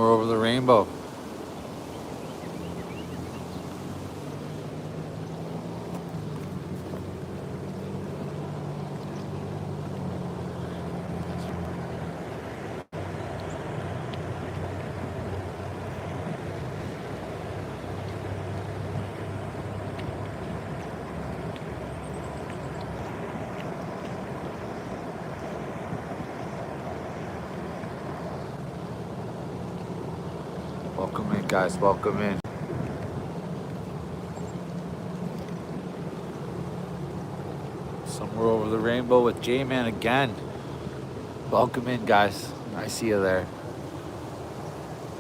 Somewhere over the rainbow. Welcome in, guys. Welcome in. Somewhere over the rainbow with J-Man again. Welcome in, guys. I see you there.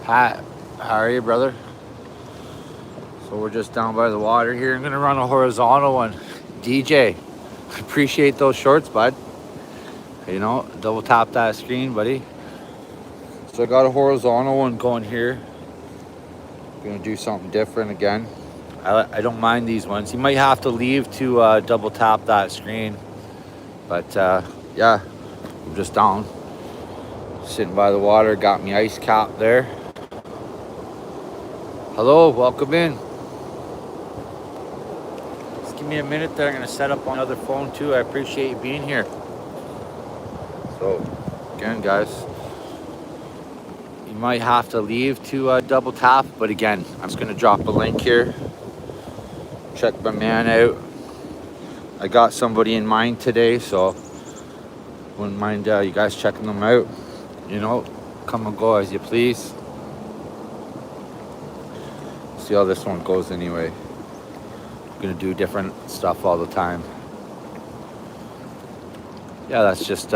Pat, how are you, brother? So we're just down by the water here. I'm gonna run a horizontal one. DJ, appreciate those shorts, bud. You know, double tap that screen, buddy. So I got a horizontal one going here. Gonna do something different again. I don't mind these ones. You might have to leave to double tap that screen. But yeah, I'm just down. Sitting by the water, got me ice cap there. Hello, welcome in. Just give me a minute there. I'm gonna set up on the other phone too. I appreciate you being here. So again, guys, you might have to leave to double tap, but again, I'm just gonna drop a link here. Check my man out. I got somebody in mind today, so wouldn't mind you guys checking them out. You know, come and go as you please. See how this one goes anyway. I'm gonna do different stuff all the time. Yeah, that's just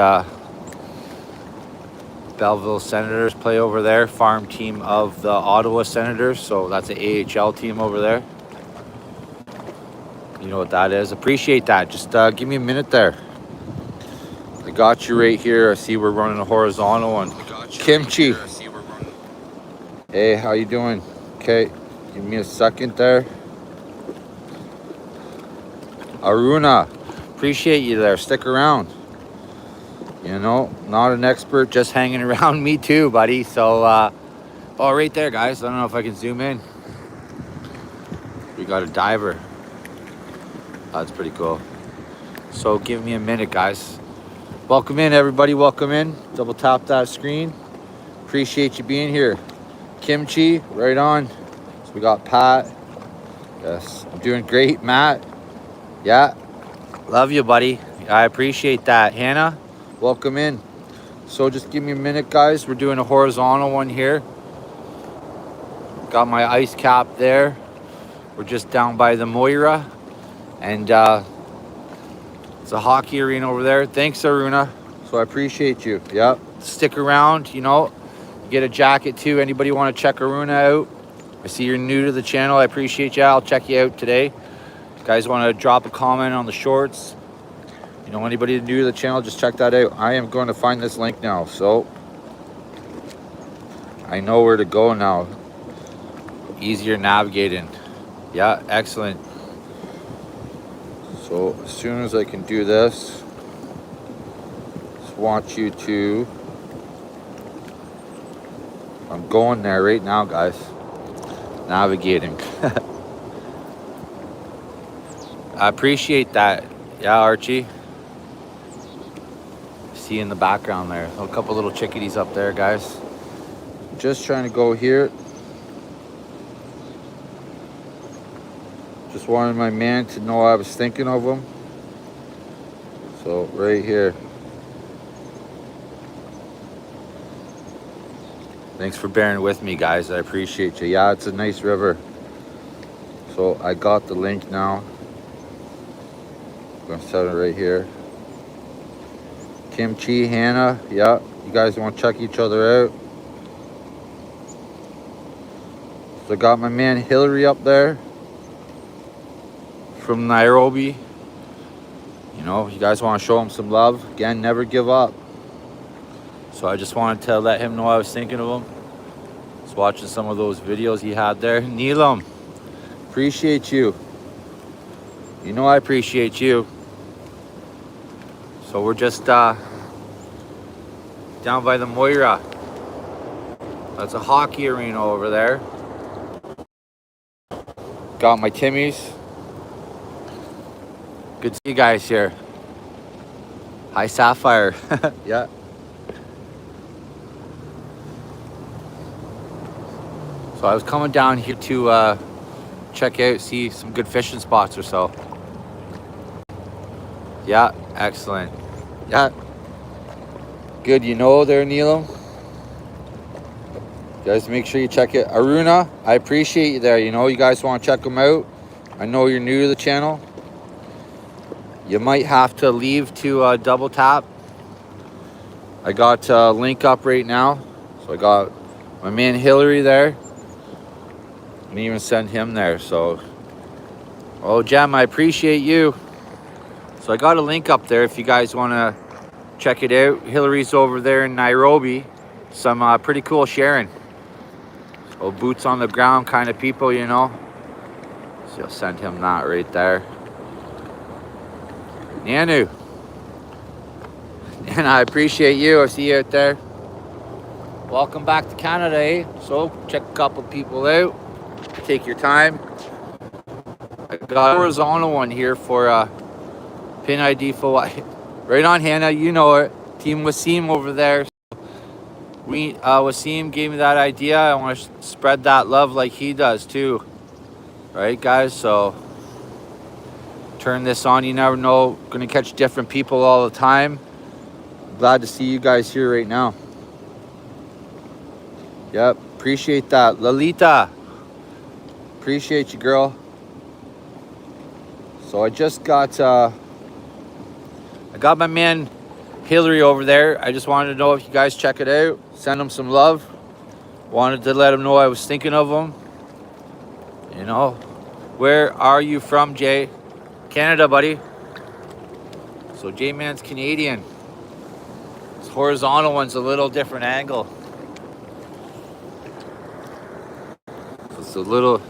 Belleville Senators play over there, farm team of the Ottawa Senators, so that's an AHL team over there. You know what that is. Appreciate that. Just give me a minute there. I got you right here. I see we're running a horizontal one. Kimchi. Hey, how you doing? Okay, give me a second there. Aruna, appreciate you there. Stick around. You know, not an expert, just hanging around. Me too, buddy. So, oh, right there, guys. I don't know if I can zoom in. We got a diver. That's pretty cool. So give me a minute, guys. Welcome in, everybody. Welcome in. Double tap that screen. Appreciate you being here. Kimchi, right on. So we got Pat. Yes, I'm doing great. Matt. Yeah, love you, buddy. I appreciate that. Hannah, welcome in. So just give me a minute, guys. We're doing a horizontal one here. Got my ice cap there. We're just down by the Moira. And it's a hockey arena over there. Thanks, Aruna. So I appreciate you. Yeah, stick around. You know, get a jacket too. Anybody want to check Aruna out? I see you're new to the channel. I appreciate you. I'll check you out today. If you guys want to drop a comment on the shorts, you know, anybody new to the channel, just check that out. I am going to find this link now, so I know where to go now. Easier navigating. Yeah, excellent. So as soon as I can do this, just want you to, I'm going there right now, guys. Navigating. I appreciate that. Yeah, Archie. See in the background there. A couple little chickadees up there, guys. Just trying to go here. Just wanted my man to know I was thinking of him. So right here. Thanks for bearing with me, guys. I appreciate you. Yeah, it's a nice river. So I got the link now. I'm gonna set it right here. Kimchi, Hannah, yeah. You guys want to check each other out? So I got my man Hillary up there from Nairobi. You know, you guys want to show him some love. Again, never give up. So I just wanted to let him know I was thinking of him. Just watching some of those videos he had there. Neelam, appreciate you. You know I appreciate you. So we're just down by the Moira. That's a hockey arena over there. Got my Timmies. Good to see you guys here. Hi, Sapphire. Yeah. So I was coming down here to check out, see some good fishing spots or so. Yeah, excellent. Yeah. Good, you know there, Neelam. Guys, make sure you check it. Aruna, I appreciate you there. You know, you guys want to check them out. I know you're new to the channel. You might have to leave to double tap. I got a link up right now. So I got my man Hillary there. And even send him there. So, oh, Jem, I appreciate you. So I got a link up there if you guys want to check it out. Hillary's over there in Nairobi. Some pretty cool sharing. Oh, boots on the ground kind of people, you know. So I'll send him that right there. Nanu. And I appreciate you. I see you out there. Welcome back to Canada, eh? So check a couple people out. Take your time. I got Arizona one here for pin ID for right on, Hannah. You know it. Team Wasim over there. Wasim gave me that idea. I want to spread that love like he does too. Right, guys? So turn this on. You never know. Gonna catch different people all the time. Glad to see you guys here right now. Yep, appreciate that. Lalita, appreciate you, girl. So I just got I got my man Hillary over there. I just wanted to know if you guys check it out. Send him some love. Wanted to let him know I was thinking of him. You know, where are you from, Jay? Canada, buddy. So J-Man's Canadian. This horizontal one's a little different angle. It's a little...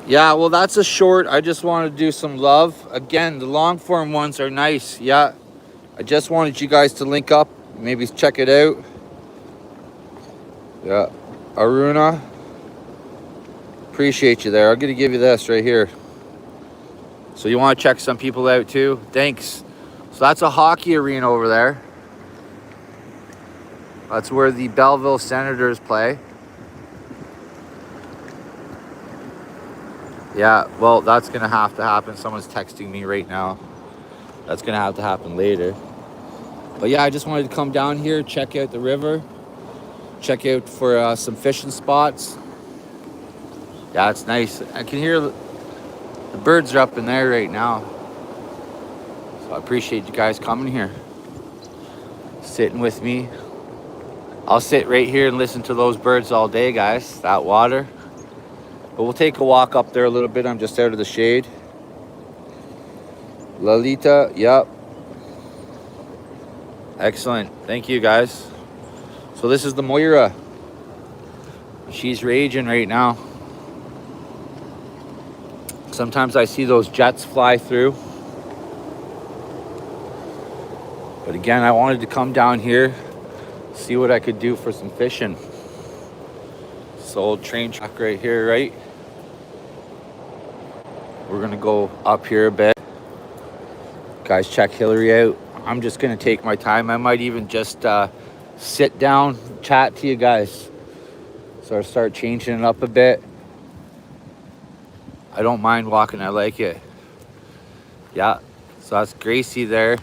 Yeah, well, that's a short. I just wanted to do some love. Again, the long form ones are nice. Yeah, I just wanted you guys to link up. Maybe check it out. Yeah, Aruna. Appreciate you there. I'm going to give you this right here. So you want to check some people out too? Thanks. So that's a hockey arena over there. That's where the Belleville Senators play. Yeah, well, that's going to have to happen. Someone's texting me right now. That's going to have to happen later. But yeah, I just wanted to come down here, check out the river. Check out for some fishing spots. Yeah, it's nice. I can hear the birds are up in there right now. So I appreciate you guys coming here. Sitting with me. I'll sit right here and listen to those birds all day, guys. That water. But we'll take a walk up there a little bit. I'm just out of the shade. Lalita, yep. Excellent. Thank you, guys. So this is the Moira. She's raging right now. Sometimes I see those jets fly through. But again, I wanted to come down here, see what I could do for some fishing. This old train track right here, right? We're gonna go up here a bit. Guys, check Hillary out. I'm just gonna take my time. I might even just sit down, chat to you guys. So I start changing it up a bit. I don't mind walking, I like it. Yeah, so that's Gracie there.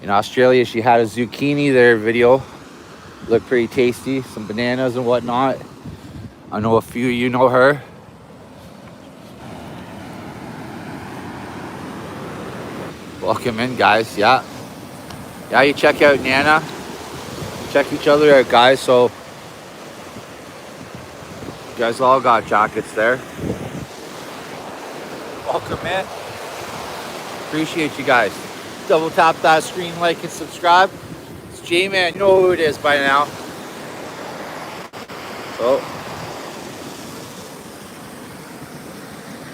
In Australia, she had a zucchini there video. Looked pretty tasty, some bananas and whatnot. I know a few of you know her. Welcome in, guys. Yeah, you check out Nana. Check each other out, guys. So you guys all got jackets there. Welcome in. Appreciate you guys. Double tap that screen, like and subscribe. It's J-Man. You know who it is by now. So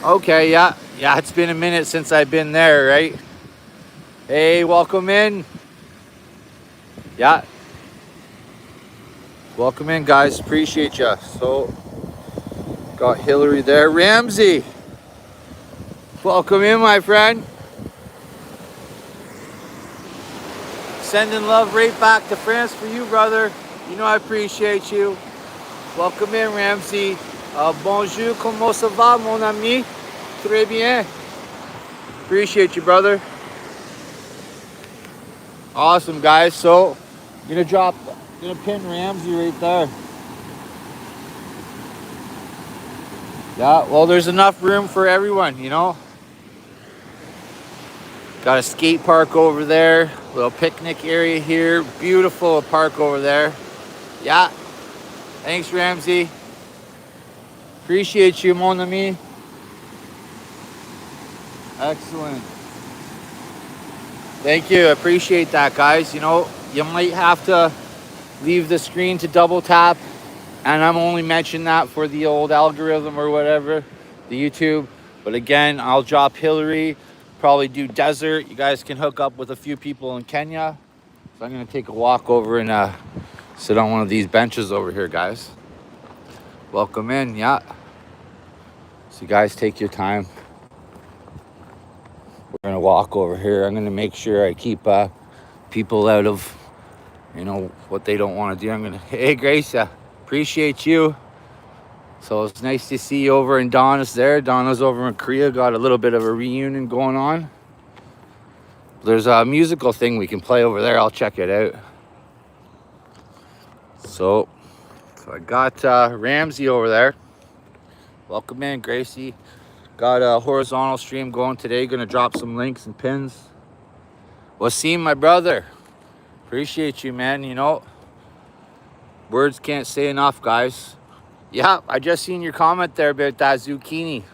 okay, yeah, it's been a minute since I've been there, right? Hey, welcome in. Yeah. Welcome in, guys. Appreciate you. So, got Hillary there. Ramsey, welcome in, my friend. Sending love right back to France for you, brother. You know I appreciate you. Welcome in, Ramsey. Bonjour, comment ça va, mon ami? Très bien. Appreciate you, brother. Awesome, guys. So, I'm gonna pin Ramsey right there. Yeah, well, there's enough room for everyone, you know. Got a skate park over there, little picnic area here. Beautiful park over there. Yeah. Thanks, Ramsey. Appreciate you, mon ami. Excellent. Thank you. Appreciate that, guys. You know, you might have to leave the screen to double tap, and I'm only mentioning that for the old algorithm or whatever, the YouTube. But again, I'll drop Hillary, probably do desert. You guys can hook up with a few people in Kenya. So I'm gonna take a walk over and sit on one of these benches over here, guys. Welcome in, yeah. So you guys take your time. We're gonna walk over here. I'm gonna make sure I keep people out of, you know, what they don't want to do. I'm gonna, hey Gracia, appreciate you. So it's nice to see you over in Donna's there. Donna's over in Korea, got a little bit of a reunion going on. There's a musical thing we can play over there. I'll check it out. So I got Ramsey over there. Welcome in, Gracie. Got a horizontal stream going today. Gonna drop some links and pins. Wasim, my brother. Appreciate you, man. You know, words can't say enough, guys. Yeah, I just seen your comment there about that zucchini.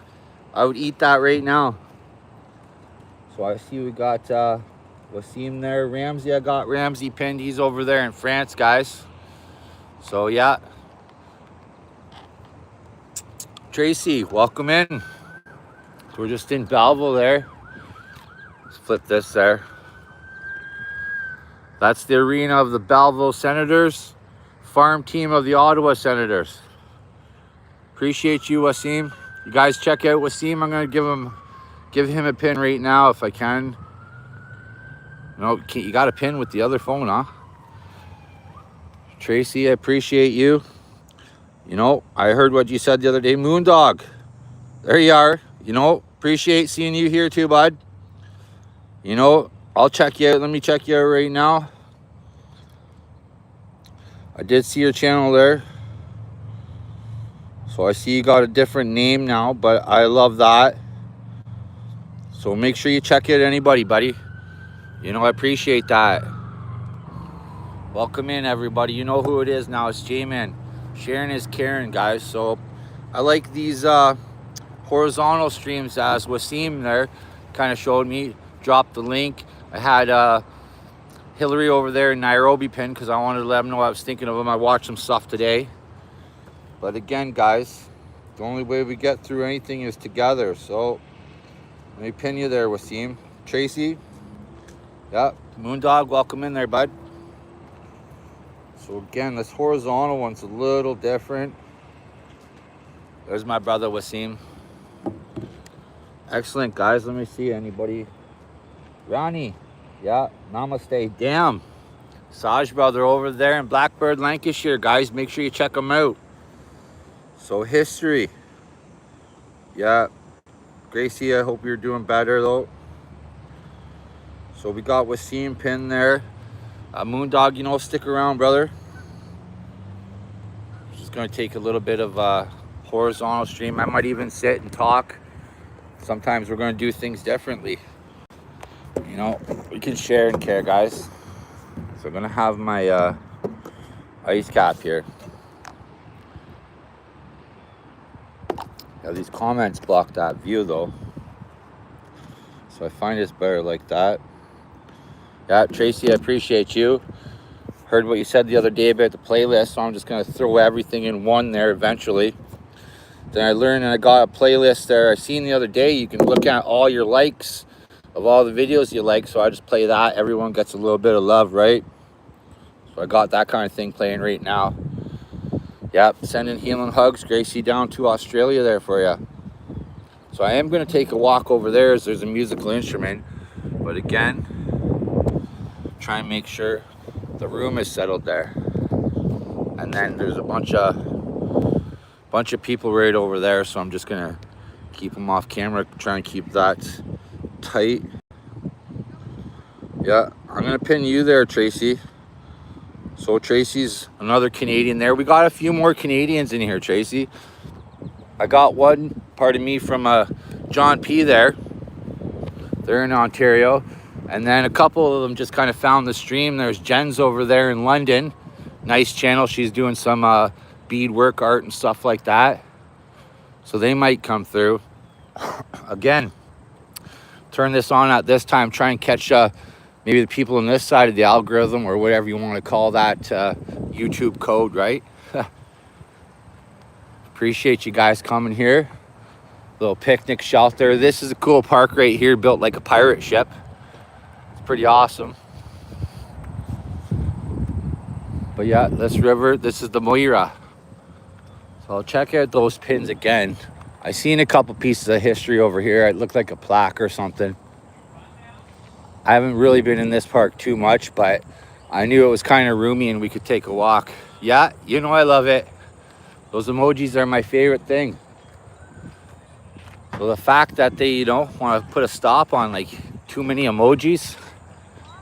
I would eat that right now. So I see we got Wasim there. Ramsey, I got Ramsey pinned. He's over there in France, guys. So yeah. Tracy, welcome in. We're just in Belleville there. Let's flip this there. That's the arena of the Belleville Senators, farm team of the Ottawa Senators. Appreciate you, Wasim. You guys check out Wasim. I'm gonna give him a pin right now if I can. No, you got a pin with the other phone, huh? Tracy, I appreciate you. You know, I heard what you said the other day. Moondog, there you are. You know, appreciate seeing you here too, bud. You know, I'll check you out. Let me check you out right now. I did see your channel there. So I see you got a different name now, but I love that. So make sure you check out anybody, buddy. You know, I appreciate that. Welcome in, everybody. You know who it is now. It's J-Man. Sharon is Karen, guys. So I like these horizontal streams, as Wasim there kind of showed me. Dropped the link. I had Hillary over there in Nairobi pinned because I wanted to let them know I was thinking of them. I watched some stuff today. But again, guys, the only way we get through anything is together. So let me pin you there, Wasim. Tracy, yeah, Moondog, welcome in there, bud. So again, this horizontal one's a little different. There's my brother Wasim. Excellent, guys. Let me see anybody. Ronnie, yeah, namaste. Damn, Saj brother over there in Blackbird, Lancashire, guys. Make sure you check them out. So history, yeah, Gracie, I hope you're doing better though. So we got Wasim pinned there. Moondog, you know, stick around, brother. Just gonna take a little bit of horizontal stream. I might even sit and talk. Sometimes we're gonna do things differently. You know, we can share and care, guys. So I'm gonna have my ice cap here. Yeah, these comments block that view though. So I find it's better like that. Yeah, Tracy, I appreciate you. Heard what you said the other day about the playlist, so I'm just gonna throw everything in one there eventually. Then I learned and I got a playlist there. I seen the other day you can look at all your likes of all the videos you like, so I just play that. Everyone gets a little bit of love, right? So I got that kind of thing playing right now. Yep, sending healing hugs, Gracie, down to Australia there for you. So I am going to take a walk over there as there's a musical instrument. But again, try and make sure the room is settled there. And then there's a bunch of people right over there, so I'm just gonna keep them off camera, try and keep that tight. Yeah, I'm gonna pin you there, Tracy. So Tracy's another Canadian there. We got a few more Canadians in here, Tracy. I got one, pardon me, from John P there. They're in Ontario. And then a couple of them just kind of found the stream. There's Jen's over there in London. Nice channel. She's doing some beadwork art and stuff like that. So they might come through. Again, turn this on at this time. Try and catch maybe the people on this side of the algorithm, or whatever you want to call that YouTube code, right? Appreciate you guys coming here. Little picnic shelter. This is a cool park right here, built like a pirate ship. It's pretty awesome. But yeah, this river, this is the Moira. So I'll check out those pins again. I seen a couple pieces of history over here. It looked like a plaque or something. I haven't really been in this park too much, but I knew it was kind of roomy and we could take a walk. Yeah, you know I love it. Those emojis are my favorite thing. So the fact that they, want to put a stop on like too many emojis,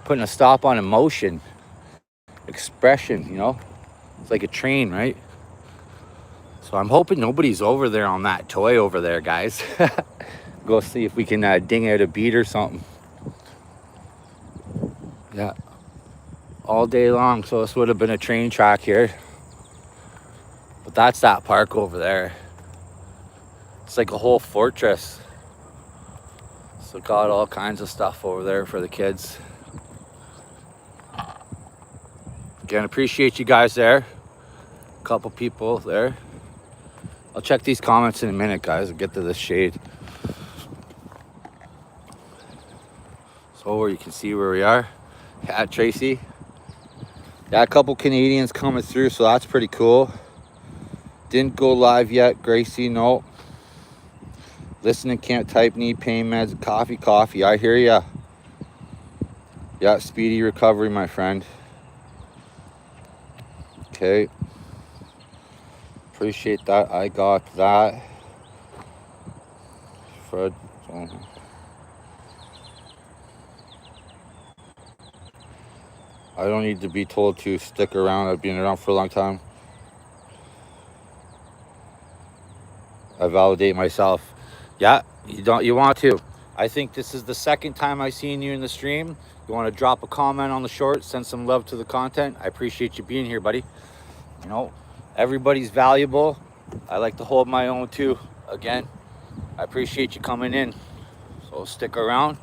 putting a stop on emotion, expression, it's like a train, right? So I'm hoping nobody's over there on that toy over there, guys. Go see if we can ding out a beat or something. Yeah, all day long. So this would have been a train track here, but that's that park over there. It's like a whole fortress. So got all kinds of stuff over there for the kids. Again, appreciate you guys there. A couple people there. I'll check these comments in a minute, guys. I'll get to the shade. So where you can see where we are. Yeah, Tracy. Got a couple Canadians coming through, so that's pretty cool. Didn't go live yet, Gracie, no. Listening, can't type, need pain meds, coffee. I hear ya. Yeah, speedy recovery, my friend. Okay. Appreciate that. I got that. Fred. I don't need to be told to stick around. I've been around for a long time. I validate myself. Yeah, you want to. I think this is the second time I've seen you in the stream. You want to drop a comment on the short, send some love to the content. I appreciate you being here, buddy. Everybody's valuable. I like to hold my own too. Again, I appreciate you coming in. So stick around,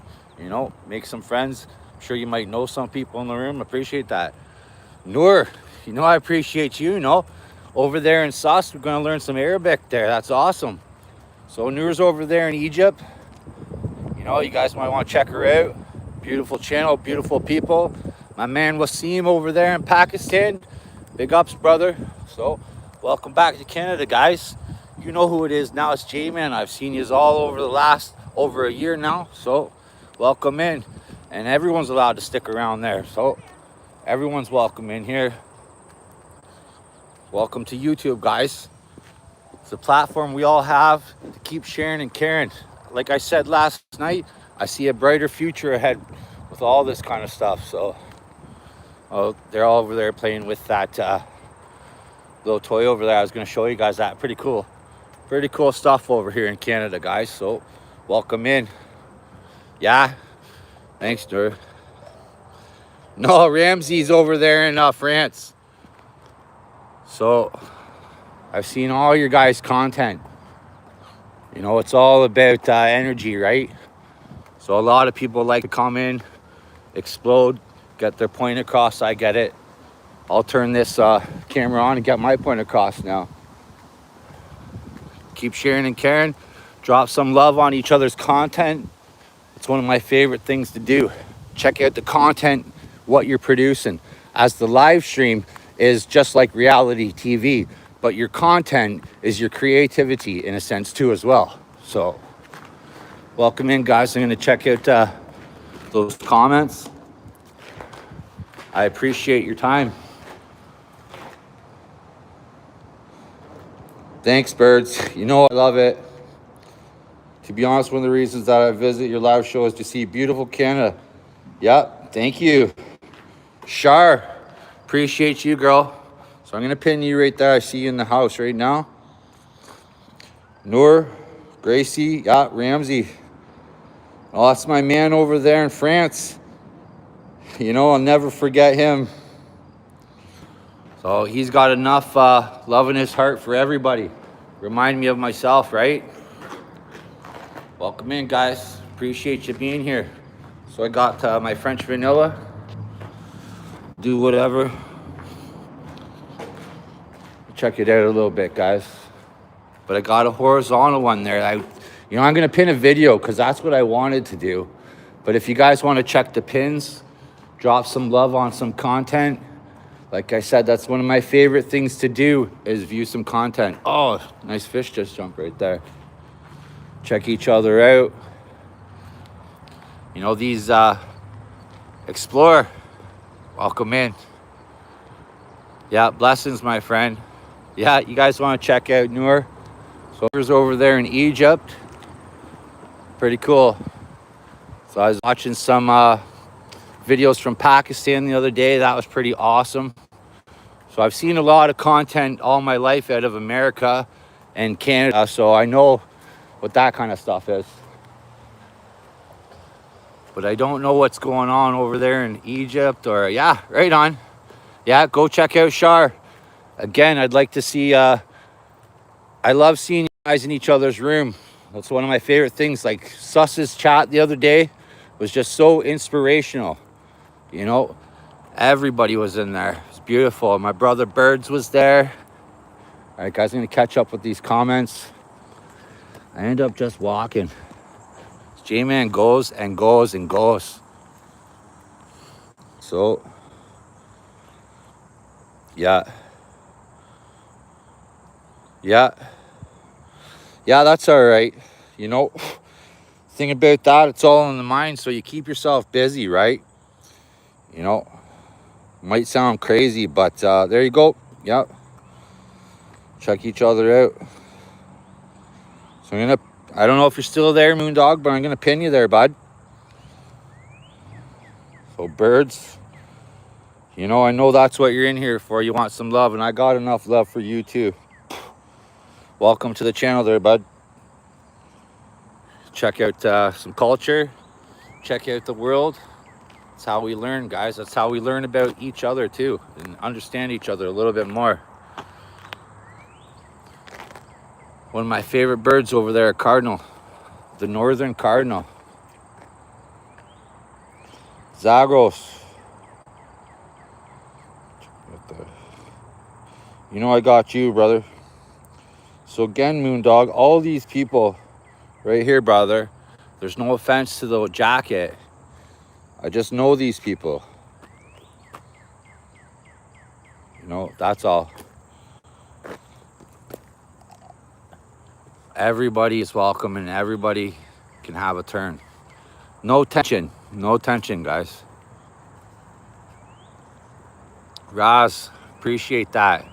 make some friends. I'm sure you might know some people in the room. Appreciate that. Noor, I appreciate you, over there in Sus. We're going to learn some Arabic there. That's awesome. So Noor's over there in Egypt. You guys might want to check her out. Beautiful channel, beautiful people. My man Wasim over there in Pakistan. Big ups, brother. So welcome back to Canada, guys. You know who it is now. It's J-Man. I've seen you all over a year now. So welcome in. And everyone's allowed to stick around there. So everyone's welcome in here. Welcome to YouTube, guys. It's a platform we all have to keep sharing and caring. Like I said last night, I see a brighter future ahead with all this kind of stuff. So they're all over there playing with that little toy over there. I was going to show you guys that. Pretty cool stuff over here in Canada, guys. So welcome in. Yeah, thanks, Dur. No, Ramsey's over there in France. So I've seen all your guys' content. It's all about energy, right? So a lot of people like to come in, explode, get their point across. I get it. I'll turn this camera on and get my point across now. Keep sharing and caring. Drop some love on each other's content. It's one of my favorite things to do. Check out the content, what you're producing. As the live stream is just like reality TV. but your content is your creativity in a sense too as well. So welcome in, guys. I'm going to check out those comments. I appreciate your time. Thanks, birds. You know I love it. To be honest, one of the reasons that I visit your live show is to see beautiful Canada. Yep, thank you. Shar, appreciate you, girl. So I'm going to pin you right there. I see you in the house right now. Noor, Gracie, yeah, Ramsey. Oh, that's my man over there in France. You know, I'll never forget him. So he's got enough love in his heart for everybody. Remind me of myself, right? Welcome in, guys. Appreciate you being here. So I got my French vanilla. Do whatever. Check it out a little bit, guys. But I got a horizontal one there. I'm going to pin a video because that's what I wanted to do. But if you guys want to check the pins, drop some love on some content. Like I said, that's one of my favorite things to do is view some content. Oh, nice fish just jumped right there. Check each other out. You know, these Explorer, welcome in. Yeah, blessings, my friend. Yeah, you guys want to check out Noor? So here's over there in Egypt. Pretty cool. So I was watching some videos from Pakistan the other day. That was pretty awesome. So I've seen a lot of content all my life out of America and Canada, so I know what that kind of stuff is. But I don't know what's going on over there in Egypt or, yeah, right on. Yeah, go check out Shar. Again, I'd like to see, I love seeing you guys in each other's room. That's one of my favorite things. Like Suss's chat the other day was just so inspirational. You know, everybody was in there. It's beautiful. My brother Birds was there. All right, guys, I'm going to catch up with these comments. I end up just walking. J-Man goes and goes and goes. So, yeah. Yeah, that's all right. You know, thing about that, it's all in the mind. So you keep yourself busy, right? You know, might sound crazy, but there you go. Yep. Check each other out. So I don't know if you're still there, Moondog, but I'm going to pin you there, bud. So birds, you know, I know that's what you're in here for. You want some love, and I got enough love for you too. Welcome to the channel there, bud. Check out some culture. Check out the world. That's how we learn, guys. That's how we learn about each other too and understand each other a little bit more. One of my favorite birds over there, a cardinal. The northern cardinal. Zagros. You know I got you, brother. So again, Moondog, all these people right here, brother, there's no offense to the jacket. I just know these people. You know, that's all. Everybody is welcome and everybody can have a turn. No tension. No tension, guys. Raz, appreciate that.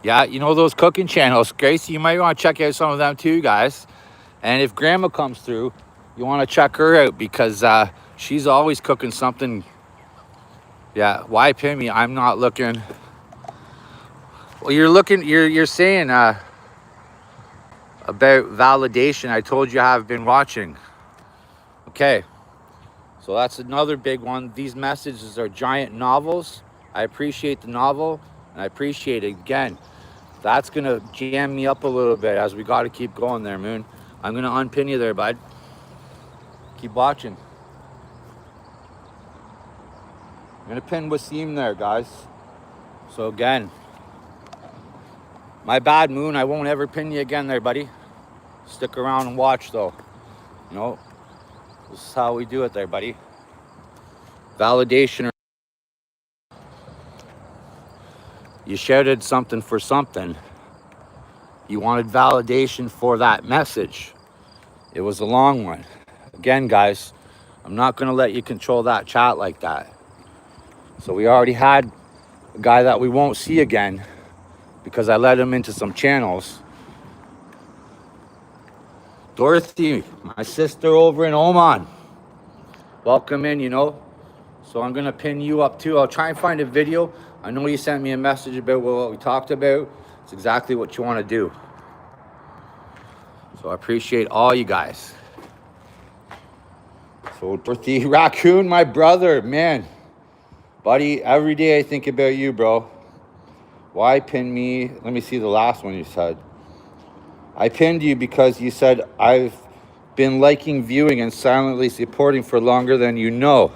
Yeah, you know those cooking channels, Gracie, you might want to check out some of them too, guys. And if Grandma comes through, you want to check her out because she's always cooking something. Yeah, why pin me? I'm not looking. Well, you're saying about validation. I told you I've been watching. Okay, so that's another big one. These messages are giant novels. I appreciate the novel, and I appreciate it. Again, that's going to jam me up a little bit as we got to keep going there, Moon. I'm going to unpin you there, bud. Keep watching. I'm going to pin Wasim there, guys. So again, my bad, Moon. I won't ever pin you again there, buddy. Stick around and watch, though. You know, this is how we do it there, buddy. Validation. You shouted something for something. You wanted validation for that message. It was a long one. Again, guys, I'm not going to let you control that chat like that. So we already had a guy that we won't see again because I let him into some channels. Dorothy, my sister over in Oman. Welcome in, you know. So I'm going to pin you up too. I'll try and find a video. I know you sent me a message about what we talked about. It's exactly what you want to do. So I appreciate all you guys. So Dorothy Raccoon, my brother, man. Buddy, every day I think about you, bro. Why pin me? Let me see the last one you said. I pinned you because you said I've been liking, viewing, and silently supporting for longer than you know.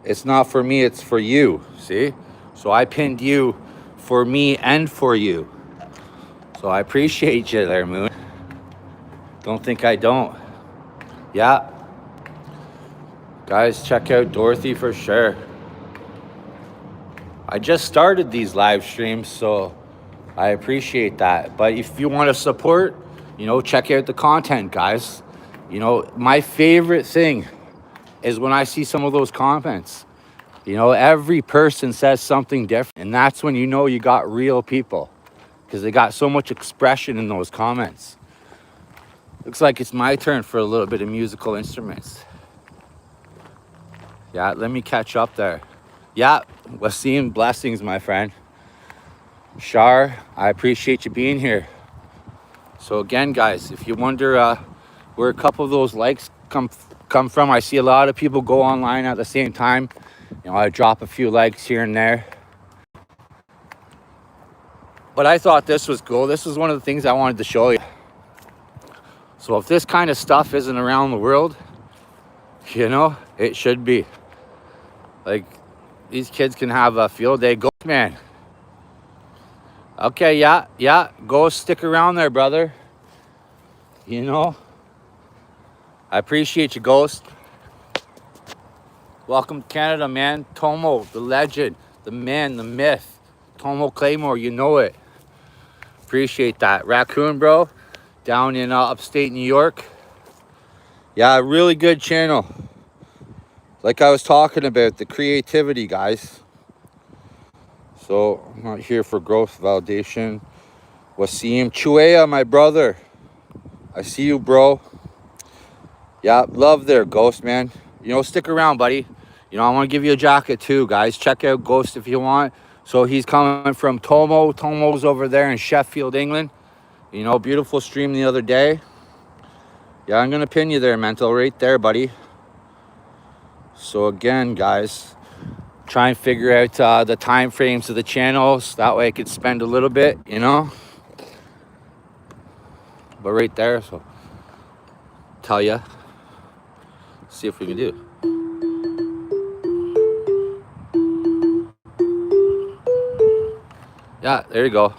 It's not for me, it's for you. See? So I pinned you for me and for you. So I appreciate you there, Moon. Don't think I don't. Yeah. Guys, check out Dorothy for sure. I just started these live streams, so I appreciate that. But if you want to support, you know, check out the content, guys. You know, my favorite thing is when I see some of those comments. You know, every person says something different, and that's when you know you got real people, because they got so much expression in those comments. Looks like it's my turn for a little bit of musical instruments. Yeah, let me catch up there. Yeah, Wasim, blessings, my friend. Shar, I appreciate you being here. So again, guys, if you wonder where a couple of those likes come from, I see a lot of people go online at the same time. You know, I drop a few likes here and there. But I thought this was cool. This is one of the things I wanted to show you. So if this kind of stuff isn't around the world, you know, it should be. Like, these kids can have a field day. Ghost man. Okay, yeah. Go stick around there, brother. You know, I appreciate you, Ghost. Welcome to Canada, man. Tomo, the legend, the man, the myth. Tomo Claymore, you know it. Appreciate that. Raccoon, bro, down in upstate New York. Yeah, really good channel. Like I was talking about, the creativity, guys. So I'm not here for growth validation. Wasim Chuea, my brother. I see you, bro. Yeah, love there, Ghost, man. You know, stick around, buddy. You know, I want to give you a jacket too, guys. Check out Ghost if you want. So he's coming from Tomo. Tomo's over there in Sheffield, England. You know, beautiful stream the other day. Yeah, I'm going to pin you there, Mental, right there, buddy. So again, guys, try and figure out the time frames of the channels. That way I could spend a little bit, you know. But right there, so tell you. See if we can do. Yeah, there you go.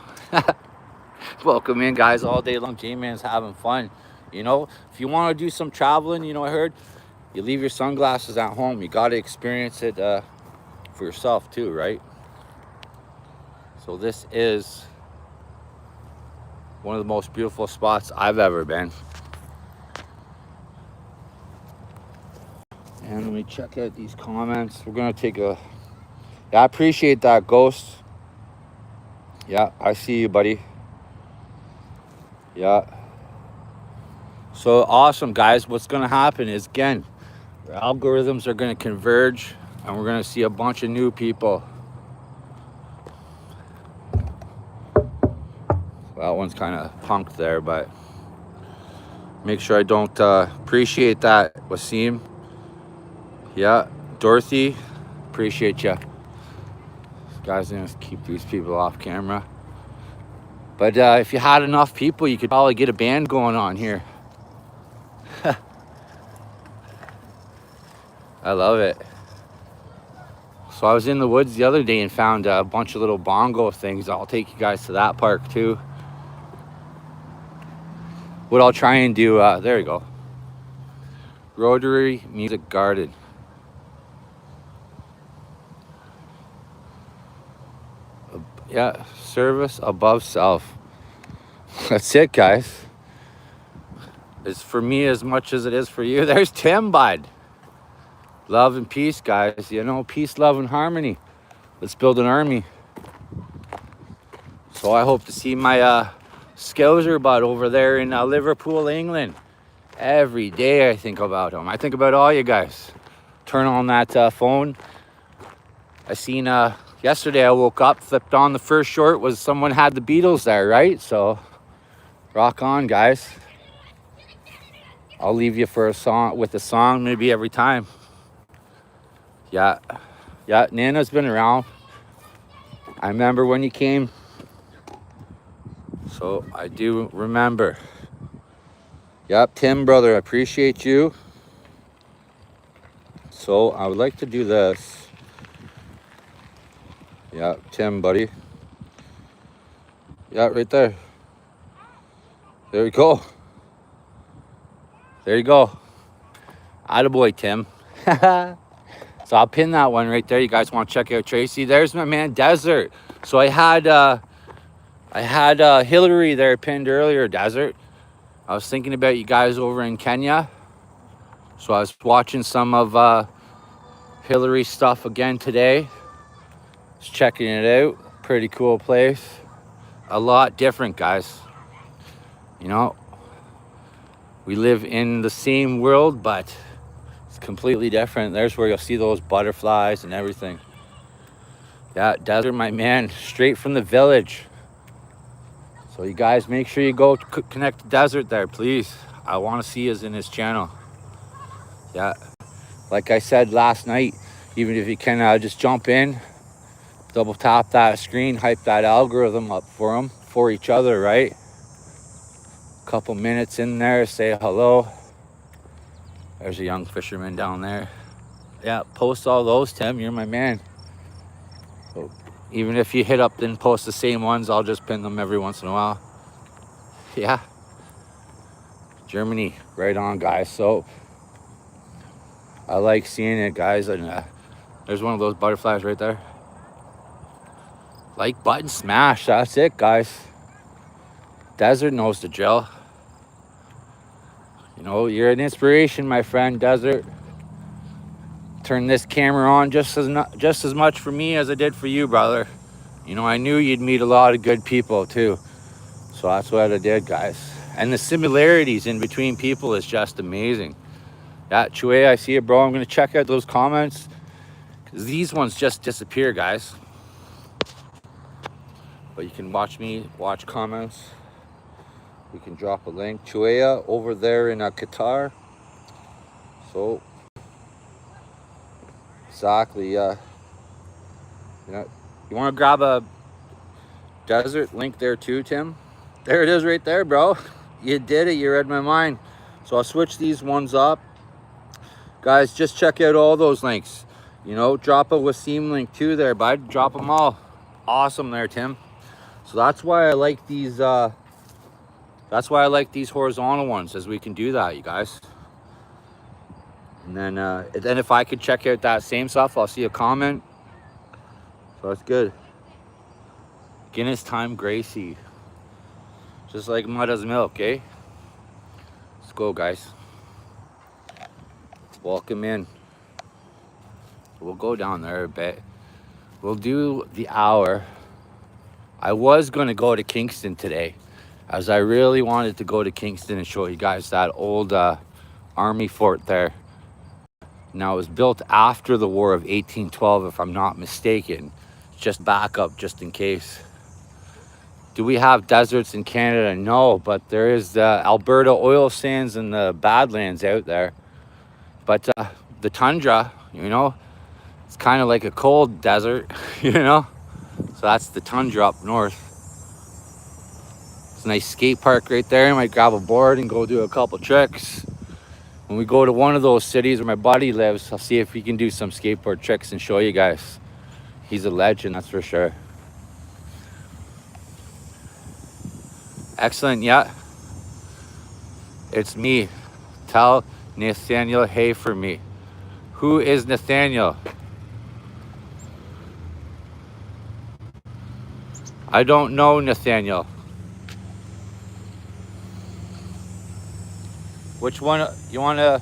Welcome in, guys, all day long. J-Man's having fun. You know, if you want to do some traveling, you know, I heard you leave your sunglasses at home. You got to experience it for yourself too, right? So this is one of the most beautiful spots I've ever been. And let me check out these comments. We're going to take a... Yeah, I appreciate that, Ghost. Yeah, I see you, buddy. Yeah. So awesome, guys. What's going to happen is, again, our algorithms are going to converge and we're going to see a bunch of new people. That one's kind of punked there, but make sure I don't appreciate that, Wasim. Yeah, Dorothy, appreciate you. Guys, I'm gonna keep these people off camera. But if you had enough people, you could probably get a band going on here. I love it. So I was in the woods the other day and found a bunch of little bongo things. I'll take you guys to that park too. What I'll try and do, there you go. Rotary Music Garden. Yeah, service above self. That's it, guys. It's for me as much as it is for you. There's Tim, bud. Love and peace, guys. You know, peace, love, and harmony. Let's build an army. So I hope to see my Scouser bud over there in Liverpool, England. Every day I think about him. I think about all you guys. Turn on that phone. I seen yesterday I woke up, flipped on the first short, was someone had the Beatles there, right? So rock on, guys. I'll leave you for a song with a song maybe every time. Yeah, Nana's been around. I remember when you came. So I do remember. Yep, Tim, brother, I appreciate you. So I would like to do this. Yeah, Tim, buddy. Yeah, right there. There we go. There you go. Attaboy, Tim. So I'll pin that one right there. You guys want to check out Tracy? There's my man, Desert. So I had Hillary there pinned earlier, Desert. I was thinking about you guys over in Kenya. So I was watching some of Hillary's stuff again today. Just checking it out. Pretty cool place. A lot different, guys. You know, we live in the same world, but it's completely different. There's where you'll see those butterflies and everything. Yeah, Desert, my man, straight from the village. So you guys make sure you go connect to Desert there, please. I want to see us in his channel. Yeah, like I said last night, even if you can just jump in, double tap that screen, hype that algorithm up for them, for each other, right? Couple minutes in there, say hello. There's a young fisherman down there. Yeah, post all those, Tim. You're my man. So even if you hit up and post the same ones, I'll just pin them every once in a while. Yeah. Germany, right on, guys. So I like seeing it, guys. And there's one of those butterflies right there. Like button smash. That's it, guys. Desert knows the drill. You know, you're an inspiration, my friend, Desert. Turn this camera on just as much for me as I did for you, brother. You know, I knew you'd meet a lot of good people too. So that's what I did, guys. And the similarities in between people is just amazing. Yeah, Chue, I see you, bro. I'm going to check out those comments, because these ones just disappear, guys. But you can watch me, watch comments. We can drop a link. Chuea over there in Qatar. So, exactly, you know, you want to grab a Desert link there too, Tim? There it is right there, bro. You did it. You read my mind. So I'll switch these ones up. Guys, just check out all those links. You know, drop a Wasim link too there, bud. Drop them all. Awesome there, Tim. So that's why I like these horizontal ones, as we can do that, you guys. And then if I could check out that same stuff, I'll see a comment. So that's good. Guinness time Gracie. Just like mother's milk, eh? Let's go, guys. Welcome in. We'll go down there a bit. We'll do the hour. I was going to go to Kingston today, as I really wanted to go to Kingston and show you guys that old army fort there. Now, it was built after the War of 1812, if I'm not mistaken. Just backup, just in case. Do we have deserts in Canada? No, but there is the Alberta oil sands and the Badlands out there. But the tundra, you know, it's kind of like a cold desert, you know? So that's the tundra up north. It's a nice skate park right there. I might grab a board and go do a couple tricks. When we go to one of those cities where my buddy lives, I'll see if we can do some skateboard tricks and show you guys. He's a legend, that's for sure. Excellent, yeah. It's me. Tell Nathaniel hey for me. Who is Nathaniel? I don't know Nathaniel. Which one you want to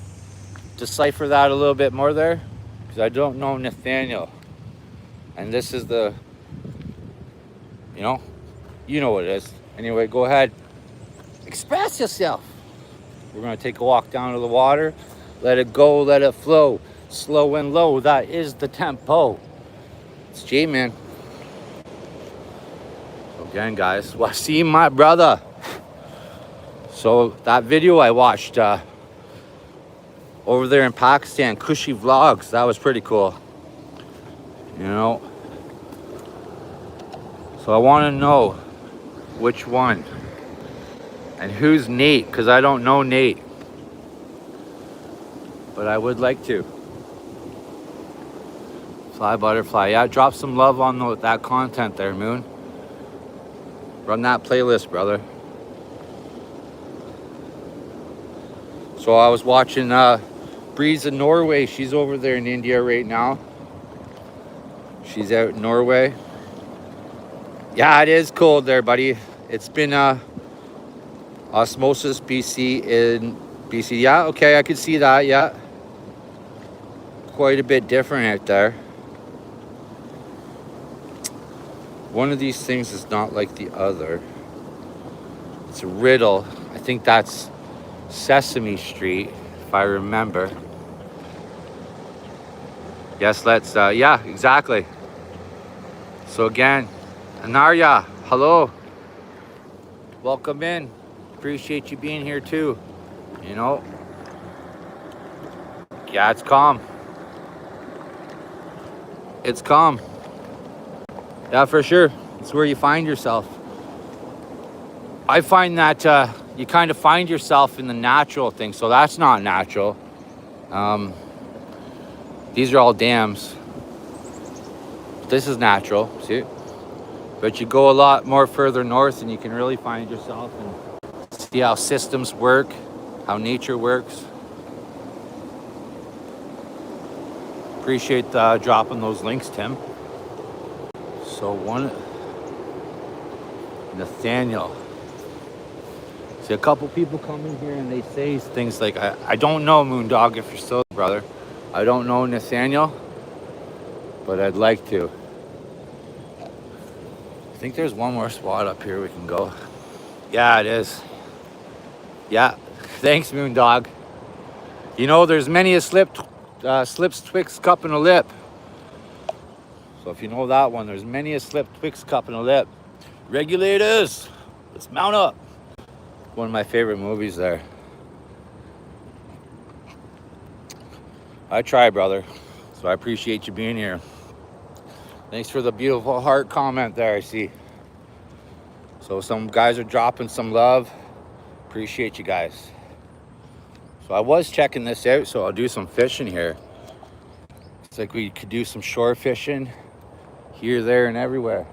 decipher that a little bit more there? Because I don't know Nathaniel. And this is the, you know what it is. Anyway, go ahead. Express yourself. We're going to take a walk down to the water. Let it go, let it flow. Slow and low, that is the tempo. It's J-Man. Again, guys, Wasim, my brother. So that video I watched over there in Pakistan, Cushy Vlogs, that was pretty cool. You know, so I want to know which one and who's Nate, because I don't know Nate, but I would like to. Fly Butterfly, yeah, drop some love on that content there, Moon. Run that playlist, brother. So I was watching Breeze in Norway. She's over there in India right now. She's out in Norway. Yeah, it is cold there, buddy. It's been Osmosis BC in BC. Yeah, okay, I could see that, yeah. Quite a bit different out there. One of these things is not like the other. It's a riddle. I think that's Sesame Street, if I remember. Yes, let's, yeah, exactly. So again, Anarya, hello. Welcome in. Appreciate you being here too. You know, yeah, it's calm. It's calm. Yeah, for sure. It's where you find yourself. I find that you kind of find yourself in the natural thing. So that's not natural. These are all dams. This is natural, see? But you go a lot more further north and you can really find yourself and see how systems work, how nature works. Appreciate dropping those links, Tim. So one, Nathaniel. See, a couple people come in here and they say things like, I don't know, Moondog, if you're still brother. I don't know Nathaniel, but I'd like to. I think there's one more spot up here we can go. Yeah, it is. Yeah, thanks, Moondog. You know, there's many a slips twixt cup and a lip. So if you know that one, there's many a slip twixt cup and a lip. Regulators, let's mount up. One of my favorite movies there. I try, brother. So I appreciate you being here. Thanks for the beautiful heart comment there, I see. So some guys are dropping some love. Appreciate you guys. So I was checking this out, so I'll do some fishing here. It's like we could do some shore fishing here, there, and everywhere.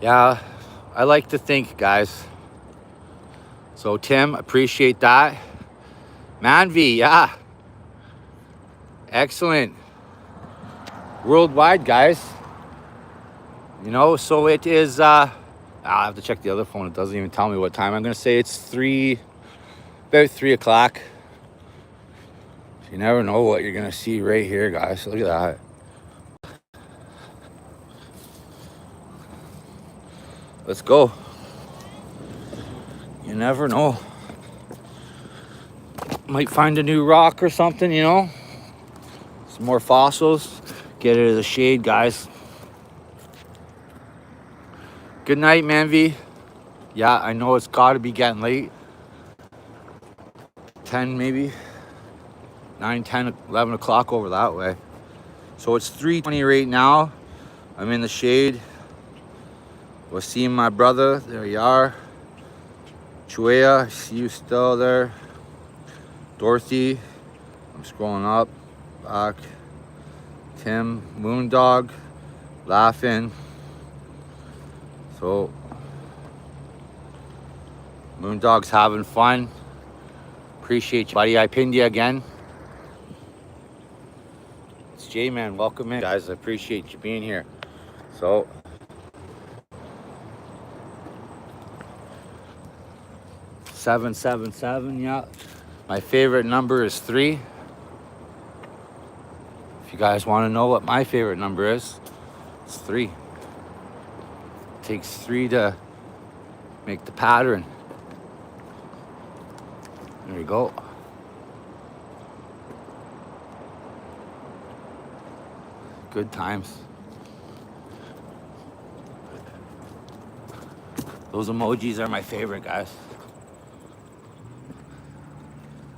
Yeah, I like to think, guys. So Tim, appreciate that. Manvi, yeah. Excellent. Worldwide, guys. You know, so it is, I'll have to check the other phone. It doesn't even tell me what time. I'm going to say it's about 3 o'clock. You never know what you're going to see right here, guys. Look at that. Let's go. You never know. Might find a new rock or something, you know. Some more fossils. Get out of the shade, guys. Good night, Manvi. Yeah, I know it's got to be getting late. 10 maybe. 9, 10, 11 o'clock over that way. So it's 3:20 right now. I'm in the shade. Wasim, my brother. There you are. Chuea, I see you still there. Dorothy. I'm scrolling up. Back. Tim. Moondog. Laughing. So Moondog's having fun. Appreciate you, buddy. I pinned you again. It's J-Man. Welcome in, guys. I appreciate you being here. So 777, yeah. My favorite number is 3. If you guys want to know what my favorite number is, it's 3. It takes 3 to make the pattern. There you go. Good times. Those emojis are my favorite, guys.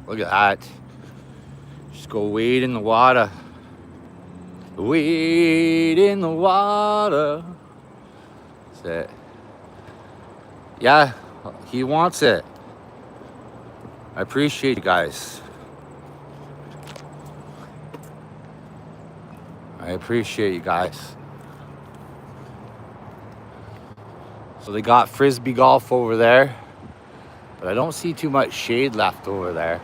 Look at that. Just go wade in the water. Wade in the water. That's it. Yeah, he wants it. I appreciate you guys. I appreciate you guys. So they got frisbee golf over there, but I don't see too much shade left over there.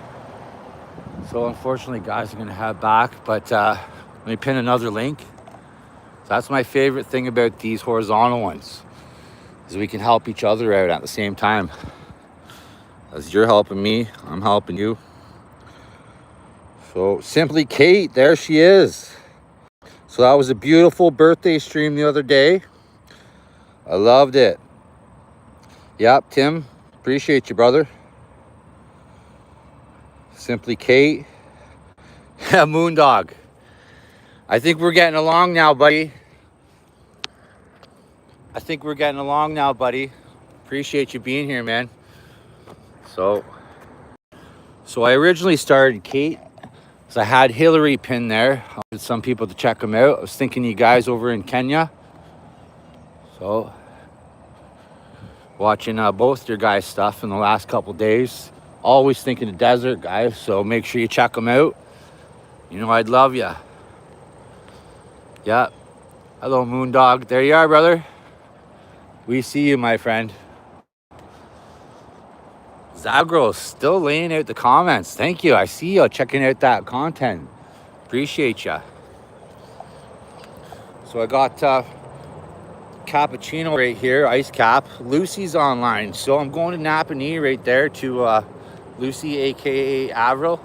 So unfortunately, guys are gonna head back, but let me pin another link. So that's my favorite thing about these horizontal ones, is we can help each other out at the same time. As you're helping me, I'm helping you. So Simply Kate, there she is. So that was a beautiful birthday stream the other day. I loved it. Yep, Tim, appreciate you, brother. Simply Kate. Yeah, Moondog. I think we're getting along now, buddy. Appreciate you being here, man. So I originally started Kate, because I had Hillary pinned there. I wanted some people to check them out. I was thinking you guys over in Kenya. So watching both your guys' stuff in the last couple days. Always thinking of desert, guys. So make sure you check them out. You know I'd love ya. Yeah. Hello, Moondog. There you are, brother. We see you, my friend. Zagros still laying out the comments. Thank you. I see you checking out that content. Appreciate ya. So I got cappuccino right here, ice cap. Lucy's online, so I'm going to Napanee right there to Lucy, aka Avril.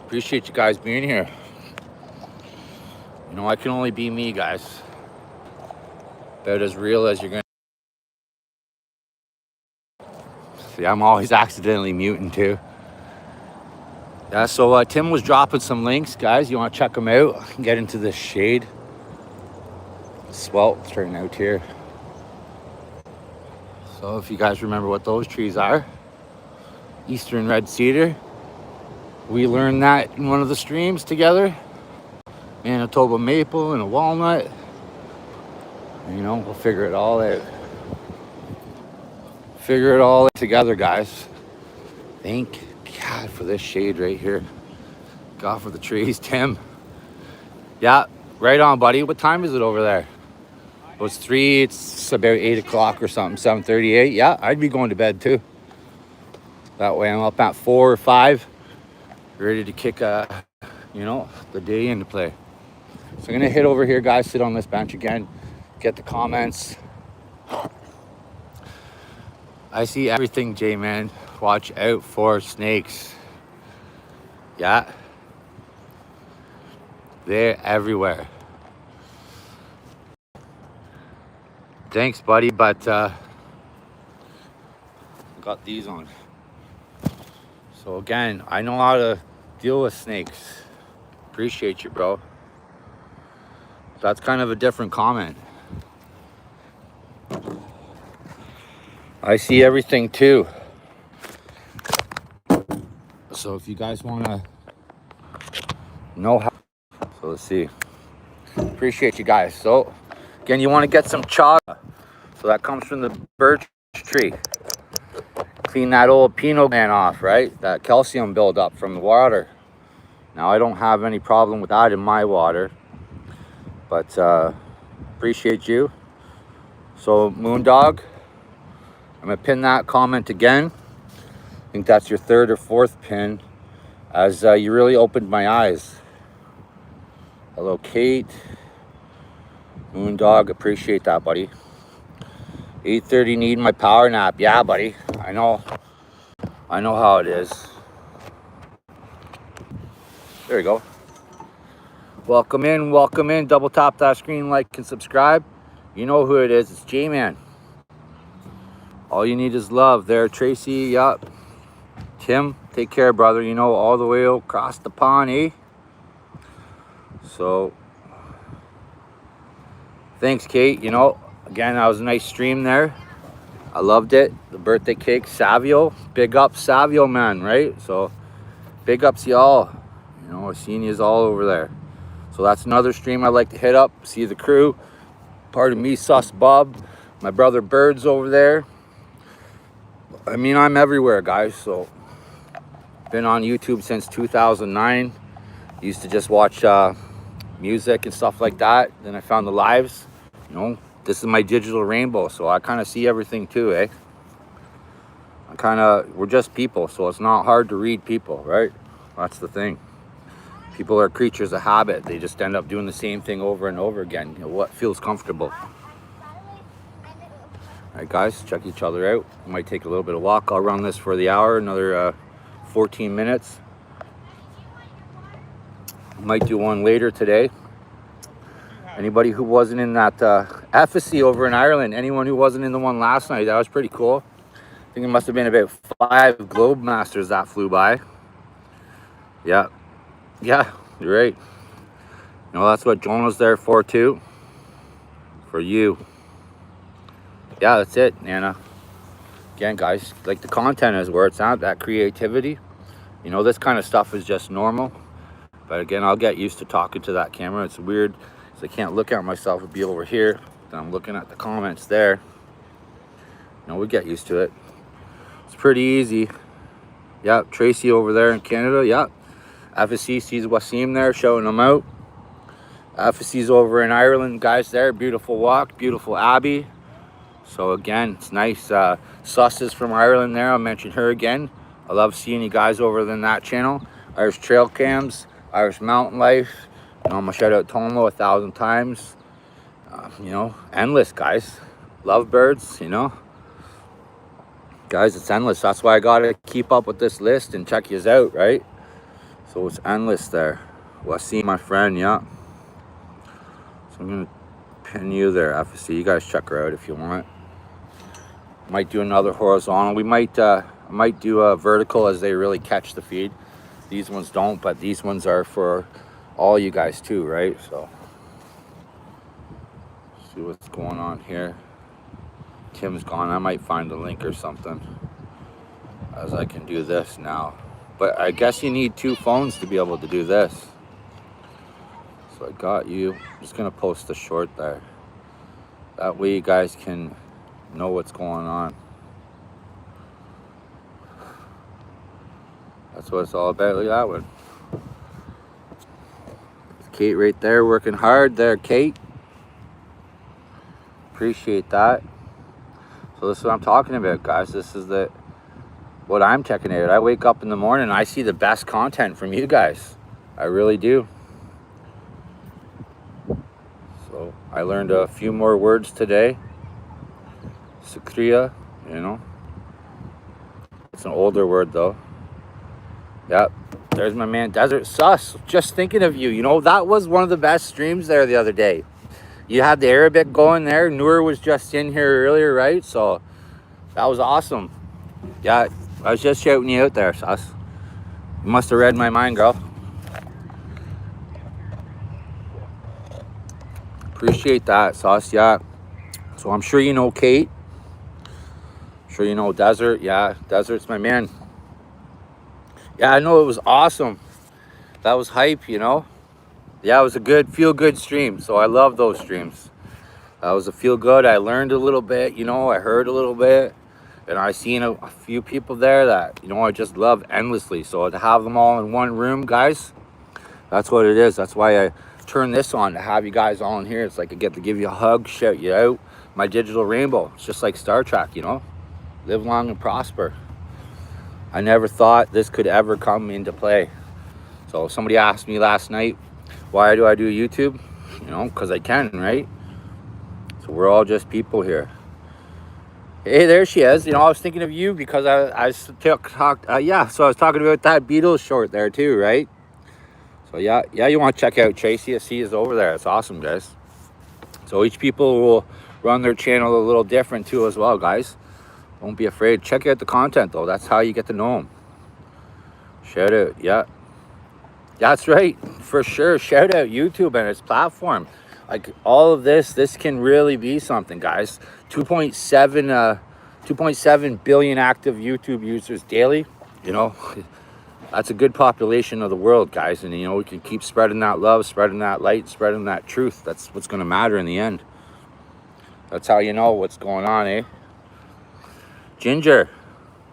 Appreciate you guys being here. You know, I can only be me, guys. About as real as you're gonna. See, I'm always accidentally muting too. Yeah, so Tim was dropping some links, guys. You want to check them out? Get into the shade. Swell turning out here. So if you guys remember what those trees are, Eastern Red Cedar. We learned that in one of the streams together. Manitoba Maple and a Walnut. You know, we'll figure it all out. Figure it all out together, guys. Thank God for this shade right here. God for the trees, Tim. Yeah, right on, buddy. What time is it over there? It was 3, it's about 8 o'clock or something, 7:38. Yeah, I'd be going to bed too. That way I'm up at 4 or 5, ready to kick, you know, the day into play. So I'm gonna hit over here, guys, sit on this bench again, get the comments. I see everything, J-Man. Watch out for snakes. Yeah. They're everywhere. Thanks, buddy, but got these on. So again, I know how to deal with snakes. Appreciate you, bro. That's kind of a different comment. I see everything too. So if you guys want to know how, so let's see. Appreciate you guys. So again, you want to get some chaga. So that comes from the birch tree. Clean that old Pinot gland off, right? That calcium buildup from the water. Now I don't have any problem with that in my water, but appreciate you. So Moondog, I'm gonna pin that comment again. I think that's your 3rd or 4th pin, as you really opened my eyes. Hello, Kate. Moondog, appreciate that, buddy. 8:30 need my power nap. Yeah, buddy. I know how it is. There you go. Welcome in. Double tap that screen, like and subscribe. You know who it is. It's J-Man. All you need is love. There, Tracy. Yup. Tim, take care, brother. You know, all the way across the pond, eh? So, thanks, Kate. You know, again, that was a nice stream there. I loved it. The birthday cake, Savio. Big up Savio, man, right? So, big ups y'all. You know, I've seen yous all over there. So that's another stream I'd like to hit up. See the crew. Pardon me, Sus Bob. My brother Bird's over there. I mean, I'm everywhere, guys. So, been on YouTube since 2009. Used to just watch music and stuff like that. Then I found the lives. You know, this is my digital rainbow. So I kind of see everything too, eh? We're just people. So it's not hard to read people, right? That's the thing. People are creatures of habit. They just end up doing the same thing over and over again. You know, what feels comfortable. All right, guys, check each other out. I might take a little bit of walk. I'll run this for the hour, another 14 minutes. Might do one later today. Anybody who wasn't in that effigy over in Ireland, anyone who wasn't in the one last night, that was pretty cool. I think it must have been about 5 Globe Masters that flew by. Yeah, you're right. You know, that's what Jonah's there for too. For you. Yeah, that's it, Nana. Again, guys, like the content is where it's at, that creativity. You know, this kind of stuff is just normal. But again, I'll get used to talking to that camera. It's weird, because I can't look at myself and be over here. Then I'm looking at the comments there. You know, we get used to it. It's pretty easy. Yep, Tracy over there in Canada, yep. FSC sees Wasim there, showing them out. FSC's over in Ireland, guys there. Beautiful walk, beautiful Abbey. So again, it's nice. Sus is from Ireland there. I'll mention her again. I love seeing you guys over in that channel. Irish Trail Cams, Irish Mountain Life. You know, I'm gonna shout out Tomo 1,000 times. You know, endless, guys. Love birds, you know. Guys, it's endless. That's why I gotta keep up with this list and check yous out, right? So it's endless there. Wasim, my friend, yeah. So I'm gonna pin you there, FSC. You guys check her out if you want. Might do another horizontal. We might I might do a vertical as they really catch the feed. These ones don't, but these ones are for all you guys too, right? So see what's going on here. Tim's gone. I might find a link or something as I can do this now. But I guess you need 2 phones to be able to do this. So I got you. I'm just gonna post a short there. That way you guys can know what's going on. That's what it's all about. Look at that one. Kate right there working hard there, Kate. Appreciate that. So this is what I'm talking about, guys. This is what I'm checking out. I wake up in the morning and I see the best content from you guys. I really do. So I learned a few more words today. Sakriya, you know. It's an older word though. Yep. There's my man Desert Sus. Just thinking of you. You know, that was one of the best streams there the other day. You had the Arabic going there. Noor was just in here earlier, right? So that was awesome. Yeah, I was just shouting you out there, Sus. You must have read my mind, girl. Appreciate that, Sus. Yeah. So I'm sure you know Kate. I'm sure you know Desert. Yeah, Desert's my man. Yeah, I know it was awesome. That was hype, you know. Yeah, it was a good, feel-good stream. So I love those streams. That was a feel-good. I learned a little bit, you know. I heard a little bit. And I seen a few people there that, you know, I just love endlessly. So to have them all in one room, guys, that's what it is. That's why I turn this on, to have you guys all in here. It's like I get to give you a hug, shout you out. My digital rainbow. It's just like Star Trek, you know. Live long and prosper. I never thought this could ever come into play. So somebody asked me last night, why do I do YouTube? You know, because I can, right? So we're all just people here. Hey, there she is. You know, I was thinking of you because so I was talking about that Beatles short there too, right? So yeah, you want to check out Tracy. I see is over there. It's awesome, guys. So each people will run their channel a little different too as well, guys. Don't be afraid. Check out the content though. That's how you get to know them. Shout out, yeah. That's right, for sure. Shout out YouTube and its platform. Like all of this can really be something, guys. 2.7 billion active YouTube users daily. You know, that's a good population of the world, guys. And you know, we can keep spreading that love, spreading that light, spreading that truth. That's what's going to matter in the end. That's how you know what's going on, eh? Ginger,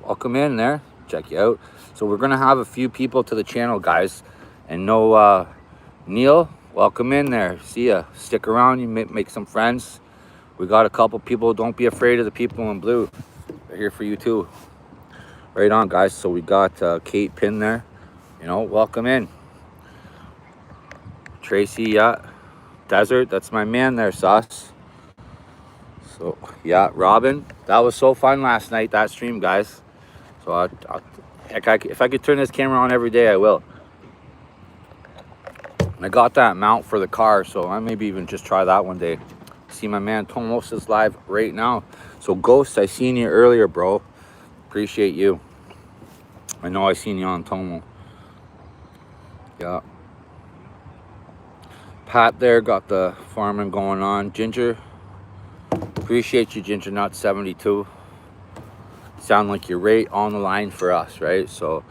welcome in there. Check you out. So we're gonna have a few people to the channel, guys. And no, Neil, welcome in there. See ya. Stick around. You make some friends. We got a couple people. Don't be afraid of the people in blue. They're here for you too. Right on, guys. So we got Kate Pin there. You know, welcome in. Tracy, yeah. Desert, that's my man there, Sauce. So yeah, Robin, that was so fun last night, that stream, guys. So if I could turn this camera on every day, I will. I got that mount for the car, so I maybe even just try that one day. See my man Tomos is live right now. So Ghost, I seen you earlier, bro. Appreciate you. I know I seen you on Tomo. Yeah. Pat there got the farming going on. Ginger, appreciate you, Ginger Nut 72. Sound like you're right on the line for us, right? So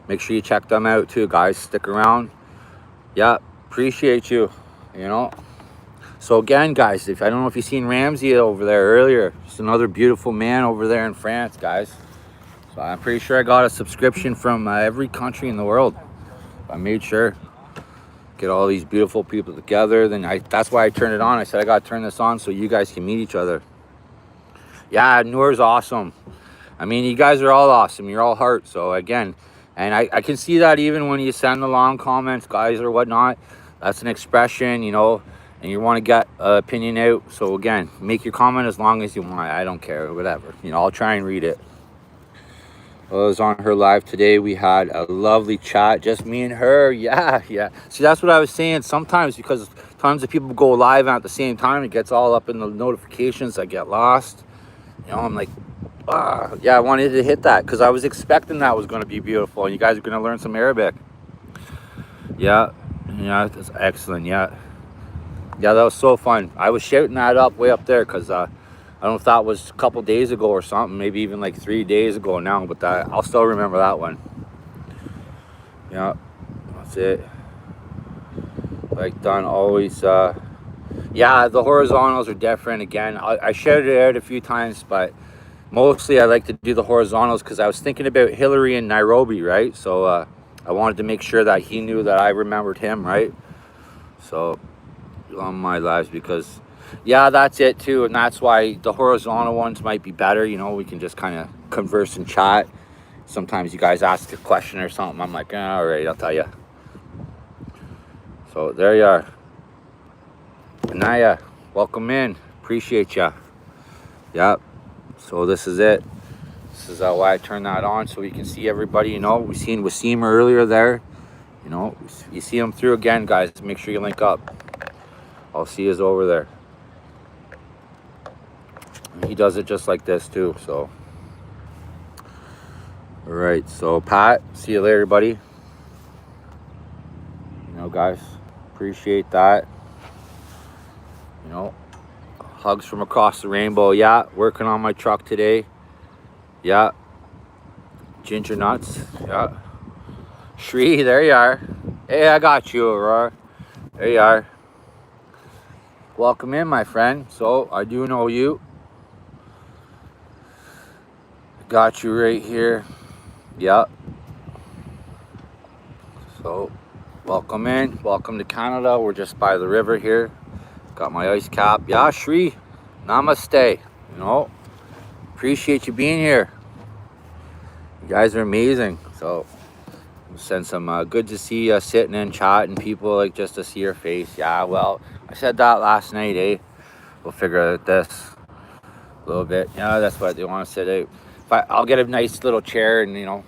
make sure you check them out too, guys. Stick around. Yeah, appreciate you. You know. So again, guys, if I don't know if you seen Ramsey over there earlier, just another beautiful man over there in France, guys. So I'm pretty sure I got a subscription from every country in the world. I made sure get all these beautiful people together. That's why I turned it on. I said I gotta turn this on so you guys can meet each other. Yeah, Noor's awesome. I mean, you guys are all awesome. You're all heart. So again, and I can see that even when you send the long comments, guys, or whatnot. That's an expression, you know, and you want to get an opinion out. So again, make your comment as long as you want. I don't care, whatever. You know, I'll try and read it. I was on her live today. We had a lovely chat, just me and her. Yeah. See, that's what I was saying. Sometimes, because tons of people go live at the same time, it gets all up in the notifications. I get lost. You know, I'm like, yeah, I wanted to hit that because I was expecting that was going to be beautiful and you guys are going to learn some Arabic. Yeah, that's excellent. Yeah, that was so fun. I was shouting that up way up there because I don't know if that was a couple days ago or something, maybe even like 3 days ago now, but I'll still remember that one. Yeah, that's it. Like done always. Yeah, the horizontals are different. Again, I shouted it out a few times, but mostly I like to do the horizontals because I was thinking about Hillary in Nairobi, right? So I wanted to make sure that he knew that I remembered him, right? So on my lives, because yeah, that's it too, and that's why the horizontal ones might be better. You know, we can just kind of converse and chat. Sometimes you guys ask a question or something, I'm like, all right, I'll tell you. So there you are. Anaya, welcome in. Appreciate ya. Yep. So this is it. This is why I turned that on, so you can see everybody. You know, we seen Wasim earlier there. You know, you see him through again, guys. Make sure you link up. I'll see you over there. And he does it just like this too. So, all right. So Pat, see you later, buddy. You know, guys, appreciate that. You know, hugs from across the rainbow. Yeah, working on my truck today. Yeah. Ginger nuts. Yeah. Shri, there you are. Hey, I got you, Aurora. There you are. Welcome in, my friend. So, I do know you. Got you right here. Yep. So, welcome in. Welcome to Canada. We're just by the river here. Got my ice cap. Yeah, Shri. Namaste. You know, appreciate you being here. You guys are amazing. So, send some good to see you sitting and chatting, people like just to see your face. Yeah, well, I said that last night, eh? We'll figure out this. A little bit. Yeah, that's what they want to sit out. I'll get a nice little chair, and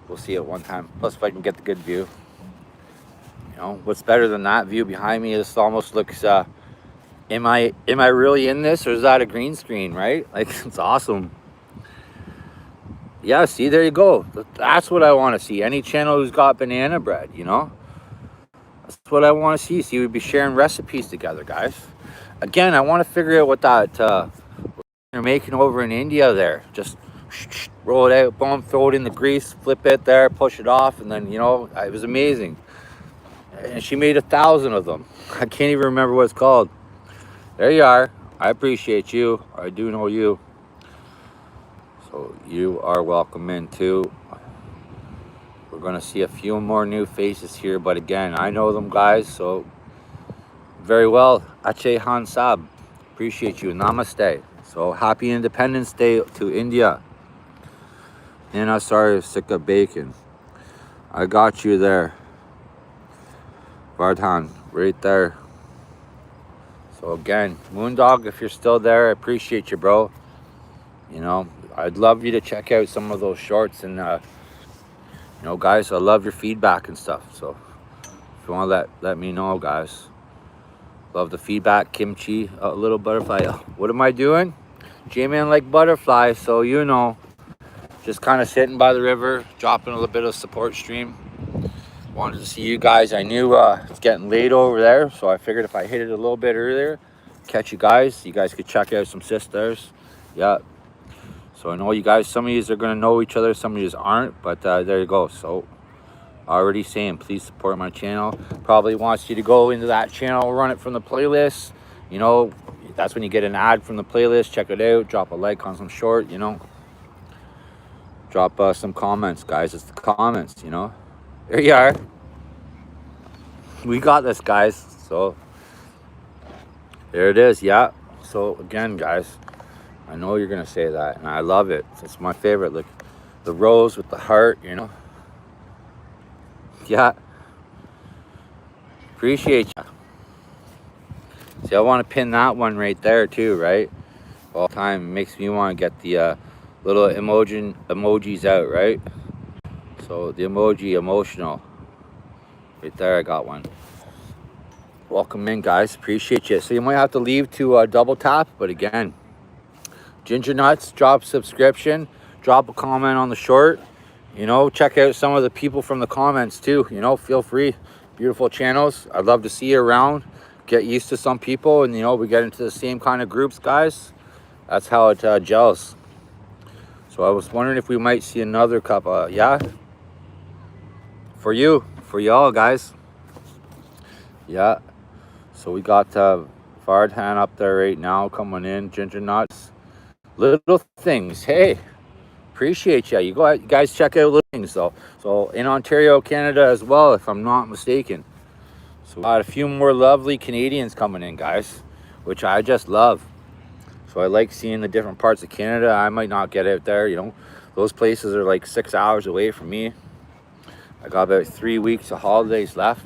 we'll see it one time. Plus, if I can get the good view. What's better than that view behind me? This almost looks. Am I really in this, or is that a green screen? Right? Like, it's awesome. Yeah, see, there you go. That's what I want to see. Any channel who's got banana bread, that's what I want to see. See, we'd be sharing recipes together, guys. Again, I want to figure out what that they're making over in India there. Just roll it out, boom, throw it in the grease, flip it there, push it off, and then it was amazing. And she made 1,000 of them. I can't even remember what it's called. There you are. I appreciate you. I do know you. So you are welcome in too. We're going to see a few more new faces here, but again, I know them, guys, so very well. Ache Han Sab, appreciate you. Namaste. So happy Independence Day to India. Nana, sorry, sick of bacon. I got you there. Vardhan, right there. So again, Moondog, if you're still there, I appreciate you, bro. I'd love you to check out some of those shorts, and guys, I love your feedback and stuff. So if you want to let me know, guys. Love the feedback. Kimchi, a little butterfly. What am I doing? J-Man like butterfly, so just kind of sitting by the river, dropping a little bit of support stream. Wanted to see you guys. I knew it's getting late over there, so I figured if I hit it a little bit earlier, catch you guys. You guys could check out some sisters. Yeah. So I know you guys, some of you are going to know each other, some of you aren't, but there you go. So already saying, please support my channel. Probably wants you to go into that channel, run it from the playlist. That's when you get an ad from the playlist. Check it out. Drop a like on some short, Drop some comments, guys. It's the comments, There you are. We got this, guys. So there it is. Yeah. So again, guys, I know you're gonna say that, and I love it. It's my favorite. Look, the rose with the heart. Yeah. Appreciate you. See, I want to pin that one right there too, right? All the time. It makes me want to get the little emojis out, right? So the emoji emotional. Right there, I got one. Welcome in, guys. Appreciate you. So you might have to leave to double tap, but again, Ginger Nuts, drop subscription, drop a comment on the short. Check out some of the people from the comments too. Feel free. Beautiful channels. I'd love to see you around. Get used to some people, and we get into the same kind of groups, guys. That's how it gels. So I was wondering if we might see another couple. Yeah. For y'all, guys. Yeah. So we got Fardhan up there right now coming in. Ginger Nuts. Little things. Hey, appreciate you. You guys check out Little Things, though. So in Ontario, Canada as well, if I'm not mistaken. So we got a few more lovely Canadians coming in, guys, which I just love. So I like seeing the different parts of Canada. I might not get out there, Those places are like 6 hours away from me. I got about 3 weeks of holidays left.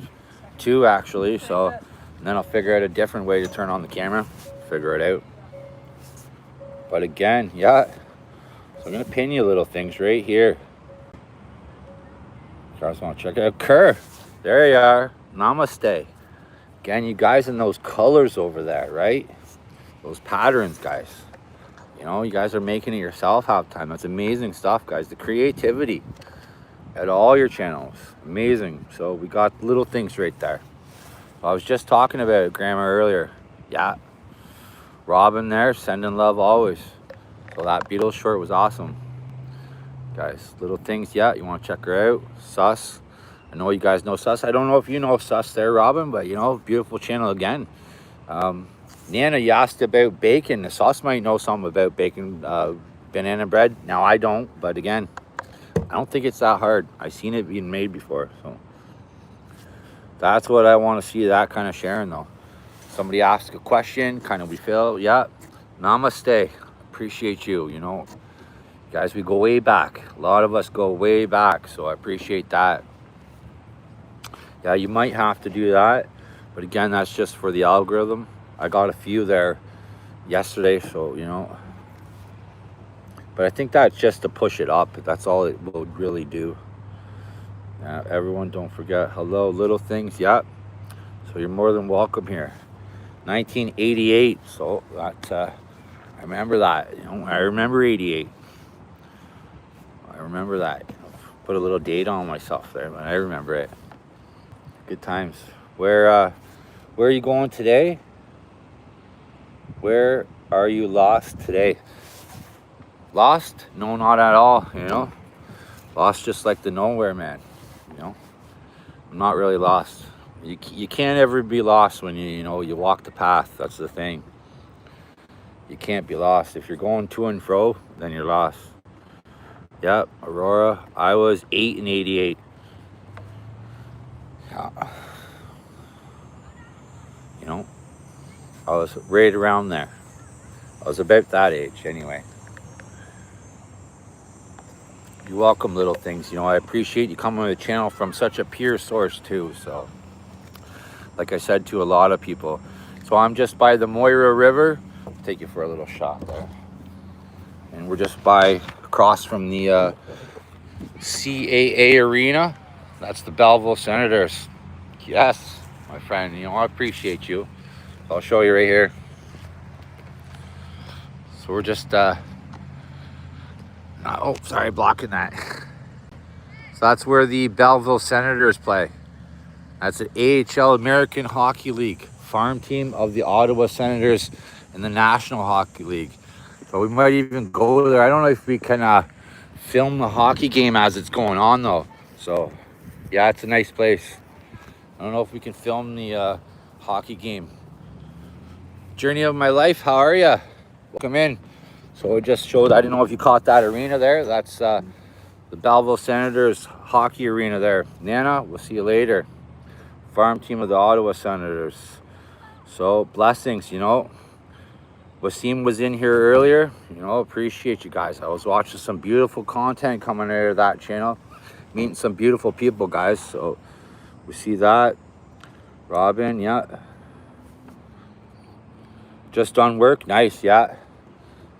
2, actually. So and then I'll figure out a different way to turn on the camera. Figure it out. But again, yeah. So I'm going to pin you little things right here. You guys want to check it out? Kerr. There you are. Namaste. Again, you guys in those colors over there, right? Those patterns, guys. You guys are making it yourself half the time. That's amazing stuff, guys. The creativity at all your channels. Amazing. So we got little things right there. I was just talking about it, Grandma, earlier. Yeah. Robin there, sending love always. So that Beatles short was awesome. Guys, little things. Yeah, you want to check her out. Sus. I know you guys know Sus. I don't know if you know Sus there, Robin, but beautiful channel again. Nana, you asked about bacon. The Sus might know something about bacon, banana bread. Now I don't, but again, I don't think it's that hard. I've seen it being made before, so that's what I want to see, that kind of sharing, though. Somebody asked a question, kind of we feel, yeah, namaste. Appreciate you, Guys, we go way back. A lot of us go way back, so I appreciate that. Yeah, you might have to do that, but again, that's just for the algorithm. I got a few there yesterday, so, But I think that's just to push it up. That's all it will really do. Everyone, don't forget, hello, Little Things. Yep. So you're more than welcome here. 1988. So that I remember that. You know, I remember 88. I remember that. Put a little date on myself there, but I remember it. Good times. Where are you going today? Where are you lost today? Lost? No, not at all. You know, lost just like the nowhere man. You know, I'm not really lost. You can't ever be lost when you know you walk the path. That's the thing. You can't be lost. If you're going to and fro, then you're lost. Yep, Aurora. I was 8 in 88. Yeah. You know, I was right around there. I was about that age anyway. You're welcome, Little Things. You know, I appreciate you coming on the channel from such a pure source too. So, like I said to a lot of people. So I'm just by the Moira River. I'll take you for a little shot there. And we're just across from the CAA Arena. That's the Belleville Senators. Yes, my friend. You know, I appreciate you. I'll show you right here. So we're just oh, sorry, blocking that. So that's where the Belleville Senators play. That's an AHL, American Hockey League, farm team of the Ottawa Senators in the National Hockey League. So we might even go there. I don't know if we can film the hockey game as it's going on though. So yeah, it's a nice place. I don't know if we can film the hockey game. Journey of my life, how are you? Welcome in. So it just showed, I don't know if you caught that arena there. That's the Belleville Senators hockey arena there. Nana, we'll see you later. Farm team of the Ottawa Senators. So blessings, you know. Wasim was in here earlier. You know, appreciate you guys. I was watching some beautiful content coming out of that channel. Meeting some beautiful people, guys. So we see that. Robin, yeah. Just on work, nice, yeah.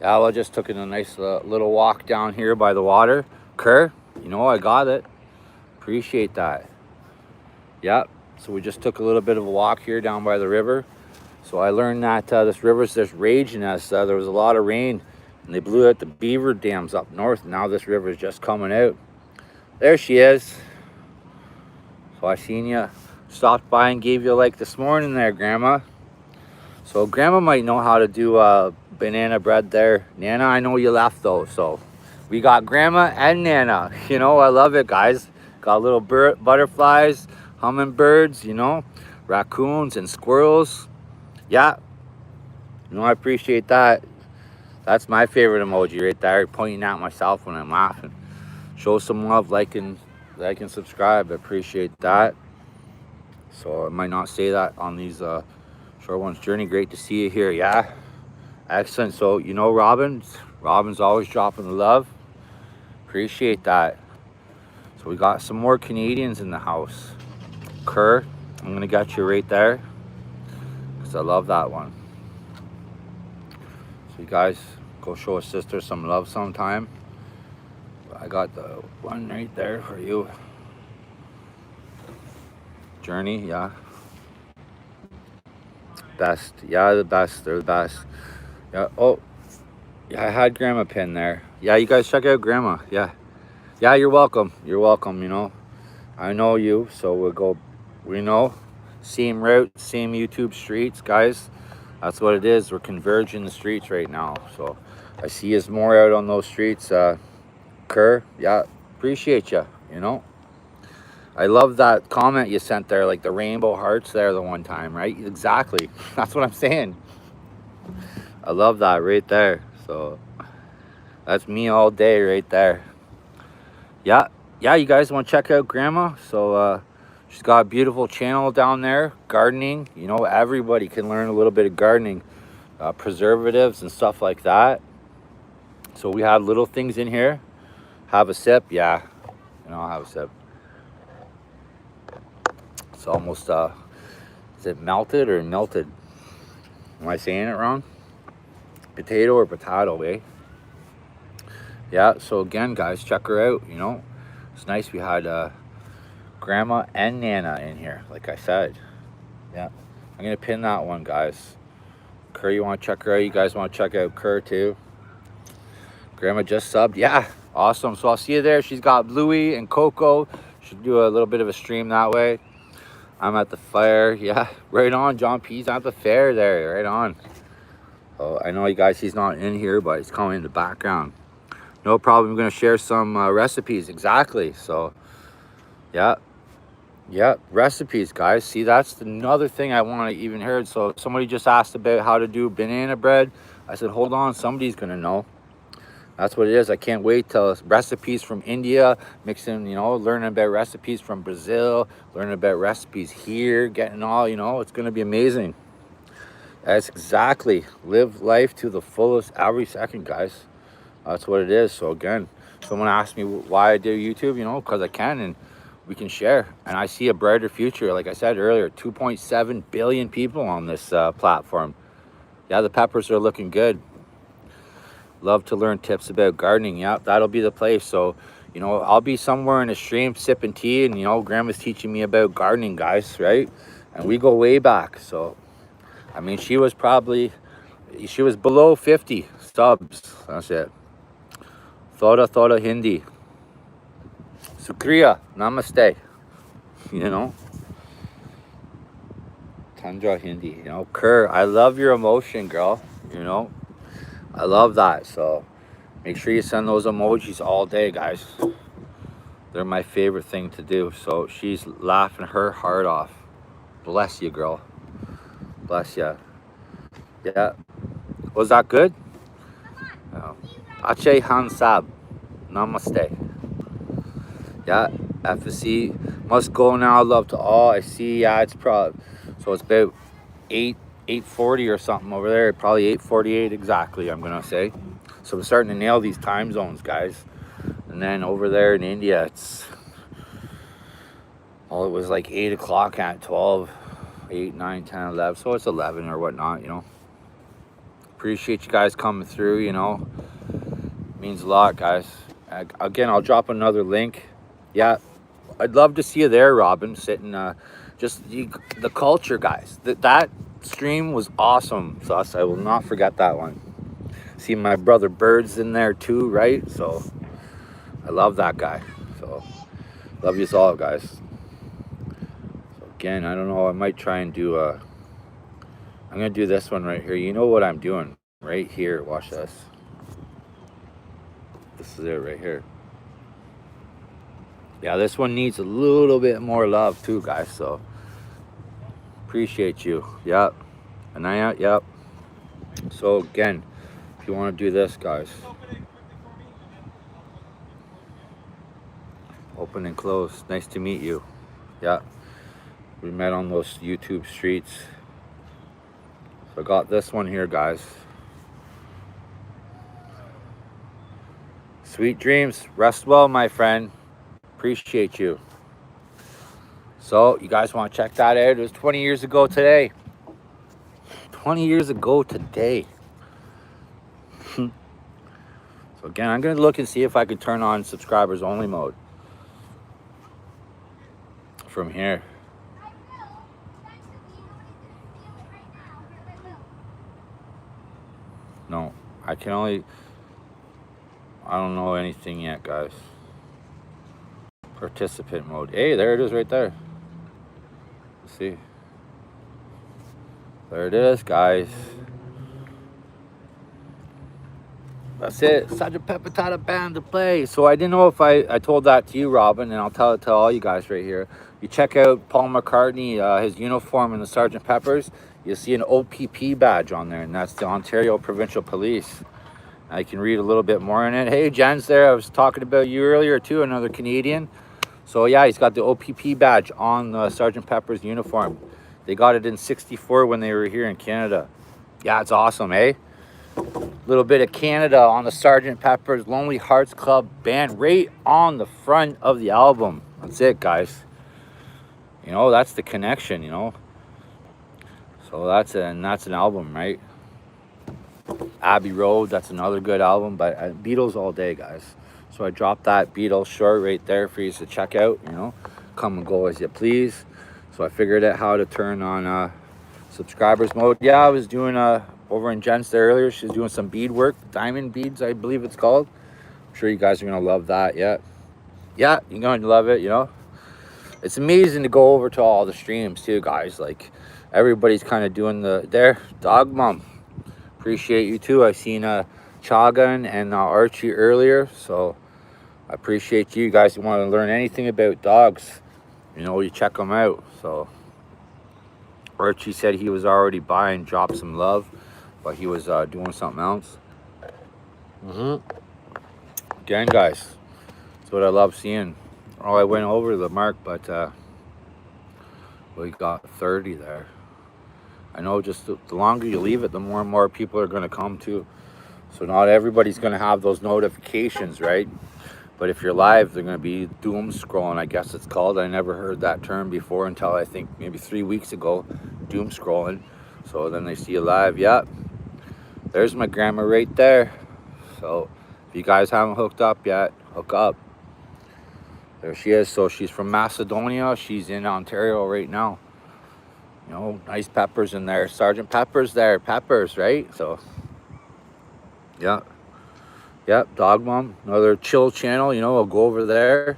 Yeah, well, I just took a nice little walk down here by the water. Kerr, you know, I got it. Appreciate that. Yep, so we just took a little bit of a walk here down by the river. So I learned that this river's just raging as there was a lot of rain. And they blew out the beaver dams up north. Now this river is just coming out. There she is. So I seen you. Stopped by and gave you a like this morning there, Grandma. So Grandma might know how to do banana bread there. Nana, I know you left though. So we got Grandma and Nana. You know, I love it, guys. Got little butterflies, hummingbirds, you know, raccoons and squirrels. Yeah, you know, I appreciate that. That's my favorite emoji right there, pointing at myself when I'm laughing. Show some love, like and subscribe. I appreciate that. So I might not say that on these short ones. Journey, great to see you here. Yeah, excellent. So you know, Robin's always dropping the love. Appreciate that. So we got some more Canadians in the house. Kerr, I'm gonna get you right there. I love that one. So you guys go show a sister some love sometime. I got the one right there for you. Journey, yeah. Best, yeah, the best. They're the best. Yeah. Oh, yeah. I had Grandma pin there. Yeah, you guys check out Grandma. Yeah, yeah. You're welcome. You're welcome. You know, I know you, so we'll go. We know. Same route, same YouTube streets, guys. That's what it is. We're converging the streets right now. So I see us more out on those streets. Kerr, yeah, appreciate you, you know. I love that comment you sent there, like the rainbow hearts there the one time, right? Exactly. That's what I'm saying. I love that right there. So that's me all day right there. Yeah, you guys want to check out Grandma? So, she's got a beautiful channel down there, gardening. You know, everybody can learn a little bit of gardening, preservatives and stuff like that. So we have little things in here. Have a sip, yeah. You know, I'll have a sip. It's almost, is it melted or melted? Am I saying it wrong? Potato or potato, eh? Yeah, so again, guys, check her out. You know, it's nice. We had Grandma and Nana in here, like I said. Yeah, I'm gonna pin that one, guys. Kerr, you want to check her out? You guys want to check out Kerr too? Grandma just subbed. Yeah, awesome. So I'll see you there. She's got Bluey and Coco. Should do a little bit of a stream that way. I'm at the fire. Yeah, right on. John P's at the fair there. Right on. Oh, I know you guys, he's not in here, but he's coming in the background. No problem. I'm going to share some recipes. Exactly. So, yeah. Yeah, recipes, guys. See, that's another thing I want to even hear. So somebody just asked about how to do banana bread. I said, hold on, somebody's going to know. That's what it is. I can't wait till recipes from India, mixing, you know, learning about recipes from Brazil, learning about recipes here, getting all, you know, it's going to be amazing. That's exactly. Live life to the fullest every second, guys. That's what it is. So again, someone asked me why I do YouTube, you know, because I can and we can share. And I see a brighter future. Like I said earlier, 2.7 billion people on this platform. Yeah, the peppers are looking good. Love to learn tips about gardening. Yeah, that'll be the place. So, you know, I'll be somewhere in a stream sipping tea and, you know, Grandma's teaching me about gardening, guys, right? And we go way back. So, I mean, she was below 50 subs. That's it. Thoda Hindi. Sukriya. Namaste. You know? Tundra Hindi. You know? Kerr, I love your emotion, girl. You know? I love that. So make sure you send those emojis all day, guys. They're my favorite thing to do. So she's laughing her heart off. Bless you, girl. Bless you. Yeah. Was that good? Ache Hansab. Namaste. Yeah. FSC. Must go now. Love to all. I see. Yeah, it's probably. So it's about 8:40 or something over there. Probably 8:48 exactly, I'm going to say. So I'm starting to nail these time zones, guys. And then over there in India, it's. Well, it was like 8 o'clock at 12, 8, 9, 10, 11. So it's 11 or whatnot, you know. Appreciate you guys coming through, you know. Means a lot, guys. Again, I'll drop another link. Yeah, I'd love to see you there, Robin, sitting, the culture, guys. That stream was awesome, Sus. I will not forget that one. See my brother Bird's in there too, right? So I love that guy. So love you all, guys. So again, I don't know. I might try and do I'm gonna do this one right here. You know what I'm doing right here. Watch this. This is it right here. Yeah, this one needs a little bit more love too, guys. So appreciate you. Yep. Anaya, yep. So again, if you want to do this, guys. Open and close. Nice to meet you. Yeah. We met on those YouTube streets. So I got this one here, guys. Sweet dreams. Rest well, my friend. Appreciate you. So you guys want to check that out? It was 20 years ago today. 20 years ago today. So again, I'm going to look and see if I can turn on subscribers only mode from here. No, I can only, I don't know anything yet, guys. Participant mode. Hey, there it is right there. Let's see. There it is, guys. That's it. Sergeant Pepper taught a band to play. So I didn't know if I told that to you, Robin, and I'll tell it to all you guys right here. You check out Paul McCartney, his uniform in the Sergeant Peppers. You'll see an OPP badge on there, and that's the Ontario Provincial Police. I can read a little bit more in it. Hey, Jen's there. I was talking about you earlier, too, another Canadian. So, yeah, he's got the OPP badge on the Sergeant Pepper's uniform. They got it in '64 when they were here in Canada. Yeah, it's awesome, eh? Little bit of Canada on the Sergeant Pepper's Lonely Hearts Club band right on the front of the album. That's it, guys. You know, that's the connection, you know. So that's an album, right? Abbey Road, that's another good album. But Beatles all day, guys. So I dropped that Beatles short right there for you to check out. You know, come and go as you please. So I figured out how to turn on subscribers mode. Yeah, I was doing over in Jen's there earlier. She's doing some bead work, diamond beads, I believe it's called. I'm sure you guys are gonna love that. Yeah, you're going to love it. You know, it's amazing to go over to all the streams too, guys. Like everybody's kind of doing their dog mom. Appreciate you too. I seen Chagan and Archie earlier, so I appreciate you guys. You want to learn anything about dogs, you know, you check them out. So Archie said he was already buying, dropped some love, but he was doing something else. Again, guys, that's what I love seeing. Oh, I went over the mark, but we got 30 there. I know, just the longer you leave it, the more and more people are going to come to. So not everybody's going to have those notifications, right? But if you're live, they're going to be doom scrolling, I guess it's called. I never heard that term before until I think maybe 3 weeks ago, doom scrolling. So then they see you live. Yeah, there's my grandma right there. So if you guys haven't hooked up yet, hook up. There she is. So she's from Macedonia. She's in Ontario right now. You know, nice peppers in there. Sergeant Pepper's there. Peppers, right? So, yeah. Yep, Dog Mom, another chill channel. You know, I'll go over there,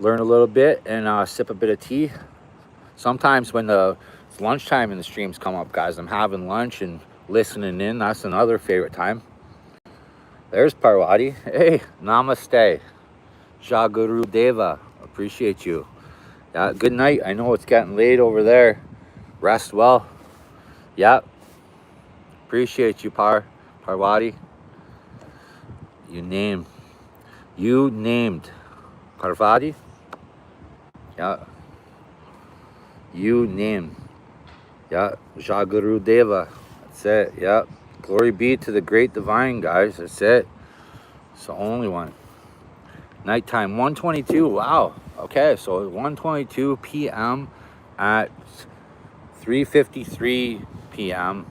learn a little bit, and sip a bit of tea. Sometimes when it's lunchtime and the streams come up, guys, I'm having lunch and listening in. That's another favorite time. There's Parvati. Hey, namaste. Jaguru Deva. Appreciate you. Yeah, good night. I know it's getting late over there. Rest well. Yeah. Appreciate you, Parvati. You named Parvati. Yeah. You named. Yeah. Jaguru Deva. That's it. Yeah. Glory be to the great divine, guys. That's it. It's the only one. Nighttime 1:22. Wow. Okay, so 1:22 p.m. at 3:53 p.m.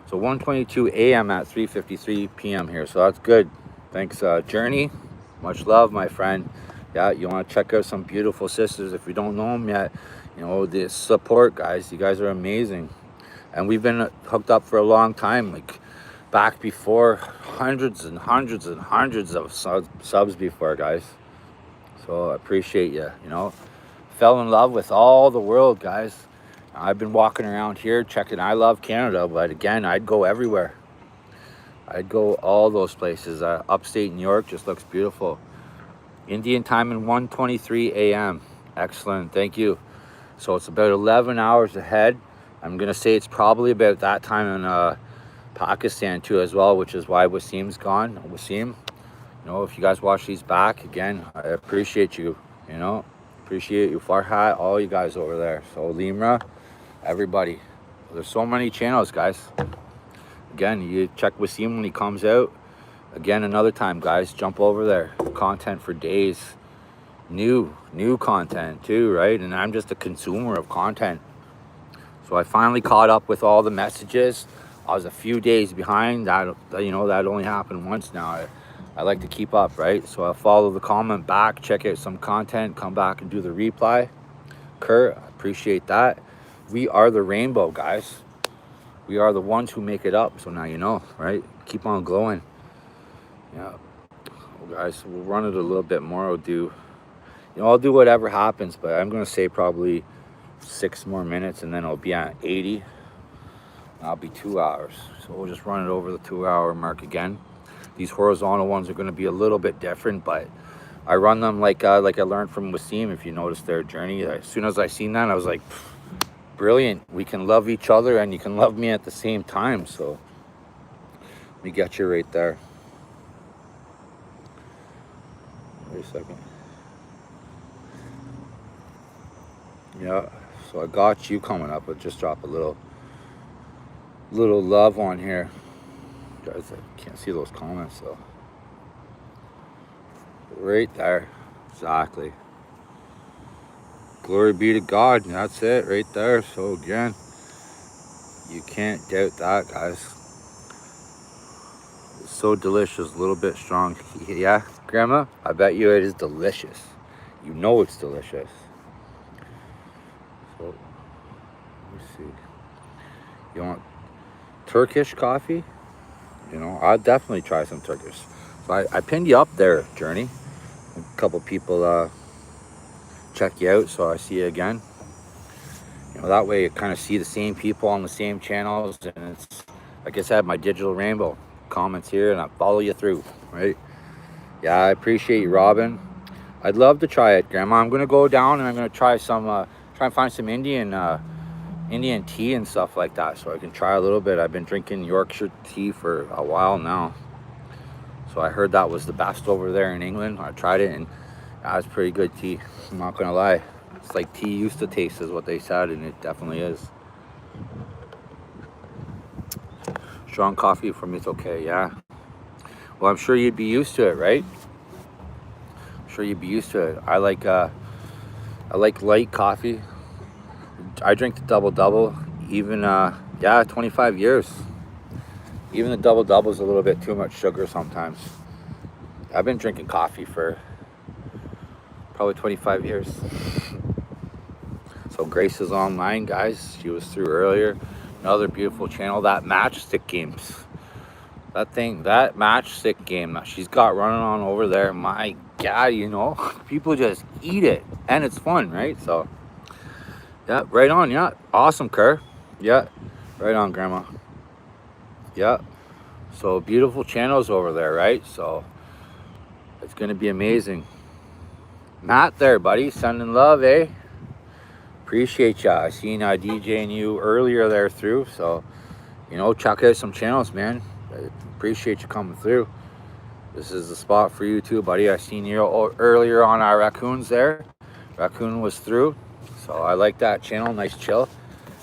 So 1:22 a.m. at 3:53 p.m. here. So that's good. Thanks, Journey. Much love, my friend. Yeah, you want to check out some beautiful sisters. If you don't know them yet, you know, the support, guys. You guys are amazing. And we've been hooked up for a long time, like back before, hundreds and hundreds and hundreds of subs before, guys. So I appreciate you, you know. Fell in love with all the world, guys. I've been walking around here checking. I love Canada, but again, I'd go everywhere. I'd go all those places. Upstate New York just looks beautiful. Indian time in 1:23 a.m. Excellent, thank you. So it's about 11 hours ahead. I'm gonna say it's probably about that time in Pakistan too as well, which is why Wasim's gone. Wasim, you know, if you guys watch these back, again, I appreciate you, you know. Appreciate you, Farhat, all you guys over there. So Limra, everybody. There's so many channels, guys. Again, you check Wasim when he comes out. Again, another time, guys, jump over there. Content for days. New content too, right? And I'm just a consumer of content. So I finally caught up with all the messages. I was a few days behind. That, you know, that only happened once now. I like to keep up, right? So I'll follow the comment back, check out some content, come back and do the reply. Kurt, I appreciate that. We are the rainbow, guys. We are the ones who make it up. So now you know, right? Keep on glowing. Yeah. Well, guys, we'll run it a little bit more. I'll do whatever happens, but I'm going to say probably 6 more minutes and then I'll be at 80. I'll be 2 hours. So we'll just run it over the 2-hour mark again. These horizontal ones are going to be a little bit different, but I run them like I learned from Wasim. If you notice their journey, as soon as I seen that, I was like, brilliant. We can love each other and you can love me at the same time. So let me get you right there. Wait a second. Yeah, so I got you coming up. I'll just drop a little love on here. Guys, I can't see those comments, so right there. Exactly. Glory be to God. And that's it right there. So again, you can't doubt that, guys. So delicious, a little bit strong. Yeah, Grandma, I bet you it is delicious. You know it's delicious. So, let me see. You want Turkish coffee? You know, I'll definitely try some Turkish. So I pinned you up there, Journey. A couple people check you out, so I see you again. You know, that way you kind of see the same people on the same channels, and it's like I said, my digital rainbow comments here, and I follow you through, right? Yeah, I appreciate you, Robin. I'd love to try it, Grandma. I'm gonna go down and I'm gonna try some, try and find some Indian tea and stuff like that, so I can try a little bit. I've been drinking Yorkshire tea for a while now, so I heard that was the best over there in England. I tried it, and that was pretty good tea. I'm not gonna lie. It's like tea used to taste, is what they said, and it definitely is. Strong coffee for me, it's okay, yeah. Well, I'm sure you'd be used to it, right? I'm sure you'd be used to it. I like light coffee. I drink the double double, even yeah, 25 years. Even the double double is a little bit too much sugar sometimes. I've been drinking coffee for probably 25 years. So Grace is online, guys. She was through earlier. Another beautiful channel. That matchstick games. That matchstick game that she's got running on over there. My God, you know, people just eat it. And it's fun, right? So, yeah, right on. Yeah, awesome, Kerr. Yeah, right on, Grandma. Yeah. So beautiful channels over there, right? So it's going to be amazing. Matt there, buddy. Sending love, eh? Appreciate ya. I seen DJing you earlier there through, so you know, check out some channels, man. I appreciate you coming through. This is the spot for you too, buddy. I seen you earlier on our raccoons there. Raccoon was through, so I like that channel. Nice chill.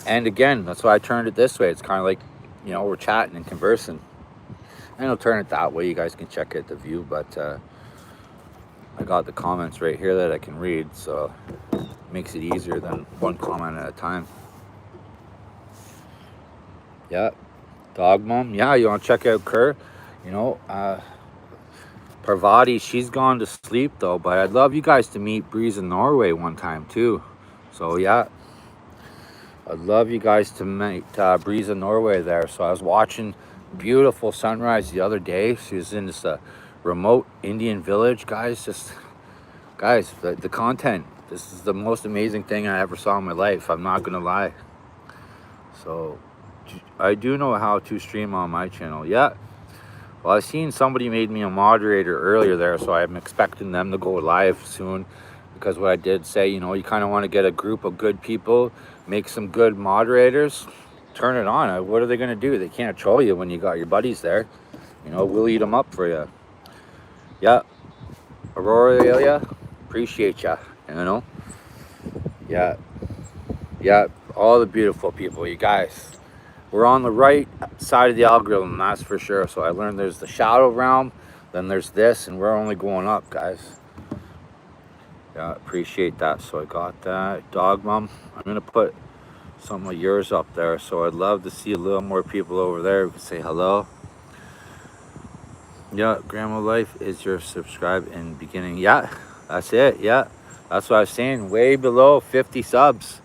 And again, that's why I turned it this way. It's kind of like, you know, we're chatting and conversing. And I'll turn it that way. You guys can check out the view, but I got the comments right here that I can read, so makes it easier than one comment at a time. Yeah, dog mom. Yeah, you want to check out Kerr? You know, Parvati, she's gone to sleep though, but I'd love you guys to meet Breeze in Norway one time too. So yeah, I'd love you guys to meet Breeze in Norway there. So I was watching beautiful sunrise the other day. She was in this remote Indian village, guys. Guys, the content. This is the most amazing thing I ever saw in my life. I'm not gonna lie. So I do know how to stream on my channel. Yeah. Well, I seen somebody made me a moderator earlier there, so I'm expecting them to go live soon. Because what I did say, you know, you kind of want to get a group of good people, make some good moderators, turn it on. What are they gonna do? They can't troll you when you got your buddies there. You know, we'll eat them up for you. Yeah. Aurora, appreciate ya. You know, yeah, all the beautiful people, you guys. We're on the right side of the algorithm, that's for sure. So I learned there's the shadow realm, then there's this, and we're only going up, guys. Yeah, appreciate that. So I got that. Dog mom, I'm gonna put some of yours up there, so I'd love to see a little more people over there who can say hello. Yeah, Grandma Life is your subscribe in beginning. Yeah, that's it. Yeah, that's what I was saying. Way below 50 subs.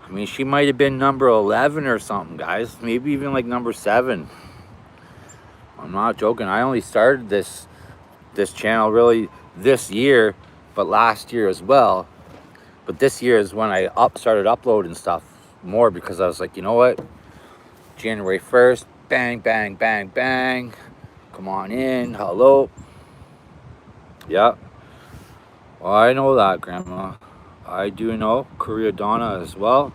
I mean, she might have been number 11 or something, guys. Maybe even like number 7. I'm not joking. I only started this channel really this year, but last year as well. But this year is when I started uploading stuff more, because I was like, you know what? January 1st, bang, bang, bang, bang. Come on in. Hello. Yeah. Well, I know that, Grandma. I do know Korea Donna as well.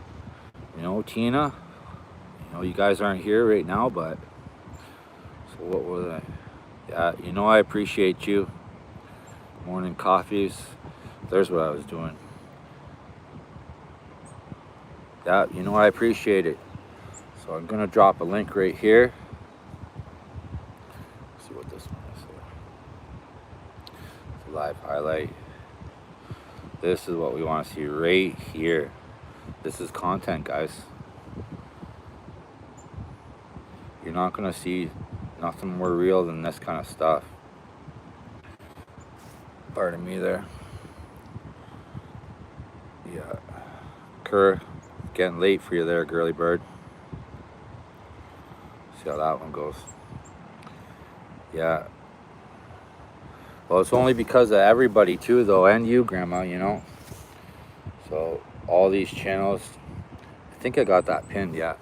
You know, Tina. You know, you guys aren't here right now, but so what was I? Yeah, you know, I appreciate you. Morning coffees. There's what I was doing. Yeah, you know, I appreciate it. So I'm gonna drop a link right here. Let's see what this one is. It's a live highlight. This is what we want to see right here. This is content, guys. You're not gonna see Nothing more real than this kind of stuff. Pardon me there. Yeah. Kerr, getting late for you there, girly bird. See how that one goes. Yeah. Well, it's only because of everybody too, though, and you, Grandma, you know. So all these channels, I think I got that pinned, yeah.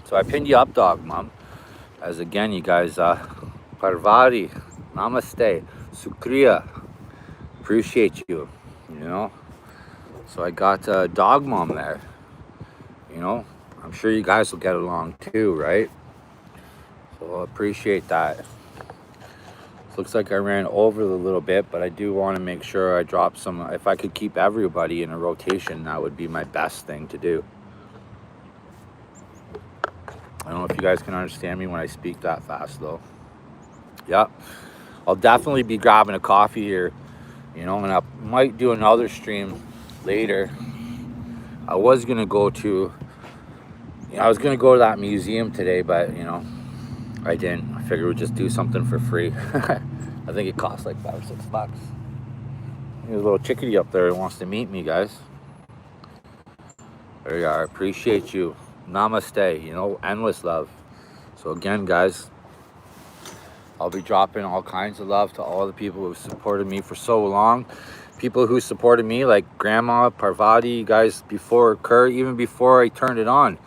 So I pinned you up, Dog Mom. As again, you guys, Parvati, Namaste, Sukriya, appreciate you, you know. So I got Dog Mom there, you know. I'm sure you guys will get along too, right? So I appreciate that. Looks like I ran over a little bit, but I do want to make sure I drop some. If I could keep everybody in a rotation, that would be my best thing to do. I don't know if you guys can understand me when I speak that fast, though. Yeah, I'll definitely be grabbing a coffee here, you know, and I might do another stream later. I was gonna go to, I was gonna go to that museum today, but you know, I didn't. I figured we'd just do something for free. I think it costs like $5 or $6. There's a little chickadee up there who wants to meet me, guys. There you are. Appreciate you. Namaste. You know, endless love. So again, guys, I'll be dropping all kinds of love to all the people who supported me for so long. People who supported me, like Grandma, Parvati, you guys before Kurt, even before I turned it on.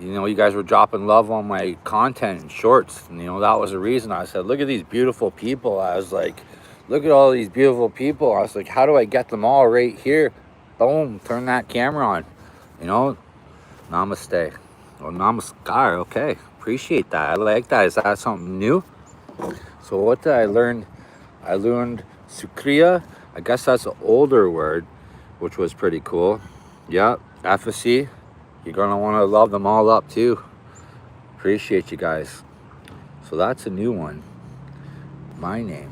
You know, you guys were dropping love on my content and shorts. And, you know, that was the reason I said, look at these beautiful people. I was like, look at all these beautiful people. I was like, how do I get them all right here? Boom, turn that camera on. You know, namaste. Well, namaskar. Okay, appreciate that. I like that. Is that something new? So what did I learn? I learned sukriya. I guess that's an older word, which was pretty cool. Yeah, efficacy. You're gonna want to love them all up too. Appreciate you guys. So that's a new one. My name.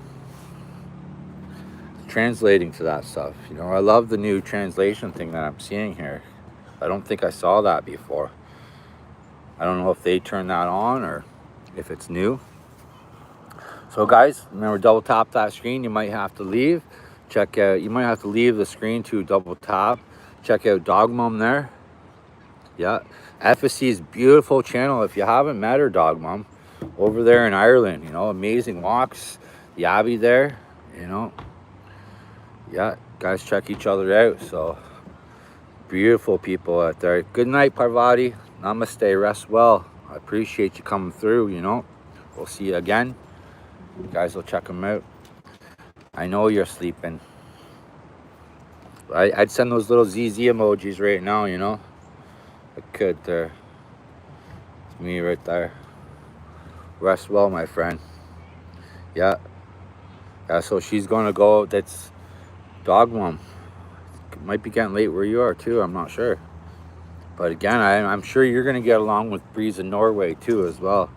Translating to that stuff. You know, I love the new translation thing that I'm seeing here. I don't think I saw that before. I don't know if they turned that on or if it's new. So guys, remember, double tap that screen. You might have to leave. Check out, you might have to leave the screen to double tap. Check out Dog Mom there. Yeah, FSC's beautiful channel. If you haven't met her, Dog Mom, over there in Ireland, you know, amazing walks. The Abbey there, you know. Yeah, guys, check each other out. So beautiful people out there. Good night, Parvati. Namaste. Rest well. I appreciate you coming through. You know, we'll see you again. You guys will check them out. I know you're sleeping. I'd send those little ZZ emojis right now. You know. I could there. It's me right there. Rest well, my friend. Yeah. Yeah, so she's gonna go. That's Dog Mom. It might be getting late where you are too. I'm not sure. But again, I'm sure you're gonna get along with Breeze in Norway too as well.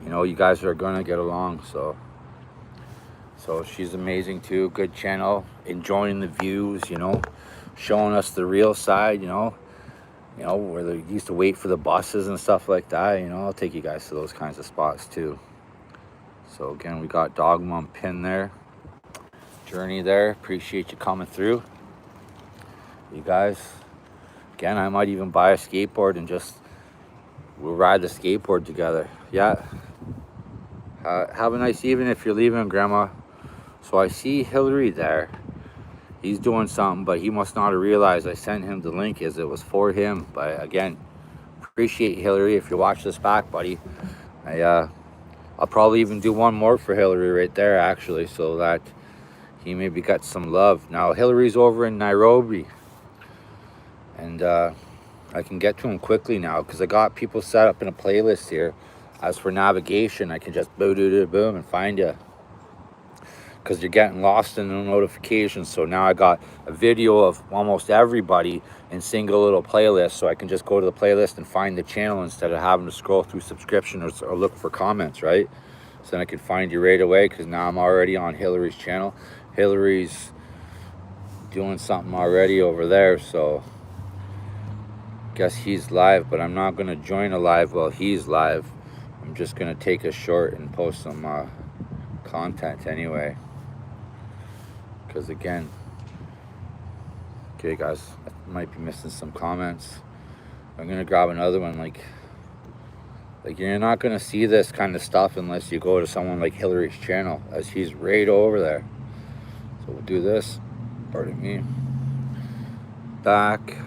You know, you guys are gonna get along. So she's amazing too. Good channel. Enjoying the views. You know, showing us the real side. You know, where they used to wait for the buses and stuff like that. You know, I'll take you guys to those kinds of spots too. So again, we got Dog Mom pin there. Journey there. Appreciate you coming through. You guys, again, I might even buy a skateboard and we'll ride the skateboard together. Yeah. Have a nice evening if you're leaving, Grandma. So I see Hillary there. He's doing something, but he must not have realized I sent him the link as it was for him. But again, appreciate Hillary. If you watch this back, buddy, I'll probably even do one more for Hillary right there, actually, so that he maybe got some love. Now, Hillary's over in Nairobi, and I can get to him quickly now because I got people set up in a playlist here. As for navigation, I can just boom and find you, because you're getting lost in the notifications. So now I got a video of almost everybody in single little playlists, so I can just go to the playlist and find the channel instead of having to scroll through subscription or look for comments, right? So then I can find you right away, because now I'm already on Hillary's channel. Hillary's doing something already over there, so guess he's live, but I'm not going to join a live while he's live. I'm just gonna take a short and post some content anyway. Because again, okay guys, I might be missing some comments. I'm gonna grab another one. Like you're not gonna see this kind of stuff unless you go to someone like Hillary's channel, as she's right over there. So we'll do this. Pardon me. Back.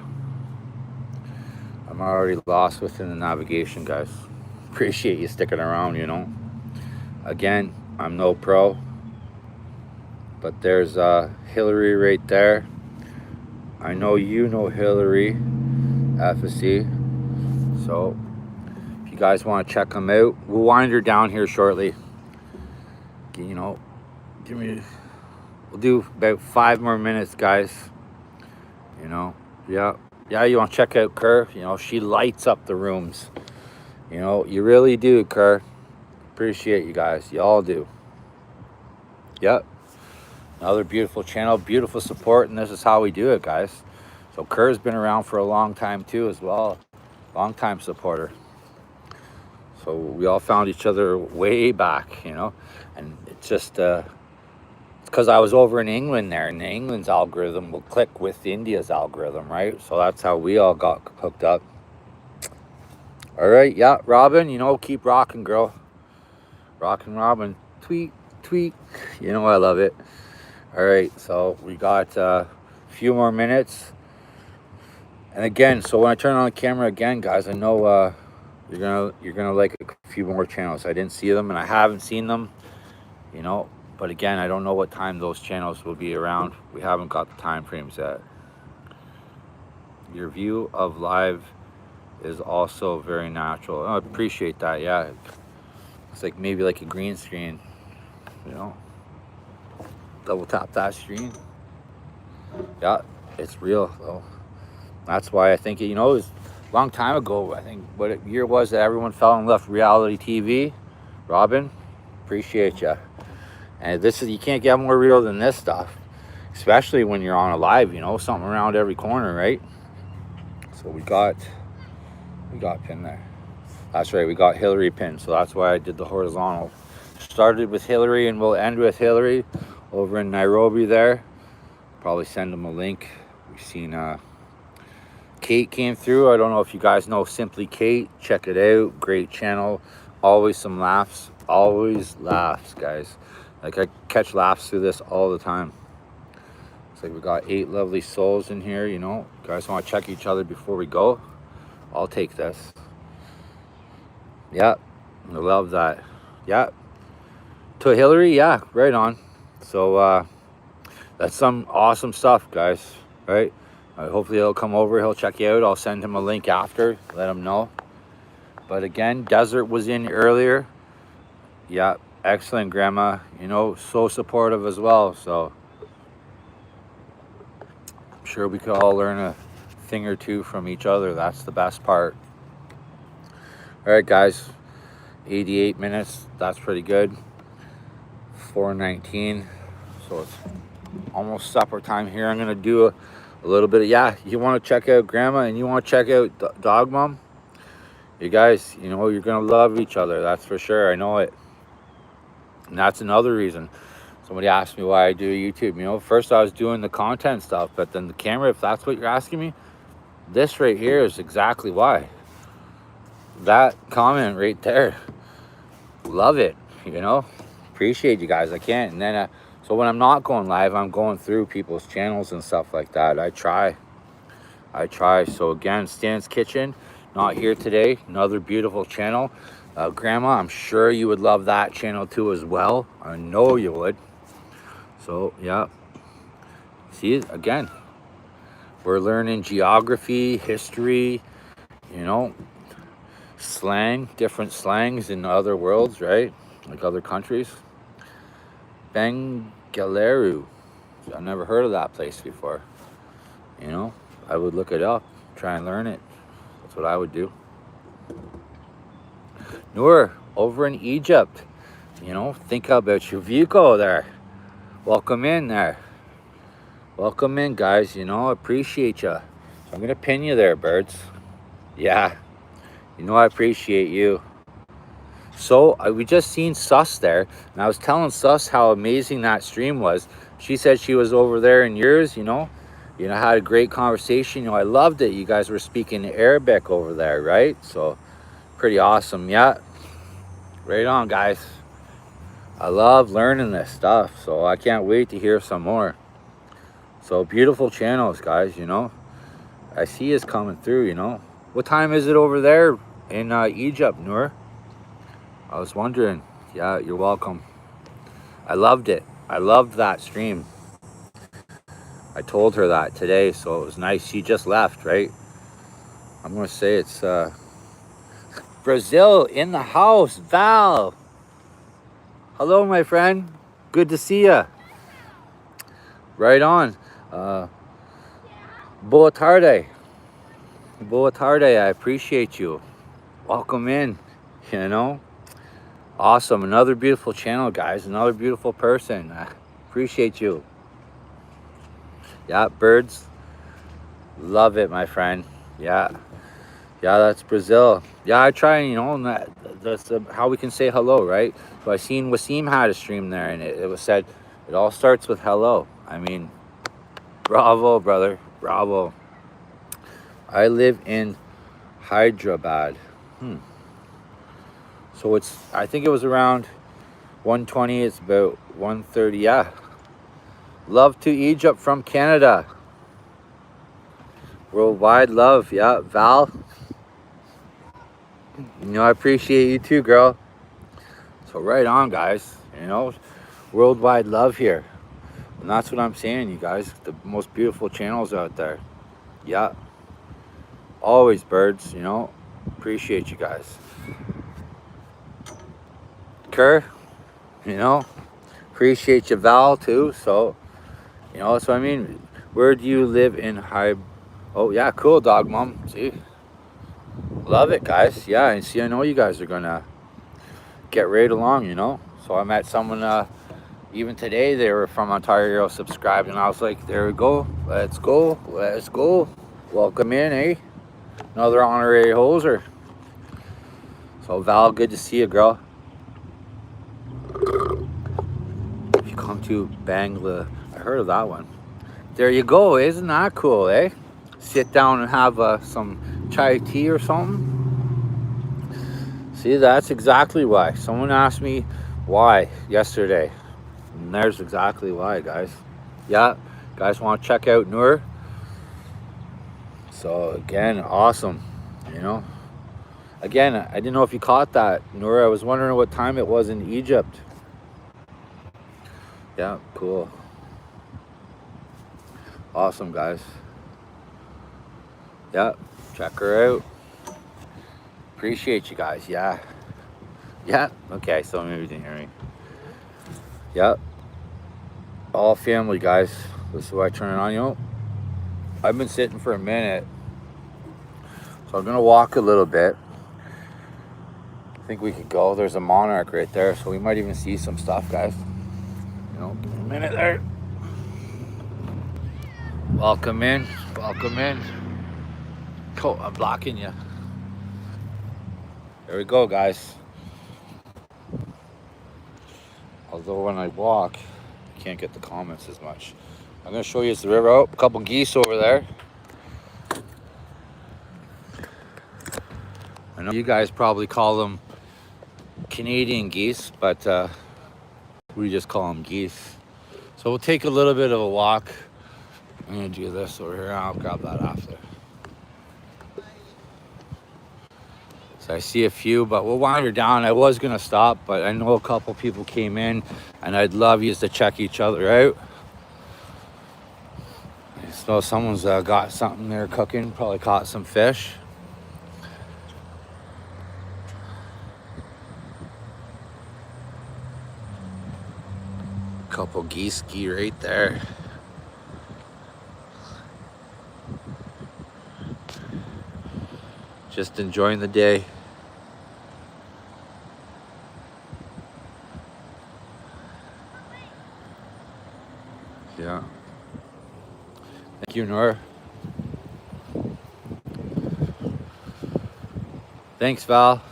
I'm already lost within the navigation, guys. Appreciate you sticking around, you know. Again, I'm no pro, but there's Hillary right there. I know you know Hillary, FSC. So if you guys want to check them out, we'll wind her down here shortly. You know, we'll do about 5 more minutes, guys. You know, yeah, you want to check out Kerr. You know, she lights up the rooms. You know, you really do, Kerr. Appreciate you guys. You all do. Yep. Another beautiful channel, beautiful support, and this is how we do it, guys. So Kerr's been around for a long time too as well. Long time supporter. So we all found each other way back, you know. And it's just it's because I was over in England there, and England's algorithm will click with India's algorithm, right? So that's how we all got hooked up. All right, yeah, Robin, you know, keep rocking, girl. Rockin' Robin, tweet, tweet. You know I love it. All right, so we got a few more minutes. And again, so when I turn on the camera again, guys, I know you're gonna like a few more channels. I didn't see them, and I haven't seen them, you know. But again, I don't know what time those channels will be around. We haven't got the time frames yet. Your view of live is also very natural. I appreciate that. Yeah, it's like maybe like a green screen, you know. Double tap that screen. Yeah, it's real though. That's why I think, you know, it was a long time ago. I think what year was that everyone fell in love with reality TV. Robin, appreciate you. And this is, you can't get more real than this stuff, especially when you're on a live, you know, something around every corner, right? So we got pin there. That's right, we got Hillary pin. So that's why I did the horizontal. Started with Hillary and we'll end with Hillary over in Nairobi there. Probably send them a link. We've seen Kate came through. I don't know if you guys know Simply Kate. Check it out. Great channel. Always some laughs. Always laughs, guys. Like, I catch laughs through this all the time. It's like we got 8 lovely souls in here, you know. You guys want to check each other before we go? I'll take this. Yeah, I love that. Yeah. To Hillary, yeah, right on. So that's some awesome stuff, guys, right? Hopefully he'll come over, he'll check you out. I'll send him a link after, let him know. But again, Desert was in earlier. Yeah, excellent, Grandma. You know, so supportive as well. So I'm sure we could all learn a thing or two from each other. That's the best part. All right, guys, 88 minutes. That's pretty good. 4:19. So it's almost supper time here. I'm going to do a little bit of, yeah, you want to check out Grandma and you want to check out Dog Mom? You guys, you know, you're going to love each other. That's for sure. I know it. And that's another reason. Somebody asked me why I do YouTube. You know, first I was doing the content stuff, but then the camera, if that's what you're asking me, this right here is exactly why. That comment right there. Love it, you know. Appreciate you guys. I can't. And then, so when I'm not going live, I'm going through people's channels and stuff like that. I try. So again, Stan's Kitchen, not here today. Another beautiful channel. Grandma, I'm sure you would love that channel too as well. I know you would. So yeah, see, again, we're learning geography, history, you know, slang, different slangs in other worlds, right? Like other countries. Bengaluru, I've never heard of that place before. You know, I would look it up, try and learn it. That's what I would do. Noor, over in Egypt, you know, think about your Vuko there. Welcome in there. Welcome in, guys. You know, I appreciate you. So I'm going to pin you there, birds. Yeah. You know, I appreciate you. So we just seen Sus there, and I was telling Sus how amazing that stream was. She said she was over there in yours, had a great conversation. I loved it. You guys were speaking Arabic over there, right? So pretty awesome. Yeah, right on, guys. I love learning this stuff, so I can't wait to hear some more. So beautiful channels, guys. I see it's coming through. What time is it over there in Egypt, Noor? I was wondering. Yeah, you're welcome. I loved it. I loved that stream. I told her that today, so it was nice. She just left, right? I'm gonna say it's Brazil in the house. Val, hello, my friend. Good to see ya. Right on. Boa tarde. Boa tarde. I appreciate you. Welcome in. Awesome. Another beautiful channel, guys. Another beautiful person. I appreciate you. Yeah, birds. Love it, my friend. Yeah, that's Brazil. Yeah, I try, and that's how we can say hello, right? So I seen Wasim had a stream there, and it was said it all starts with hello. I mean, bravo, brother, bravo. I live in Hyderabad. So I think it was around 1:20. It's about 1:30. Yeah. Love to Egypt from Canada. Worldwide love. Yeah, Val. I appreciate you too, girl. So right on, guys. Worldwide love here. And that's what I'm saying, you guys. The most beautiful channels out there. Yeah. Always birds, Appreciate you guys. Kerr, appreciate you, Val, too. So, that's what I mean. Where do you live in Oh, yeah, cool, dog mom. See? Love it, guys. Yeah, and see, I know you guys are going to get right along, So I met someone, even today, they were from Ontario, subscribed, and I was like, there we go. Let's go. Let's go. Welcome in, eh? Another honorary hoser. So, Val, good to see you, girl. If you come to Bangla, I heard of that one. There you go. Isn't that cool, eh? Sit down and have some chai tea or something. See, that's exactly why. Someone asked me why yesterday. And there's exactly why, guys. Yeah, guys want to check out Noor. So, again, awesome. Again, I didn't know if you caught that, Noor. I was wondering what time it was in Egypt. Yeah, cool. Awesome, guys. Yeah, check her out. Appreciate you guys. Yeah. Okay, so maybe you didn't hear me. Yeah. All family, guys. This is why I turn it on. I've been sitting for a minute, so I'm gonna walk a little bit. I think we could go. There's a monarch right there, so we might even see some stuff, guys. Give me a minute there. Welcome in. Oh, I'm blocking you. There we go, guys. Although when I walk, I can't get the comments as much. I'm gonna show you the river. Oh, a couple geese over there. I know you guys probably call them Canadian geese, but we just call them geese. So we'll take a little bit of a walk. I'm gonna do this over here. I'll grab that after. So I see a few, but we'll wander down. I was gonna stop, but I know a couple people came in, and I'd love you to check each other out. So someone's got something there cooking. Probably caught some fish. Couple geese right there. Just enjoying the day. Yeah. Thank you, Noor. Thanks, Val.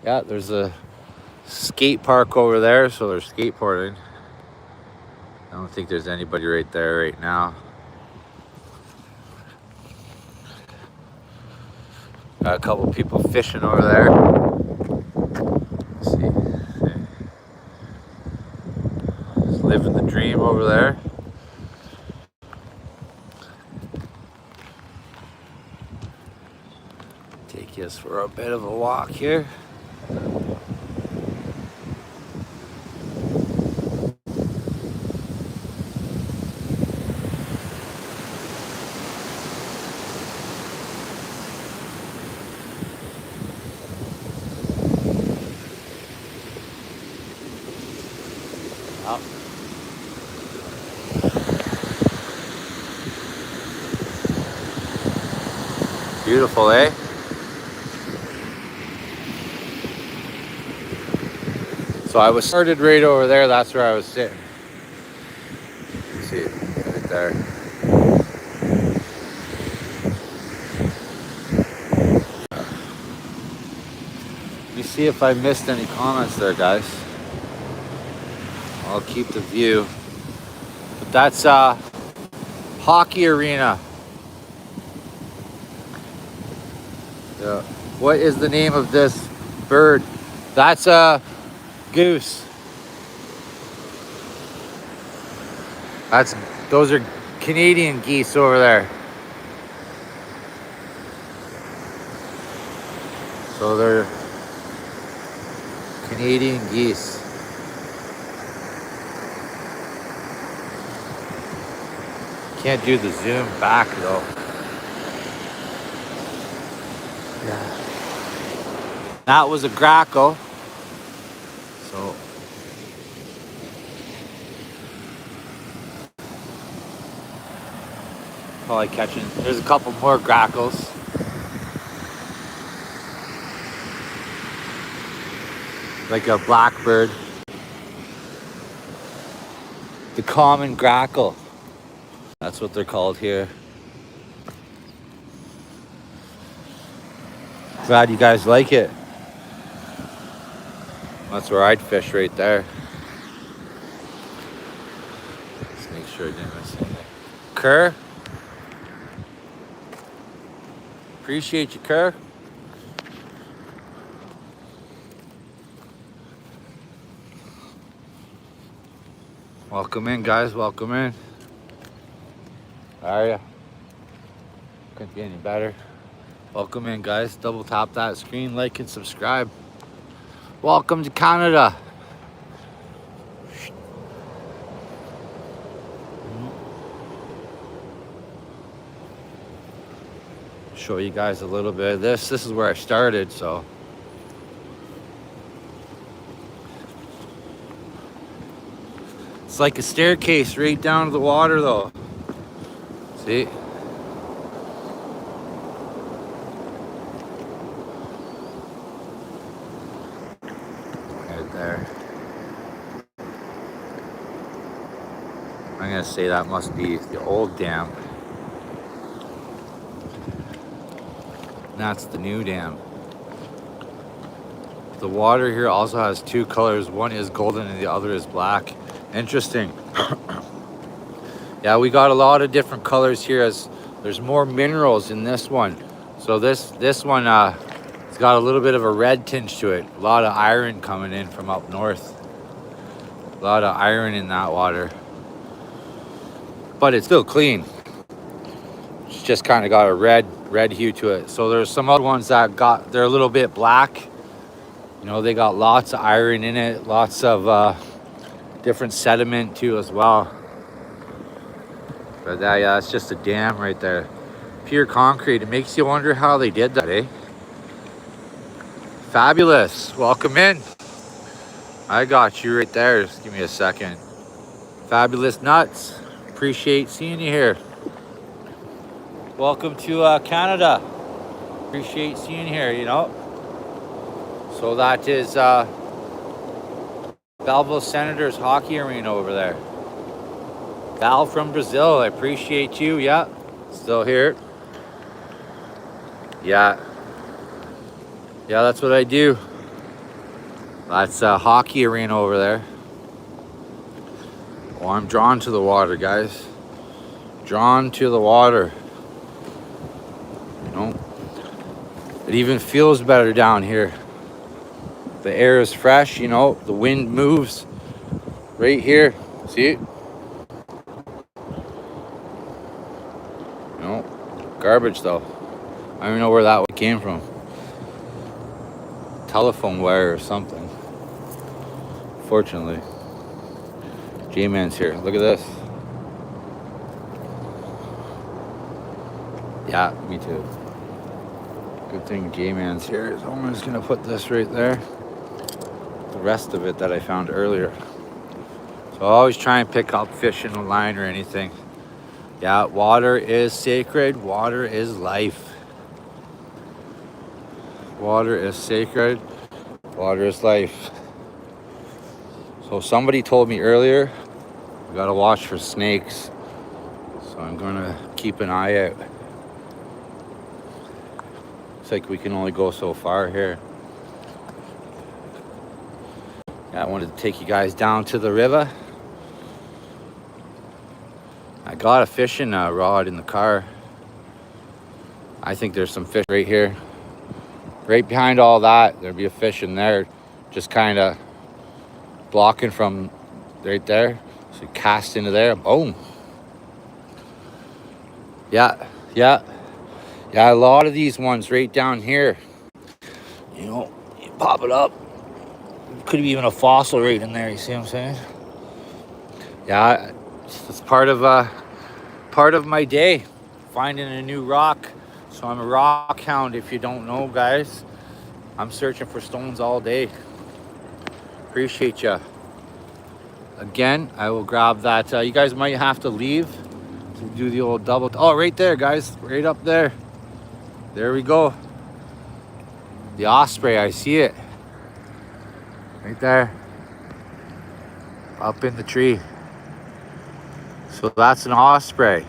Yeah, there's a skate park over there, so they're skateboarding. I don't think there's anybody right there right now. Got a couple people fishing over there. Let's see. Just living the dream over there. Take us for a bit of a walk here. Oh. Beautiful, eh? So I was started right over there. That's where I was sitting. Let's see, right there. Let me see if I missed any comments there, guys. I'll keep the view. But that's hockey arena. Yeah. What is the name of this bird? That's a goose. Those are Canadian geese over there. So they're Canadian geese. Can't do the zoom back though. Yeah. That was a grackle. So probably catching. There's a couple more grackles. Like a blackbird. The common grackle. That's what they're called here. Glad you guys like it. That's where I'd fish right there. Let's make sure I didn't miss anything. Kerr. Appreciate you, Kerr. Welcome in, guys. Welcome in. How are ya? Couldn't be any better. Welcome in, guys. Double tap that screen, like and subscribe. Welcome to Canada. Show you guys a little bit of this. This is where I started, so. It's like a staircase right down to the water though. See? Right there. I'm gonna say that must be the old dam. And that's the new dam. The water here also has two colors. One is golden and the other is black. Interesting. Yeah, we got a lot of different colors here as there's more minerals in this one. So this one it's got a little bit of a red tinge to it. A lot of iron coming in from up north. A lot of iron in that water. But it's still clean. It's just kind of got a red hue to it. So there's some other ones that they're a little bit black. You know, they got lots of iron in it, lots of different sediment too as well. But yeah, that's just a dam right there. Pure concrete. It makes you wonder how they did that, eh? Fabulous. Welcome in. I got you right there. Just give me a second. Fabulous Nuts. Appreciate seeing you here. Welcome to Canada. Appreciate seeing you here, you know. So that is Belleville Senators hockey arena over there. Val from Brazil, I appreciate you. Yeah, still here. Yeah, that's what I do. That's a hockey arena over there. Oh, I'm drawn to the water, guys. Drawn to the water. You know, it even feels better down here. The air is fresh, you know, the wind moves right here. See it? No, garbage though. I don't even know where that came from. Telephone wire or something. Fortunately, J-Man's here. Look at this. Yeah, me too. Good thing J-Man's here. So I'm just gonna put this right there. The rest of it that I found earlier. So I always try and pick up fish in a line or anything. Yeah, water is sacred. Water is life. Water is sacred. Water is life. So somebody told me earlier, we gotta watch for snakes. So I'm gonna keep an eye out. It's like we can only go so far here. Yeah, I wanted to take you guys down to the river. I got a fishing rod in the car. I think there's some fish right here. Right behind all that, there'll be a fish in there, just kind of blocking from right there. So you cast into there, boom. Yeah, a lot of these ones right down here. You know, you pop it up. Could be even a fossil right in there, you see what I'm saying? Yeah, it's part of my day, finding a new rock. So I'm a rock hound, if you don't know, guys. I'm searching for stones all day. Appreciate ya. Again, I will grab that. You guys might have to leave to do the old double. Oh, right there, guys. Right up there. There we go. The osprey, I see it. Right there. Up in the tree. So that's an osprey.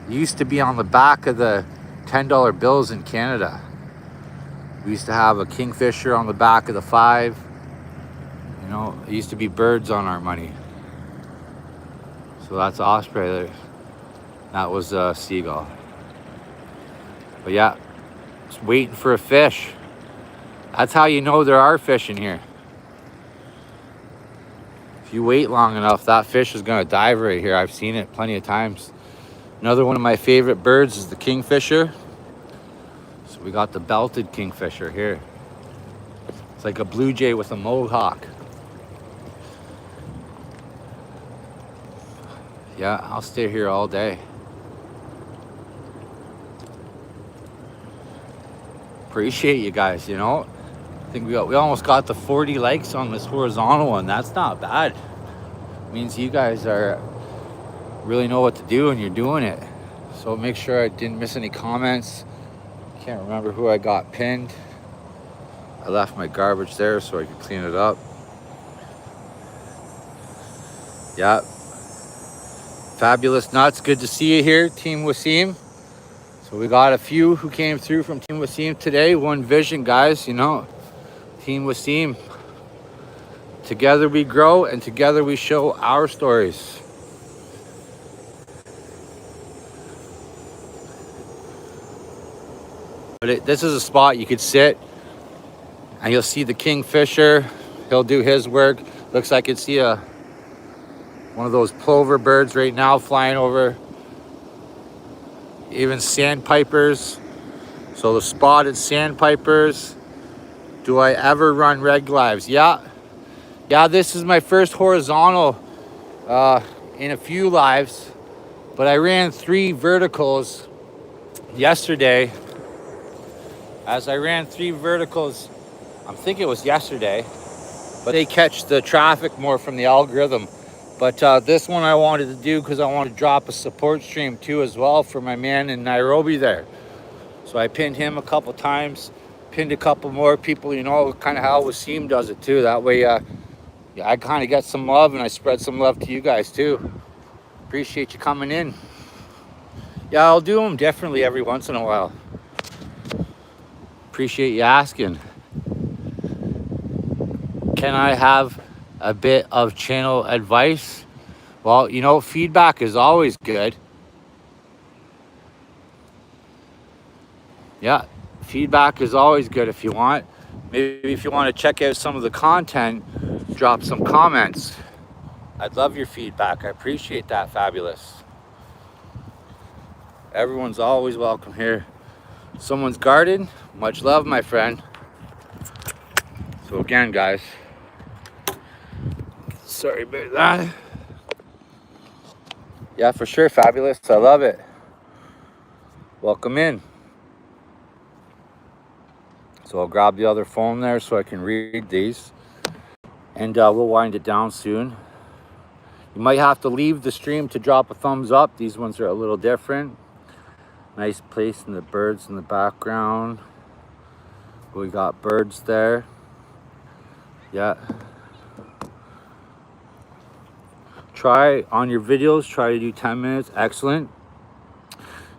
It used to be on the back of the $10 bills in Canada. We used to have a kingfisher on the back of the 5. You know, it used to be birds on our money. So that's osprey there. That was a seagull. But yeah, just waiting for a fish. That's how you know there are fish in here. If you wait long enough, that fish is gonna dive right here. I've seen it plenty of times. Another one of my favorite birds is the kingfisher. So we got the belted kingfisher here. It's like a blue jay with a mohawk. Yeah, I'll stay here all day. Appreciate you guys, you know. I think we almost got the 40 likes on this horizontal one. That's not bad. It means you guys really know what to do and you're doing it. So make sure I didn't miss any comments. Can't remember who I got pinned. I left my garbage there so I could clean it up. Yeah. Fabulous Nuts, good to see you here, Team Wasim. So we got a few who came through from Team Wasim today. One vision, guys, you know. Team Wasim. Together we grow and together we show our stories. But this is a spot you could sit and you'll see the kingfisher. He'll do his work. Looks like I could see one of those plover birds right now flying over. Even sandpipers. So the spotted sandpipers. Do I ever run red lives? Yeah, this is my first horizontal in a few lives, but I ran 3 verticals yesterday. As I ran 3 verticals, I think it was yesterday, but they catch the traffic more from the algorithm. But this one I wanted to do because I want to drop a support stream too as well for my man in Nairobi there. So I pinned him a couple times, pinned a couple more people, you know, kind of how Wasim does it too. That way I kind of get some love and I spread some love to you guys too. Appreciate you coming in. Yeah, I'll do them differently every once in a while. Appreciate you asking. Can I have a bit of channel advice? Well, you know, feedback is always good. Yeah, feedback is always good if you want. Maybe if you want to check out some of the content, drop some comments. I'd love your feedback. I appreciate that, Fabulous. Everyone's always welcome here. Someone's garden, much love, my friend. So again, guys, sorry about that. Yeah, for sure, Fabulous. I love it. Welcome in. So I'll grab the other phone there so I can read these. And we'll wind it down soon. You might have to leave the stream to drop a thumbs up. These ones are a little different. Nice place in the birds in the background. We got birds there. Yeah. Try on your videos, try to do 10 minutes. Excellent.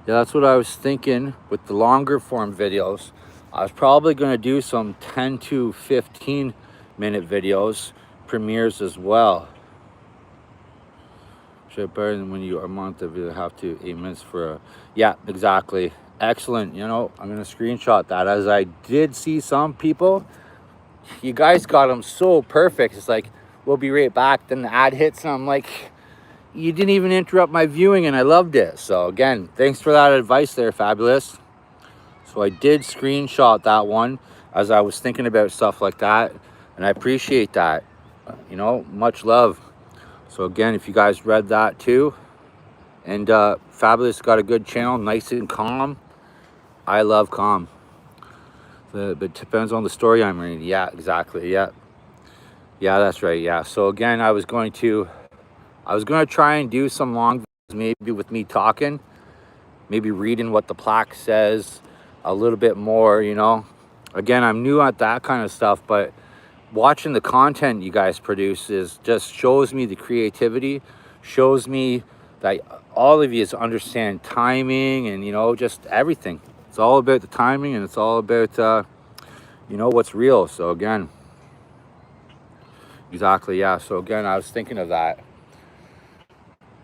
Yeah, that's what I was thinking with the longer form videos. I was probably going to do some 10 to 15 minute videos, premieres as well. Should better than when you are a month of you have to 8 minutes for a, yeah, exactly. Excellent. You know, I'm going to screenshot that, as I did see some people, you guys got them so perfect. It's like, we'll be right back. Then the ad hits and I'm like, you didn't even interrupt my viewing and I loved it. So again, thanks for that advice there, Fabulous. So I did screenshot that one as I was thinking about stuff like that. And I appreciate that. You know, much love. So again, if you guys read that too. And Fabulous got a good channel, nice and calm. I love calm. But it depends on the story I'm reading. Yeah, exactly. Yeah. Yeah, that's right. Yeah. So again, I was going to try and do some long videos, maybe with me talking, maybe reading what the plaque says a little bit more, you know. Again, I'm new at that kind of stuff, but watching the content you guys produce is just shows me the creativity, shows me that all of you understand timing and, you know, just everything. It's all about the timing and it's all about, you know, what's real. So again, exactly. Yeah. So again, I was thinking of that.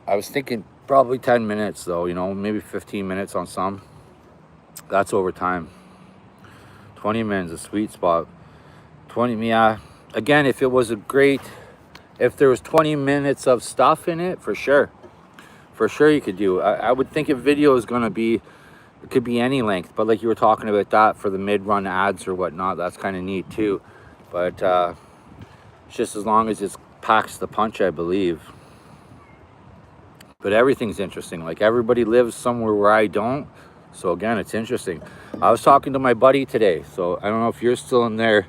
I was thinking probably 10 minutes though, you know, maybe 15 minutes on some. That's over time. 20 minutes, a sweet spot. 20, yeah. Again, if it was if there was 20 minutes of stuff in it, for sure you could do. I would think a video is going to be, it could be any length, but like you were talking about that for the mid-run ads or whatnot, that's kind of neat too. But it's just as long as it packs the punch, I believe. But everything's interesting. Like everybody lives somewhere where I don't. So again, it's interesting. I was talking to my buddy today. So I don't know if you're still in there.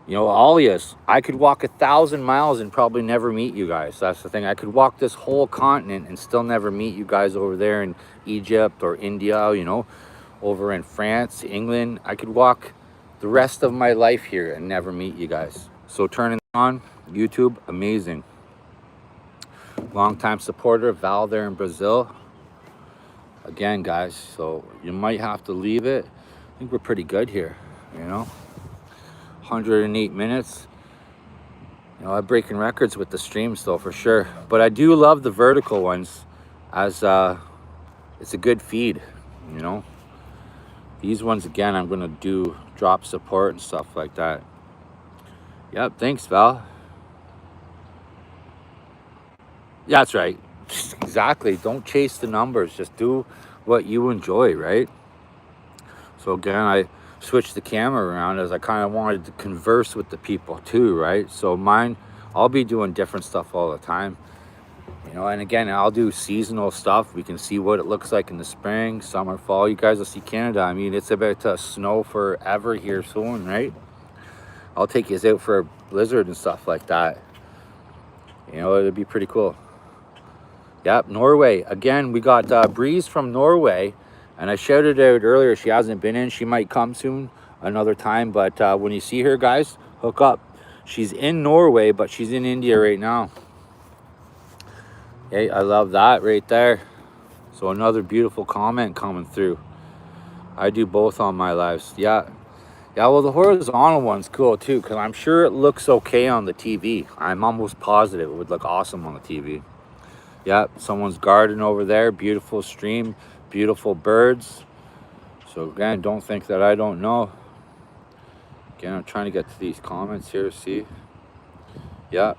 You know, Alias, I could walk 1,000 miles and probably never meet you guys. That's the thing. I could walk this whole continent and still never meet you guys over there in Egypt or India, you know, over in France, England. I could walk the rest of my life here and never meet you guys. So turning on YouTube, amazing. Longtime supporter, Val there in Brazil. Again, guys, so you might have to leave it. I think we're pretty good here, you know. 108 minutes. You know, I'm breaking records with the streams though, for sure. But I do love the vertical ones, as it's a good feed, you know. These ones, again, I'm gonna do drop support and stuff like that. Yep, thanks, Val. Yeah, that's right. Exactly. Don't chase the numbers. Just do what you enjoy, right? So again, I switched the camera around as I kind of wanted to converse with the people too, right? So mine, I'll be doing different stuff all the time, you know. And again, I'll do seasonal stuff. We can see what it looks like in the spring, summer, fall. You guys will see Canada. I mean, it's about to snow forever here soon, right? I'll take you out for a blizzard and stuff like that. You know, it'd be pretty cool. Yep, Norway. Again, we got Breeze from Norway, and I shouted out earlier, she hasn't been in. She might come soon another time, but when you see her, guys, hook up. She's in Norway, but she's in India right now. Okay, I love that right there. So another beautiful comment coming through. I do both on my lives. Yeah, Yeah, well, the horizontal one's cool too, because I'm sure it looks okay on the TV. I'm almost positive it would look awesome on the TV. Yeah, someone's garden over there, beautiful stream, beautiful birds. So again, don't think that I don't know. Again, I'm trying to get to these comments here, see? Yeah.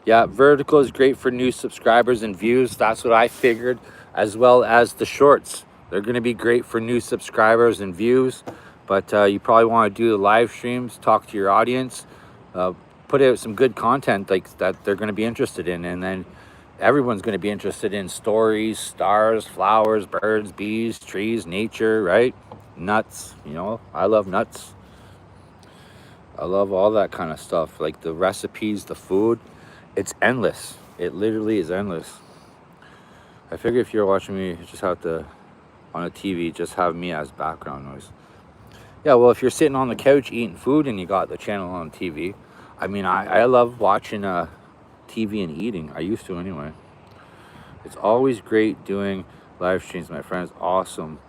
Yeah, vertical is great for new subscribers and views. That's what I figured, as well as the shorts. They're going to be great for new subscribers and views, but you probably want to do the live streams, talk to your audience, put out some good content like that they're going to be interested in, and then everyone's going to be interested in stories, stars, flowers, birds, bees, trees, nature, right? Nuts, you know, I love nuts. I love all that kind of stuff, like the recipes, the food. It's endless. It literally is endless. I figure if you're watching me, you just have to, on a TV, just have me as background noise. Yeah, well, if you're sitting on the couch eating food and you got the channel on TV, I mean, I love watching TV and eating. I used to anyway. It's always great doing live streams, my friends. Awesome.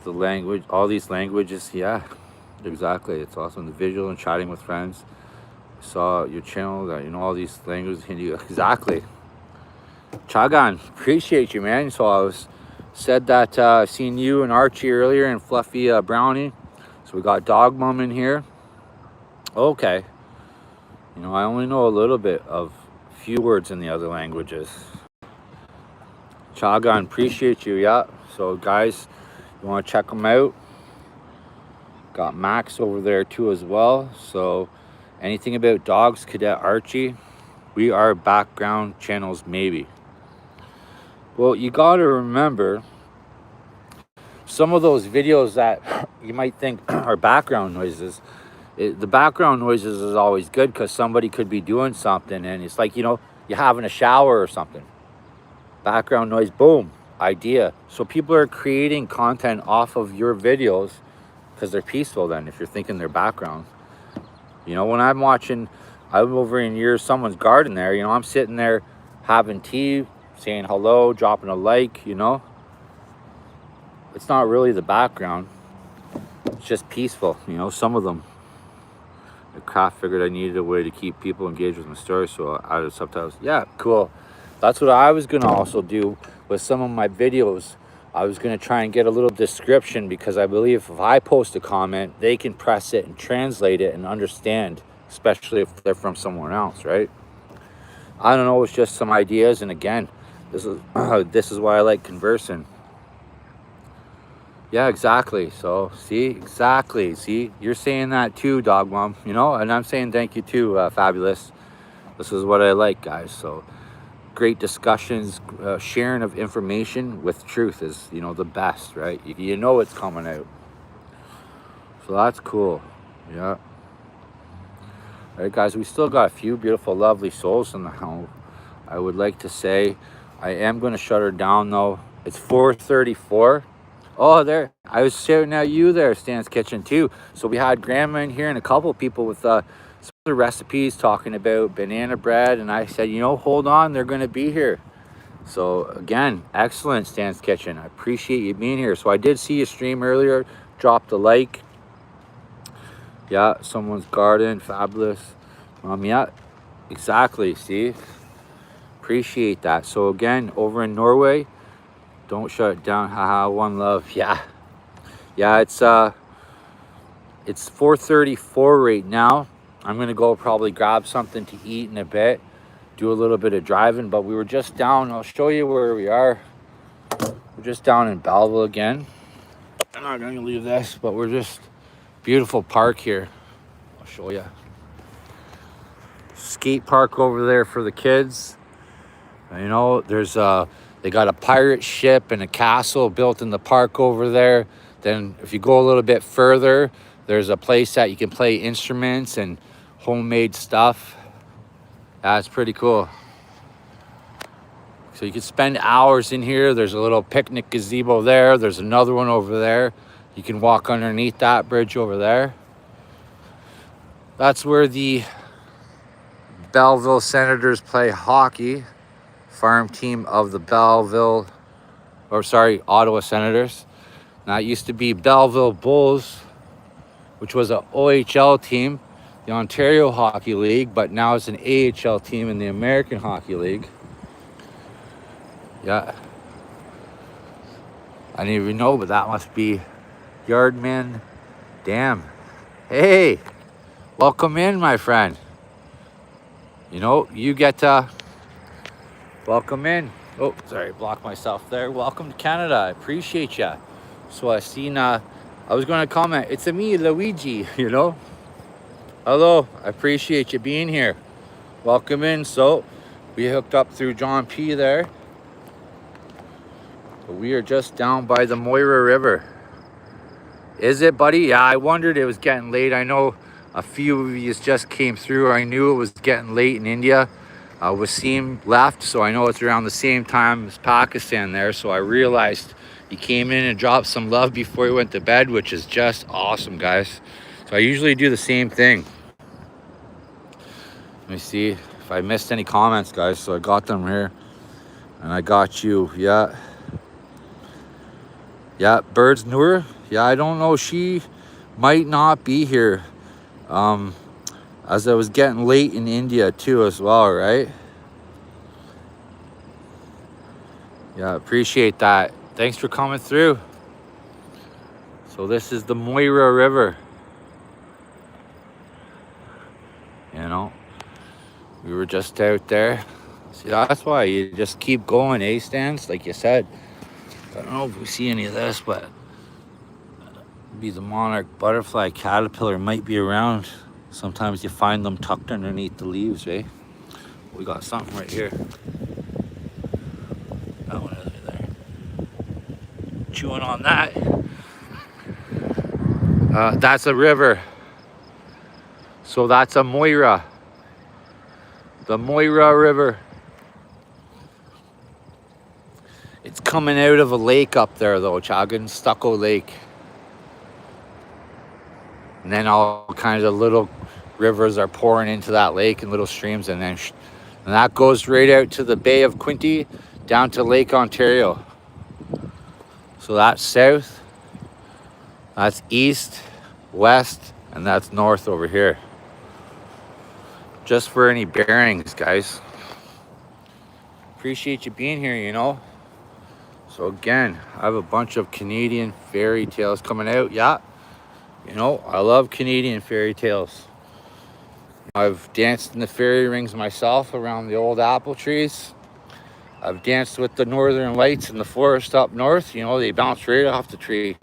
The language, all these languages, yeah, exactly. It's awesome. The visual and chatting with friends. Saw your channel that, you know, all these languages, Hindi, exactly. Chagan, appreciate you, man. So I was said that I've seen you and Archie earlier and Fluffy Brownie. So we got Dog Mom in here. Okay. You know, I only know a little bit of few words in the other languages. Chagan, appreciate you. Yeah. So guys, you want to check them out. Got Max over there too as well. So anything about dogs, Cadet Archie, we are background channels maybe. Well, you got to remember, some of those videos that you might think are background noises, the background noises is always good because somebody could be doing something and it's like, you know, you're having a shower or something. Background noise, boom, idea. So people are creating content off of your videos because they're peaceful then, if you're thinking they're background. You know, when I'm watching, I'm over in someone's garden there, you know, I'm sitting there having tea, saying hello, dropping a like, you know. It's not really the background. It's just peaceful, you know, some of them. The craft figured I needed a way to keep people engaged with my story, so I added subtitles. Yeah, cool. That's what I was gonna also do with some of my videos. I was gonna try and get a little description because I believe if I post a comment, they can press it and translate it and understand, especially if they're from somewhere else, right? I don't know, it's just some ideas, and again, this is why I like conversing. Yeah, exactly. So see, exactly. See, you're saying that too, Dog Mom, you know, and I'm saying thank you too, Fabulous. This is what I like, guys. So great discussions, sharing of information with truth is, you know, the best, right? You know it's coming out. So that's cool. Yeah. All right, guys, we still got a few beautiful, lovely souls in the house. I would like to say I am going to shut her down, though. It's 4:34. Oh, there. I was shouting at you there, Stan's Kitchen, too. So we had Grandma in here and a couple of people with some other recipes talking about banana bread. And I said, you know, hold on, they're going to be here. So, again, excellent, Stan's Kitchen. I appreciate you being here. So I did see you stream earlier. Dropped a like. Yeah, someone's garden. Fabulous. Yeah, exactly. See? Appreciate that. So, again, over in Norway, don't shut it down. Haha, one love. Yeah. Yeah, it's 4:34 right now. I'm gonna go probably grab something to eat in a bit, do a little bit of driving, but we were just down. I'll show you where we are. We're just down in Belleville again. I'm not gonna leave this, but we're just beautiful park here. I'll show you. Skate park over there for the kids. You know, there's they got a pirate ship and a castle built in the park over there. Then if you go a little bit further, there's a place that you can play instruments and homemade stuff. That's pretty cool. So you can spend hours in here. There's a little picnic gazebo there. There's another one over there. You can walk underneath that bridge over there. That's where the Belleville Senators play hockey. Farm team of the Ottawa Senators. Now it used to be Belleville Bulls. which was a OHL team, the Ontario Hockey League, but now it's an AHL team in the American Hockey League. Yeah. I didn't even know, but that must be Yardman Dam. Hey, welcome in, my friend. You know, you get to welcome in. Oh, sorry, blocked myself there. Welcome to Canada. I appreciate you. So I seen, I was going to comment, it's a me, Luigi, you know. Hello, I appreciate you being here. Welcome in. So we hooked up through John P there. We are just down by the Moira River. Is it, buddy? Yeah, I wondered, it was getting late. I know a few of you just came through. I knew it was getting late in India. Wasim left, so I know it's around the same time as Pakistan there. So I realized he came in and dropped some love before he went to bed, which is just awesome, guys. So I usually do the same thing. Let me see if I missed any comments, guys. So I got them here. And I got you. Yeah. Yeah, Birds Noor. Yeah, I don't know. She might not be here. As I was getting late in India too as well, right? Yeah, appreciate that. Thanks for coming through. So this is the Moira River. You know, we were just out there. See, that's why you just keep going, eh, Stans? Like you said. I don't know if we see any of this, but be the monarch butterfly caterpillar might be around. Sometimes you find them tucked underneath the leaves, eh? We got something right here. That one is right there. Chewing on that. That's a river. So that's a Moira. The Moira River. It's coming out of a lake up there though, Chagan, Stucco Lake. And then all kinds of little rivers are pouring into that lake and little streams, and then and that goes right out to the Bay of Quinte, down to Lake Ontario. So that's south, that's east, west, and that's north over here. Just for any bearings, guys. Appreciate you being here, you know. So again, I have a bunch of Canadian fairy tales coming out. Yeah, you know, I love Canadian fairy tales. I've danced in the fairy rings myself around the old apple trees. I've danced with the northern lights in the forest up north. You know, they bounce right off the tree.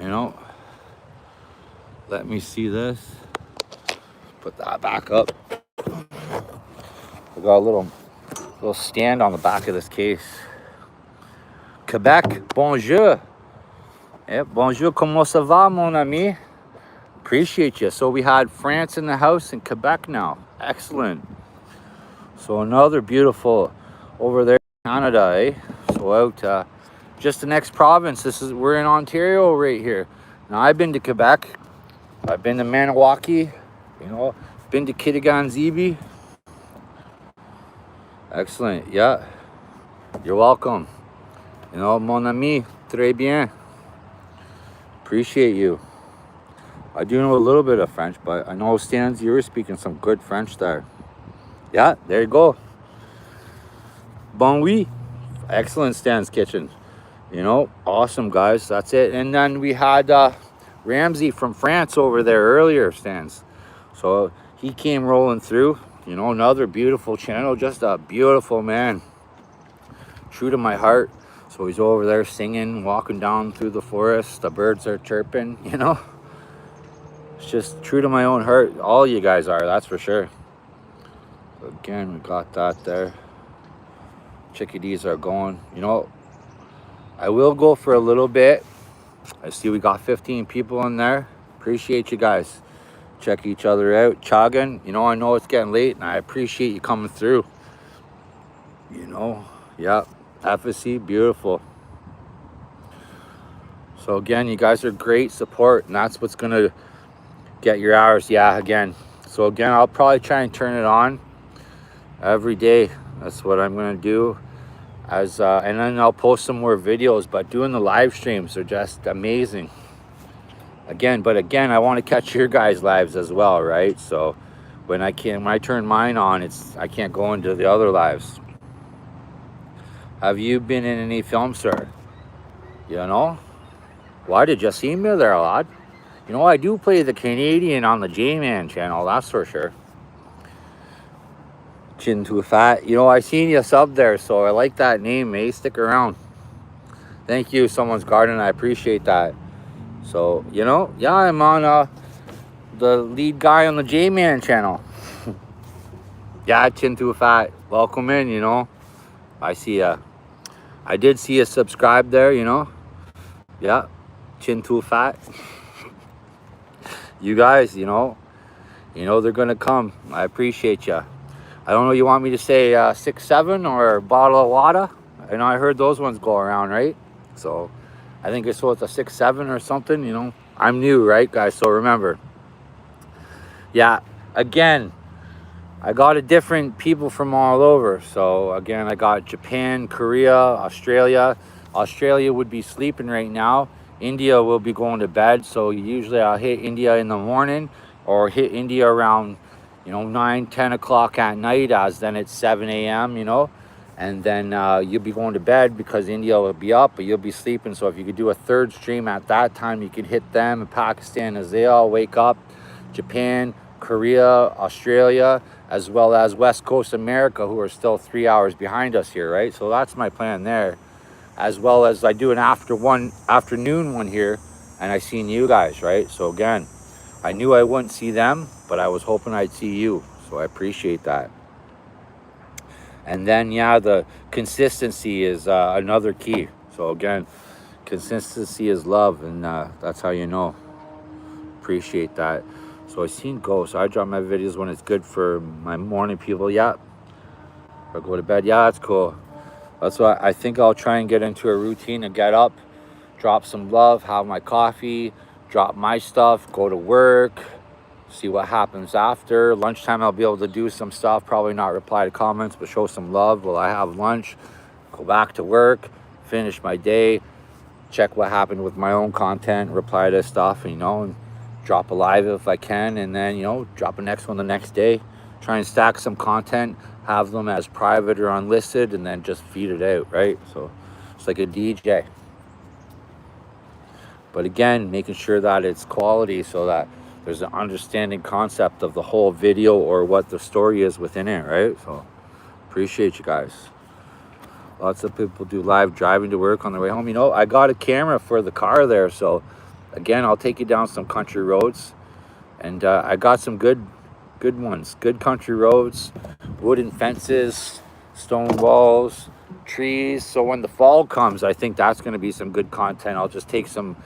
You know, let me see this. Put that back up. I got a little stand on the back of this case. Quebec, bonjour. Yeah, bonjour, comment ça va, mon ami? Appreciate you. So we had France in the house and Quebec now. Excellent. So another beautiful over there in Canada, eh? So out just the next province. We're in Ontario right here. Now I've been to Quebec. I've been to Maniwaki. You know, been to Kitigan-Zibi. Excellent. Yeah. You're welcome. You know, mon ami, très bien. Appreciate you. I do know a little bit of French, but I know, Stans, you were speaking some good French there. Yeah, there you go. Bon oui. Excellent, Stan's Kitchen. You know, awesome, guys. That's it. And then we had Ramsey from France over there earlier, Stans. So he came rolling through. You know, another beautiful channel. Just a beautiful man. True to my heart. So he's over there singing, walking down through the forest. The birds are chirping, you know. It's just true to my own heart. All you guys are, that's for sure. Again, we got that there. Chickadees are going. You know, I will go for a little bit. I see we got 15 people in there. Appreciate you guys. Check each other out. Chagan, you know, I know it's getting late and I appreciate you coming through. You know, yeah. FSC, beautiful. So again, you guys are great support, and that's what's gonna get your hours. Yeah, again. So again, I'll probably try and turn it on every day. That's what I'm gonna do. And then I'll post some more videos. But doing the live streams are just amazing. But again, I want to catch your guys' lives as well, right? So when I turn mine on, I can't go into the other lives. Have you been in any films, sir? You know? Why did you see me there, lad? You know, I do play the Canadian on the J-Man channel, that's for sure. Chin too fat. You know, I seen you sub there, so I like that name, eh? Stick around. Thank you, Someone's Garden. I appreciate that. So, you know, yeah, I'm on the lead guy on the J-Man channel. Yeah, Chin too fat. Welcome in, you know. I see ya. I did see you subscribe there, you know. Yeah, Chin too fat. You guys, you know they're gonna come. I appreciate you. I don't know, you want me to say 6-7 or a bottle of water? I know I heard those ones go around, right? So I think it's supposed to 6-7 or something, you know. I'm new, right, guys? So remember, yeah, again, I got a different people from all over. So again, I got Japan, Korea, Australia. Australia would be sleeping right now. India will be going to bed. So usually I'll hit India in the morning or hit India around, 9-10 o'clock at night, as then it's 7 a.m, and then you'll be going to bed because India will be up, but you'll be sleeping. So if you could do a third stream at that time, you could hit them in Pakistan as they all wake up. Japan, Korea, Australia, as well as West Coast America, who are still 3 hours behind us here, right? So that's my plan there. As well as I do an afternoon one here, and I seen you guys, right? So again, I knew I wouldn't see them, but I was hoping I'd see you. So I appreciate that. And then, yeah, the consistency is another key. So again, consistency is love, and that's how you know. Appreciate that. So I seen ghosts. I drop my videos when it's good for my morning people. Yeah. Or go to bed. Yeah, that's cool. That's why I think I'll try and get into a routine and get up, drop some love, have my coffee, drop my stuff, go to work, see what happens after. Lunchtime, I'll be able to do some stuff, probably not reply to comments, but show some love while I have lunch, go back to work, finish my day, check what happened with my own content, reply to stuff, and drop a live if I can, and then, drop a next one the next day. Try and stack some content, have them as private or unlisted, and then just feed it out, right? So it's like a DJ. But again, making sure that it's quality so that there's an understanding concept of the whole video or what the story is within it, right? So appreciate you guys. Lots of people do live driving to work on their way home. I got a camera for the car there, so again, I'll take you down some country roads, and I got some good ones, good country roads, wooden fences, stone walls, trees. So when the fall comes, I think that's going to be some good content. I'll just take some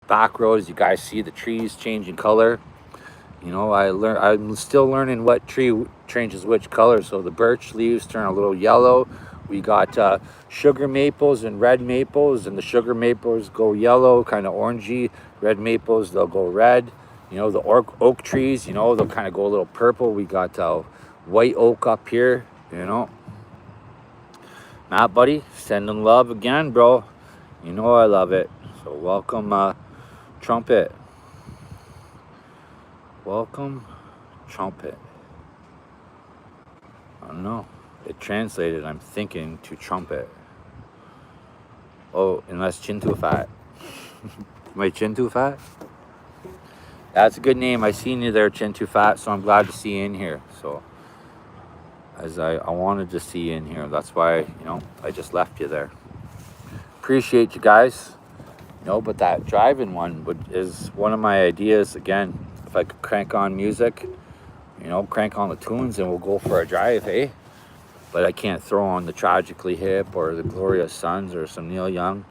back roads. You guys see the trees changing color. I'm still learning what tree changes which color. So the birch leaves turn a little yellow. We got sugar maples and red maples, and the sugar maples go yellow, kind of orangey. Red maples, they'll go red. The oak trees, they'll kind of go a little purple. We got white oak up here, Matt, buddy, sending love again, bro. I love it. So welcome, Trumpet. Welcome, Trumpet. I don't know. It translated, I'm thinking, to trumpet. Oh, unless chin too fat. My chin too fat? That's a good name. I seen you there, Chin Too Fat, so I'm glad to see you in here. So, as I wanted to see you in here. That's why, I just left you there. Appreciate you guys. But that driving one is one of my ideas. Again, if I could crank on music, crank on the tunes, and we'll go for a drive, eh? But I can't throw on the Tragically Hip or the Glorious Sons or some Neil Young.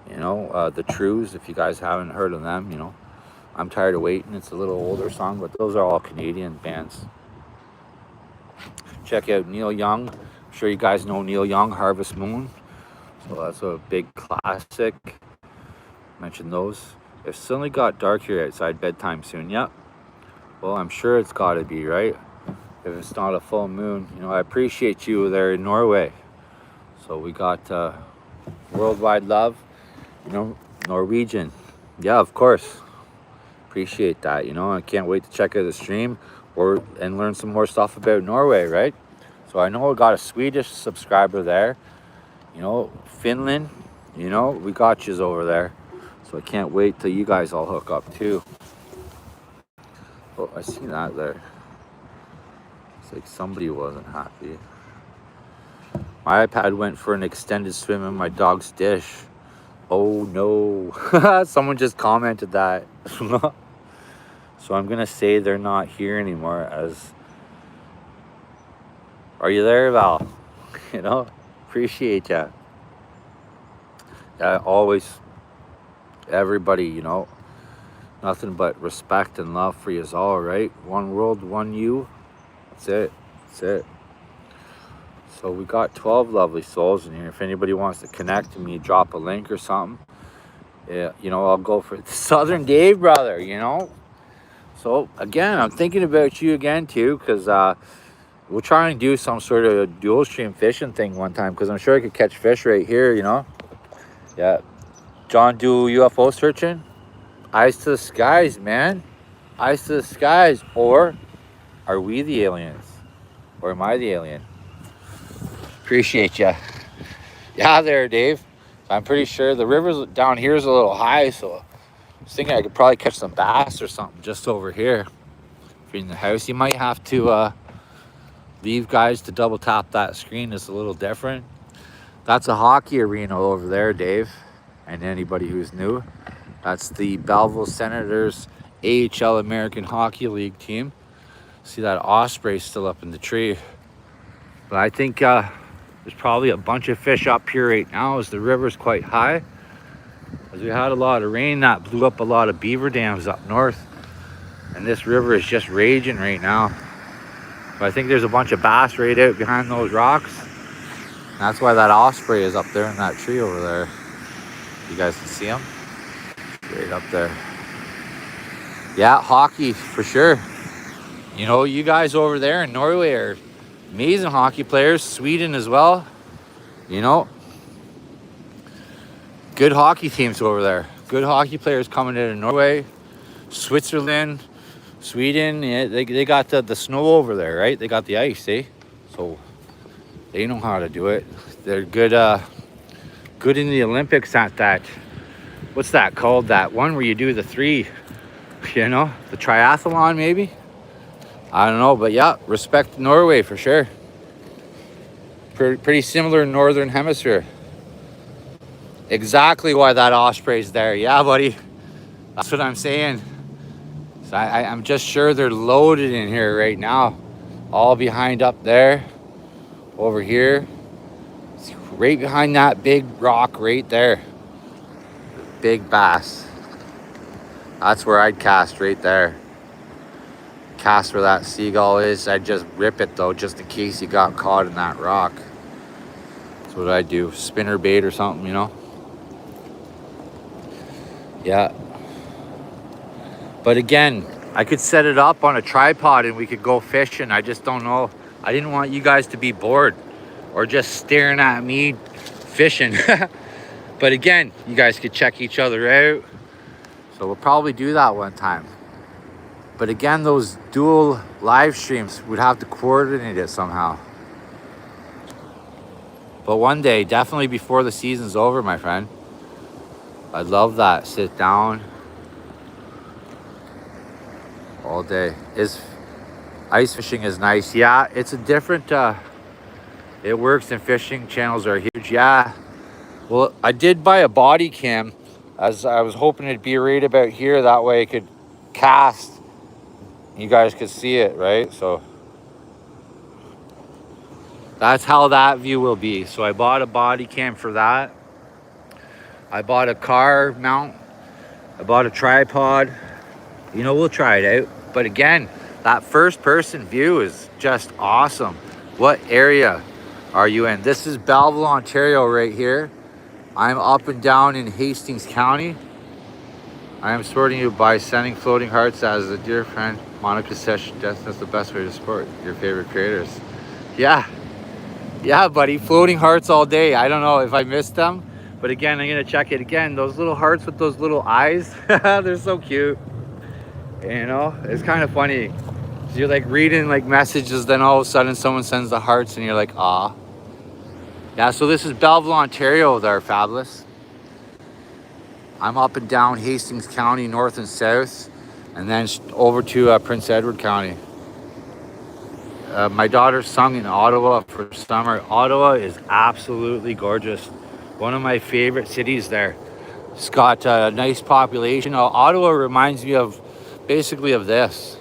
The Trues, if you guys haven't heard of them, I'm Tired of Waiting. It's a little older song, but those are all Canadian bands. Check out Neil Young. I'm sure you guys know Neil Young, Harvest Moon. So that's a big classic. Mention those. It suddenly got dark here outside, bedtime soon. Yep. Well, I'm sure it's got to be, right? If it's not a full moon. I appreciate you there in Norway. So we got Worldwide Love. Norwegian. Yeah, of course. Appreciate that, you know. I can't wait to check out the stream and learn some more stuff about Norway, right? So I know I got a Swedish subscriber there, you know, Finland, you know, we got yous over there. So I can't wait till you guys all hook up too. Oh, I see that there. It's like somebody wasn't happy. My iPad went for an extended swim in my dog's dish. Oh no. Someone just commented that. So I'm gonna say they're not here anymore. As are you there, Val? You know, appreciate ya. Yeah, always, everybody, you know, nothing but respect and love for you all, right? One world, one you. That's it. That's it. So we got 12 lovely souls in here. If anybody wants to connect to me, drop a link or something. Yeah, you know, I'll go for the Southern Dave, brother, you know. So again, I'm thinking about you again too, because we'll try and do some sort of dual stream fishing thing one time, because I'm sure I could catch fish right here, you know. Yeah. John, do UFO searching? Eyes to the skies, man. Eyes to the skies. Or are we the aliens? Or am I the alien? Appreciate ya. Yeah, there, Dave. I'm pretty sure the river down here is a little high, so I was thinking I could probably catch some bass or something just over here. If you're in the house, you might have to leave, guys, to double tap that screen. It's a little different. That's a hockey arena over there, Dave, and anybody who's new. That's the Belleville Senators AHL American Hockey League team. See that osprey still up in the tree. But I think there's probably a bunch of fish up here right now as the river's quite high. As we had a lot of rain that blew up a lot of beaver dams up north. And this river is just raging right now. But I think there's a bunch of bass right out behind those rocks. That's why that osprey is up there in that tree over there. You guys can see him right up there. Yeah, hockey for sure. You know, you guys over there in Norway are amazing hockey players. Sweden as well. You know, good hockey teams over there. Good hockey players coming out of Norway, Switzerland, Sweden. Yeah, they got the snow over there, right? They got the ice, eh? So they know how to do it. They're good good in the Olympics at that. What's that called? That one where you do the three, you know, the triathlon maybe? I don't know, but yeah, respect Norway for sure. Pretty similar Northern Hemisphere. Exactly why that osprey's there. Yeah, buddy. That's what I'm saying. So I'm just sure they're loaded in here right now. All behind up there. Over here. Right behind that big rock right there. Big bass. That's where I'd cast right there. Cast where that seagull is. I'd just rip it though, just in case he got caught in that rock. That's what I'd do. Spinner bait or something, you know. Yeah. But again, I could set it up on a tripod and we could go fishing. I just don't know. I didn't want you guys to be bored or just staring at me fishing. But again, you guys could check each other out. So we'll probably do that one time. But again, those dual live streams would have to coordinate it somehow. But one day, definitely before the season's over, my friend. I'd love that. Sit down all day. Ice fishing is nice. Yeah, it's a different, it works and fishing channels are huge. Yeah. Well, I did buy a body cam as I was hoping it'd be right about here. That way I could cast. You guys could see it, right? So that's how that view will be. So I bought a body cam for that. I bought a car mount. I bought a tripod. You know, we'll try it out. But again, that first person view is just awesome. What area are you in? This is Belleville, Ontario right here. I'm up and down in Hastings County. I am supporting you by sending floating hearts as a dear friend. Monica says that's the best way to support your favorite creators. Yeah, buddy, floating hearts all day. I don't know if I missed them, but again, I'm gonna check it again. Those little hearts with those little eyes, they're so cute. You know, it's kind of funny. You're like reading like messages, then all of a sudden someone sends the hearts, and you're like, ah. Yeah, so this is Belleville, Ontario there, Fabulous. I'm up and down Hastings County, north and south, and then over to Prince Edward County. My daughter sung in Ottawa for summer. Ottawa is absolutely gorgeous. One of my favorite cities there. It's got a nice population. Ottawa reminds me of basically of this.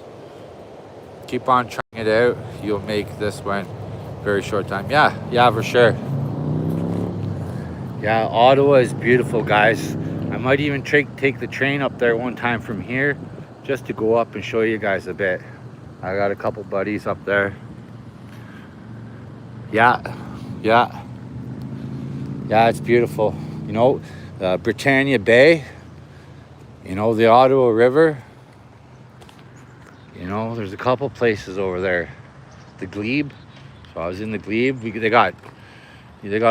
Keep on trying it out. You'll make this one very short time. Yeah, for sure. Yeah, Ottawa is beautiful, guys. I might even take the train up there one time from here just to go up and show you guys a bit. I got a couple buddies up there. Yeah, it's beautiful. You know, Britannia Bay, you know, the Ottawa River. You know, there's a couple places over there. The Glebe. So I was in the Glebe. They got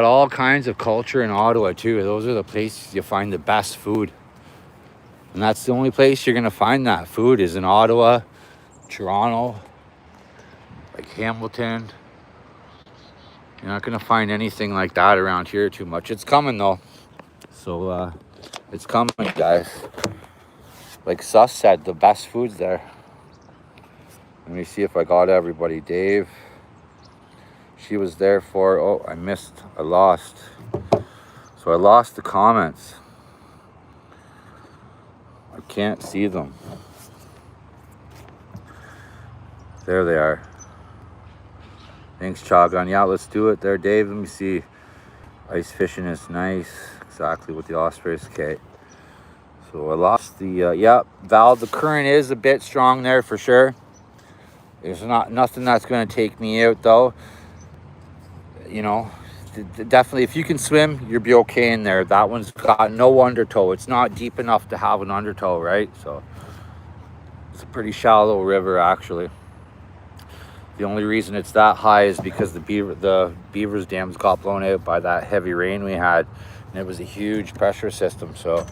all kinds of culture in Ottawa too. Those are the places you find the best food. And that's the only place you're gonna find that food is in Ottawa, Toronto, like Hamilton. You're not gonna find anything like that around here too much. It's coming though. So it's coming, guys. Like Sus said, the best food's there. Let me see if I got everybody. Dave. She was there for, oh, I lost. So I lost the comments. I can't see them. There they are. Thanks, Chagan. Yeah, let's do it there, Dave. Let me see. Ice fishing is nice. Exactly what the Ospreys. Okay. So I lost the, yeah, Val, the current is a bit strong there for sure. There's nothing that's going to take me out though. You know, definitely if you can swim, you'll be okay in there. That one's got no undertow. It's not deep enough to have an undertow, right? So it's a pretty shallow river actually. The only reason it's that high is because the Beavers dams got blown out by that heavy rain we had, and it was a huge pressure system. So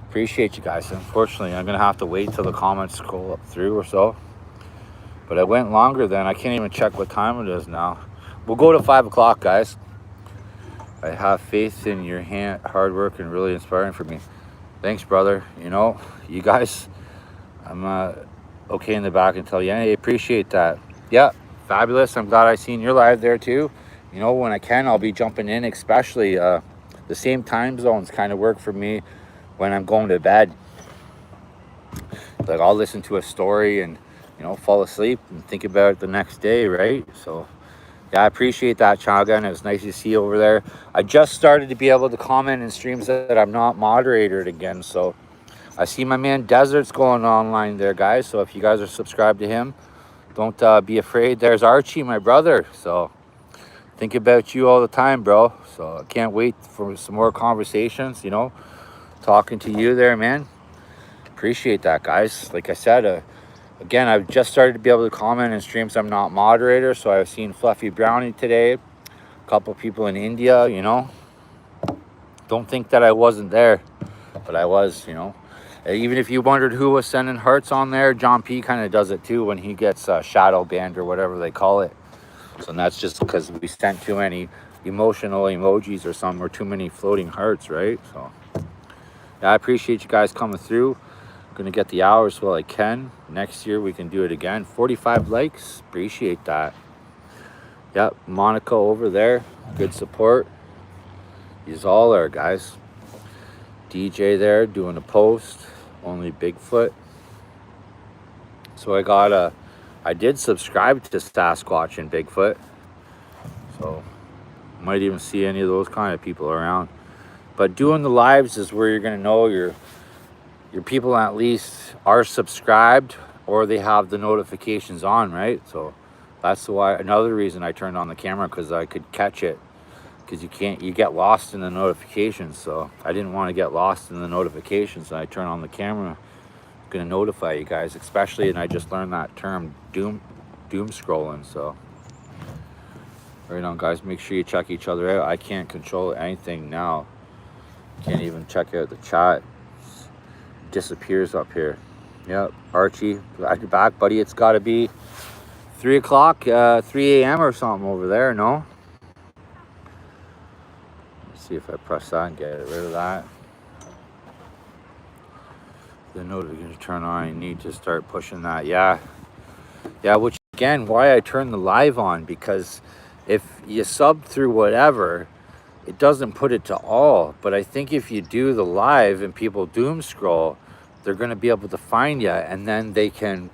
appreciate you guys. Unfortunately, I'm gonna have to wait till the comments scroll up through or so. But I went longer than, I can't even check what time it is now. We'll go to 5 o'clock, guys. I have faith in your hard work and really inspiring for me. Thanks, brother. You know, you guys, I'm okay in the back and tell you, I appreciate that. Yeah, Fabulous. I'm glad I seen your live there too. You know, when I can, I'll be jumping in, especially the same time zones kind of work for me when I'm going to bed. Like I'll listen to a story and, you know, fall asleep and think about it the next day, right? So yeah, I appreciate that, Chaga, and it was nice to see you over there. I just started to be able to comment in streams that I'm not moderated again, so I see my man Desert's going online there, guys. So if you guys are subscribed to him, don't be afraid. There's Archie, my brother. So think about you all the time, bro. So I can't wait for some more conversations, you know, talking to you there, man. Appreciate that, guys. Like I said, again, I've just started to be able to comment in streams. I'm not moderator, so I've seen Fluffy Brownie today. A couple people in India, you know. Don't think that I wasn't there, but I was, you know. Even if you wondered who was sending hearts on there, John P kind of does it too when he gets shadow banned or whatever they call it. So that's just because we sent too many emotional emojis or something, or too many floating hearts, right? So yeah, I appreciate you guys coming through. Gonna get the hours while I can. Next year we can do it again. 45 likes, appreciate that. Yep, Monica over there, good support. He's all there, guys. DJ there doing a post, only Bigfoot. So I did subscribe to Sasquatch and Bigfoot, so might even see any of those kind of people around. But doing the lives is where you're gonna know your people at least are subscribed or they have the notifications on, right? So that's another reason I turned on the camera, because I could catch it, because you get lost in the notifications. So I didn't want to get lost in the notifications, and I turned on the camera. I'm gonna notify you guys, especially, and I just learned that term, doom scrolling. So right on, guys, make sure you check each other out. I can't control anything now. Can't even check out the chat. Disappears up here. Yep, Archie, glad you're back, buddy. It's got to be 3 o'clock, 3 a.m. or something over there, no? Let's see if I press that and get rid of that. The notification turn on, you need to start pushing that. Yeah, which again, why I turn the live on, because if you sub through whatever, it doesn't put it to all. But I think if you do the live and people doom scroll, they're going to be able to find you, and then they can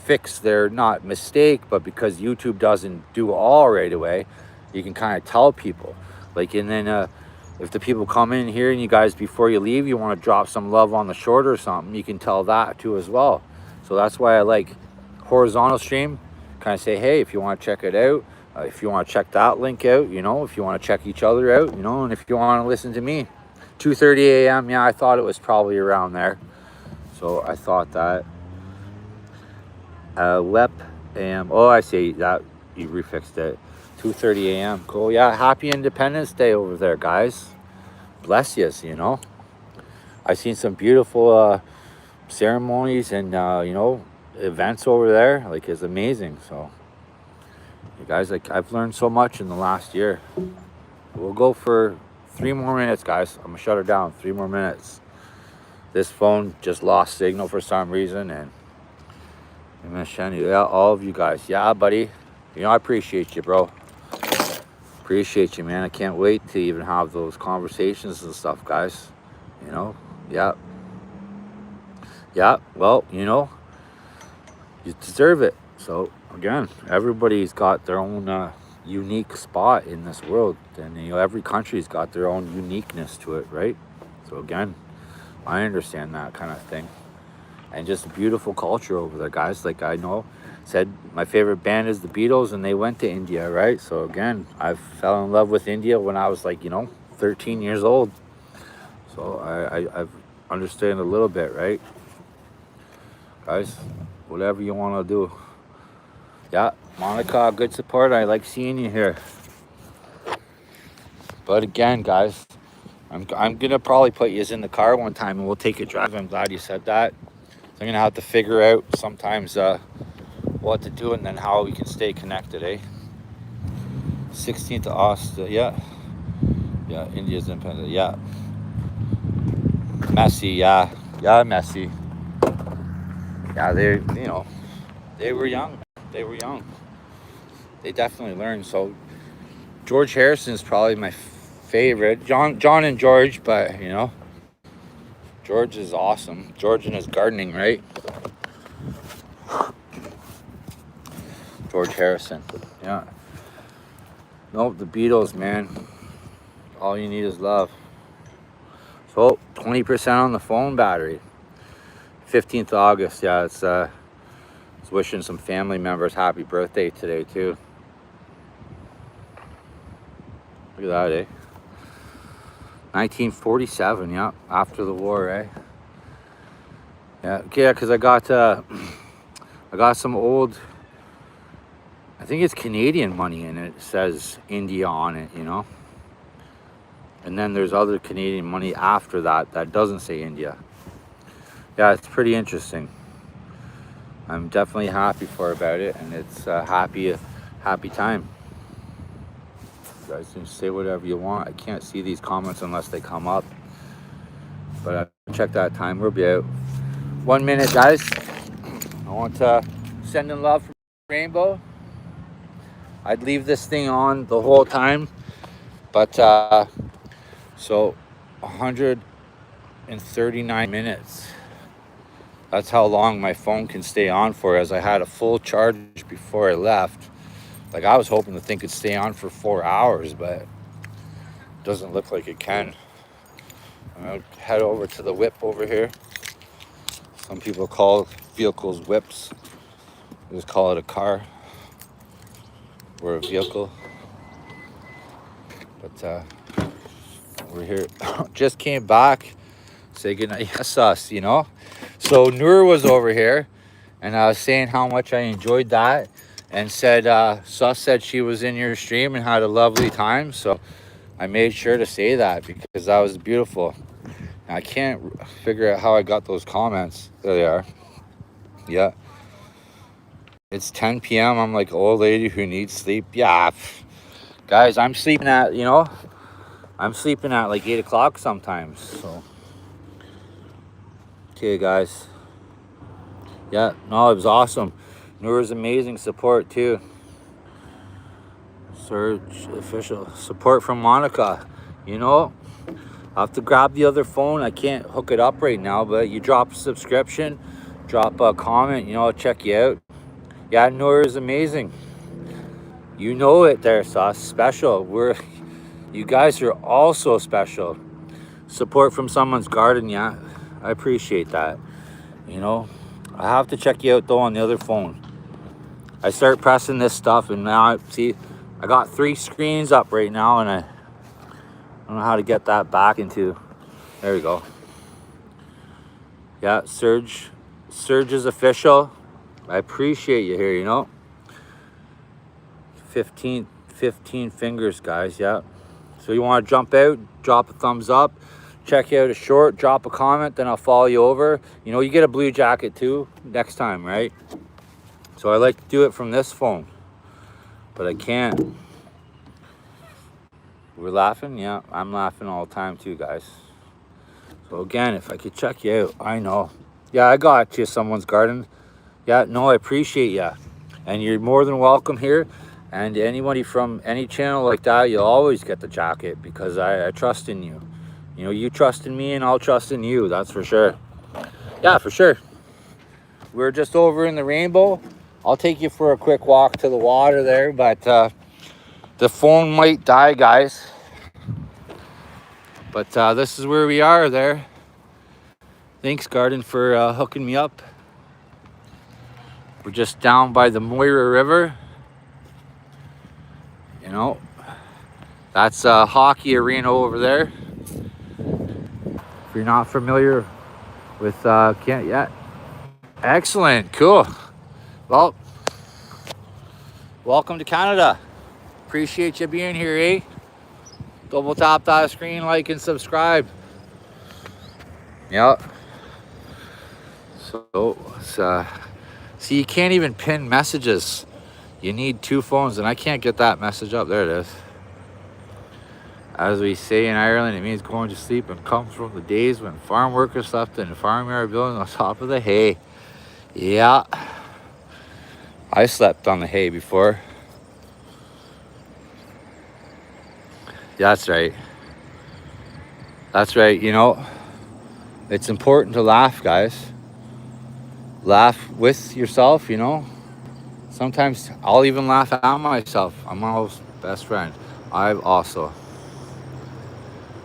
fix their, not mistake, but because YouTube doesn't do all right away, you can kind of tell people. Like, and then if the people come in here and you guys, before you leave, you want to drop some love on the short or something, you can tell that too as well. So that's why I like horizontal stream. Kind of say, hey, if you want to check it out, if you want to check that link out, you know, if you want to check each other out, you know, and if you want to listen to me. 2:30 a.m. Yeah, I thought it was probably around there. So I thought that. WEP AM. Oh, I see that you refixed it. 2:30 a.m. Cool. Yeah, happy Independence Day over there, guys. Bless yous, you know. I've seen some beautiful ceremonies and you know, events over there. Like, it's amazing. So you guys, like, I've learned so much in the last year. We'll go for 3 more minutes, guys. I'm gonna shut her down. 3 more minutes. This phone just lost signal for some reason, and yeah, all of you guys. Yeah, buddy. You know, I appreciate you, bro. Appreciate you, man. I can't wait to even have those conversations and stuff, guys. You know, yeah. Well, you know, you deserve it. So again, everybody's got their own unique spot in this world, and you know, every country's got their own uniqueness to it, right? So again, I understand that kind of thing. And just a beautiful culture over there, guys. Like, I know, said my favorite band is the Beatles, and they went to India, right? So again, I fell in love with India when I was, like, you know, 13 years old. So I've understand a little bit, right? Guys, whatever you want to do. Yeah, Monica, good support. I like seeing you here. But again, guys, I'm gonna probably put you in the car one time and we'll take a drive. I'm glad you said that. I'm gonna have to figure out sometimes what to do and then how we can stay connected, eh? 16th of August, yeah, India's independent, yeah. Messi, yeah, Messi. Yeah, you know, they were young. They definitely learned. So George Harrison is probably my favorite. John and George, but you know, George is awesome. George and his gardening, right? George Harrison, yeah. Nope, the Beatles, man. All you need is love. So 20% on the phone battery. 15th of August, yeah. It's wishing some family members happy birthday today too. Look at that, eh? 1947, yeah, after the war, eh? Yeah, because I got some old, I think it's Canadian money, and it says India on it, you know. And then there's other Canadian money after that doesn't say India. Yeah, it's pretty interesting. I'm definitely happy about it, and it's a happy time. You guys can say whatever you want. I can't see these comments unless they come up. But check that time. We'll be out. 1 minute, guys. I want to send in love from Rainbow. I'd leave this thing on the whole time, but so 139 minutes. That's how long my phone can stay on for, as I had a full charge before I left. Like, I was hoping the thing could stay on for 4 hours, but it doesn't look like it can. I'll head over to the whip over here. Some people call vehicles whips. I just call it a car or a vehicle. But we're here. Just came back. Say goodnight. Yes, us, you know. So Noor was over here, and I was saying how much I enjoyed that, and said Sus said she was in your stream and had a lovely time. So I made sure to say that because that was beautiful. I can't figure out how I got those comments. There they are. Yeah. It's 10 p.m. I'm like an old lady who needs sleep. Yeah. Guys, I'm sleeping at, I'm sleeping at like 8 o'clock sometimes. So, okay, guys. Yeah, no, it was awesome. Noor's amazing support too. Surge official support from Monica. I'll have to grab the other phone. I can't hook it up right now, but you drop a subscription, drop a comment, I'll check you out. Yeah, Noor is amazing. You know it there, Sauce. Special. You guys are also special. Support from someone's garden, yeah. I appreciate that. I have to check you out though on the other phone. I start pressing this stuff and now I got 3 screens up right now and I don't know how to get that back into. There we go. Yeah, Surge is official. I appreciate you here, 15 fingers, guys. Yeah. So you want to jump out, drop a thumbs up, check out a short, drop a comment, then I'll follow you over. You get a blue jacket too next time, right? So I like to do it from this phone, but I can't. We're laughing? Yeah, I'm laughing all the time too, guys. So again, if I could check you out, I know. Yeah, I got you, someone's garden. Yeah, no, I appreciate you. And you're more than welcome here. And anybody from any channel like that, you'll always get the jacket because I trust in you. You trust in me and I'll trust in you, that's for sure. Yeah, for sure. We're just over in the Rainbow. I'll take you for a quick walk to the water there, but the phone might die, guys. But this is where we are there. Thanks, Garden, for hooking me up. We're just down by the Moira River. That's a hockey arena over there. If you're not familiar with can't yet. Excellent, cool. Well, welcome to Canada. Appreciate you being here, eh? Double tap that screen, like and subscribe. Yeah. So see, you can't even pin messages. You need 2 phones, and I can't get that message up. There it is. As we say in Ireland, it means going to sleep and comes from the days when farm workers slept in the farmyard building on top of the hay. Yeah. I slept on the hay before. That's right. That's right, It's important to laugh, guys. Laugh with yourself, Sometimes I'll even laugh at myself. I'm my best friend. I've also.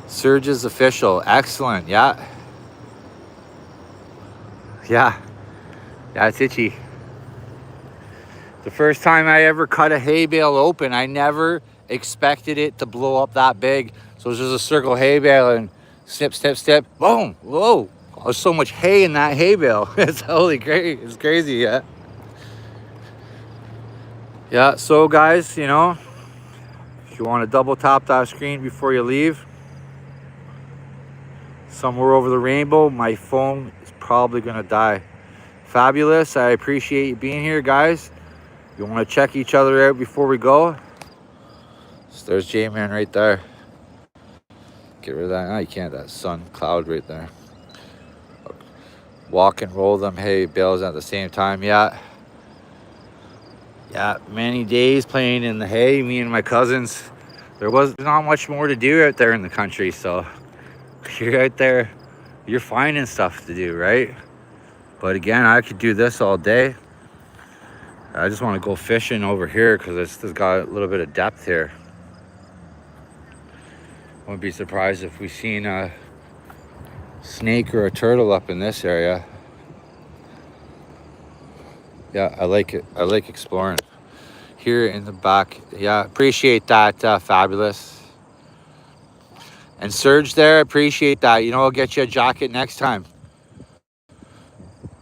Surge is official. Excellent. Yeah. Yeah. Yeah, it's itchy. The first time I ever cut a hay bale open, I never expected it to blow up that big. So it's just a circle hay bale and snip, snip, snip. Boom. Whoa. There's so much hay in that hay bale. It's holy great. It's crazy, yeah. Yeah, so guys, if you want to double tap that screen before you leave, somewhere over the rainbow, my phone is probably going to die. Fabulous. I appreciate you being here, guys. You want to check each other out before we go? So there's J-Man right there. Get rid of that. No, you can't. That sun cloud right there. Walk and roll them hay bales at the same time. Yeah. Yeah, many days playing in the hay, me and my cousins. There was not much more to do out there in the country, so you're out there, you're finding stuff to do, right? But again, I could do this all day. I just want to go fishing over here because it's got a little bit of depth here. Wouldn't be surprised if we seen a snake or a turtle up in this area. Yeah, I like it. I like exploring. Here in the back. Yeah, appreciate that, Fabulous. And Surge there, appreciate that. I'll get you a jacket next time.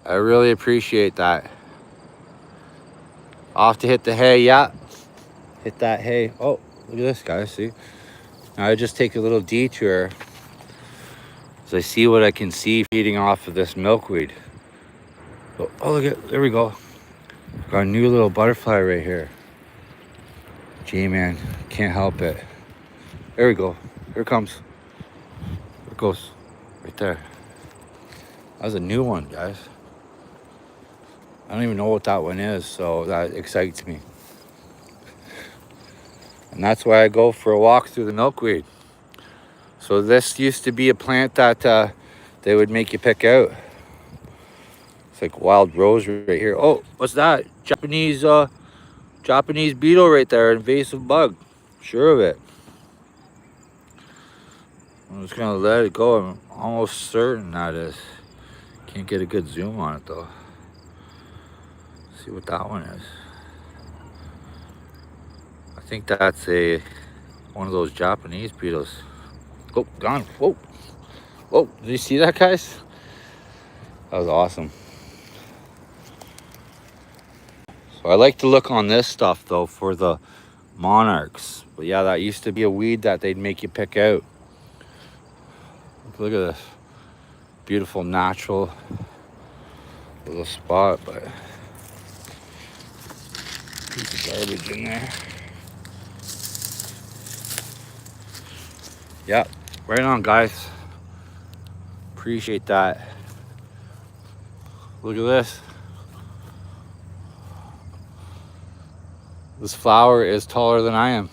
I really appreciate that. Off to hit the hay, yeah. Hit that hay. Oh, look at this, guys, see? Now I just take a little detour as I see what I can see feeding off of this milkweed. Oh, look at, there we go. Got a new little butterfly right here. J-Man, can't help it. There we go. Here it comes. There it goes. Right there. That was a new one, guys. I don't even know what that one is, so that excites me. And that's why I go for a walk through the milkweed. So this used to be a plant that they would make you pick out. It's like wild rose right here. Oh, what's that? Japanese beetle right there, invasive bug. Sure of it. I'm just gonna let it go. I'm almost certain that is. Can't get a good zoom on it though. See what that one is. I think that's one of those Japanese beetles. Oh, gone. Whoa. Whoa, did you see that, guys? That was awesome. So I like to look on this stuff though for the monarchs. But yeah, that used to be a weed that they'd make you pick out. Look at this. Beautiful natural little spot, but piece of garbage in there. Yeah, right on, guys. Appreciate that. Look at this. This flower is taller than I am.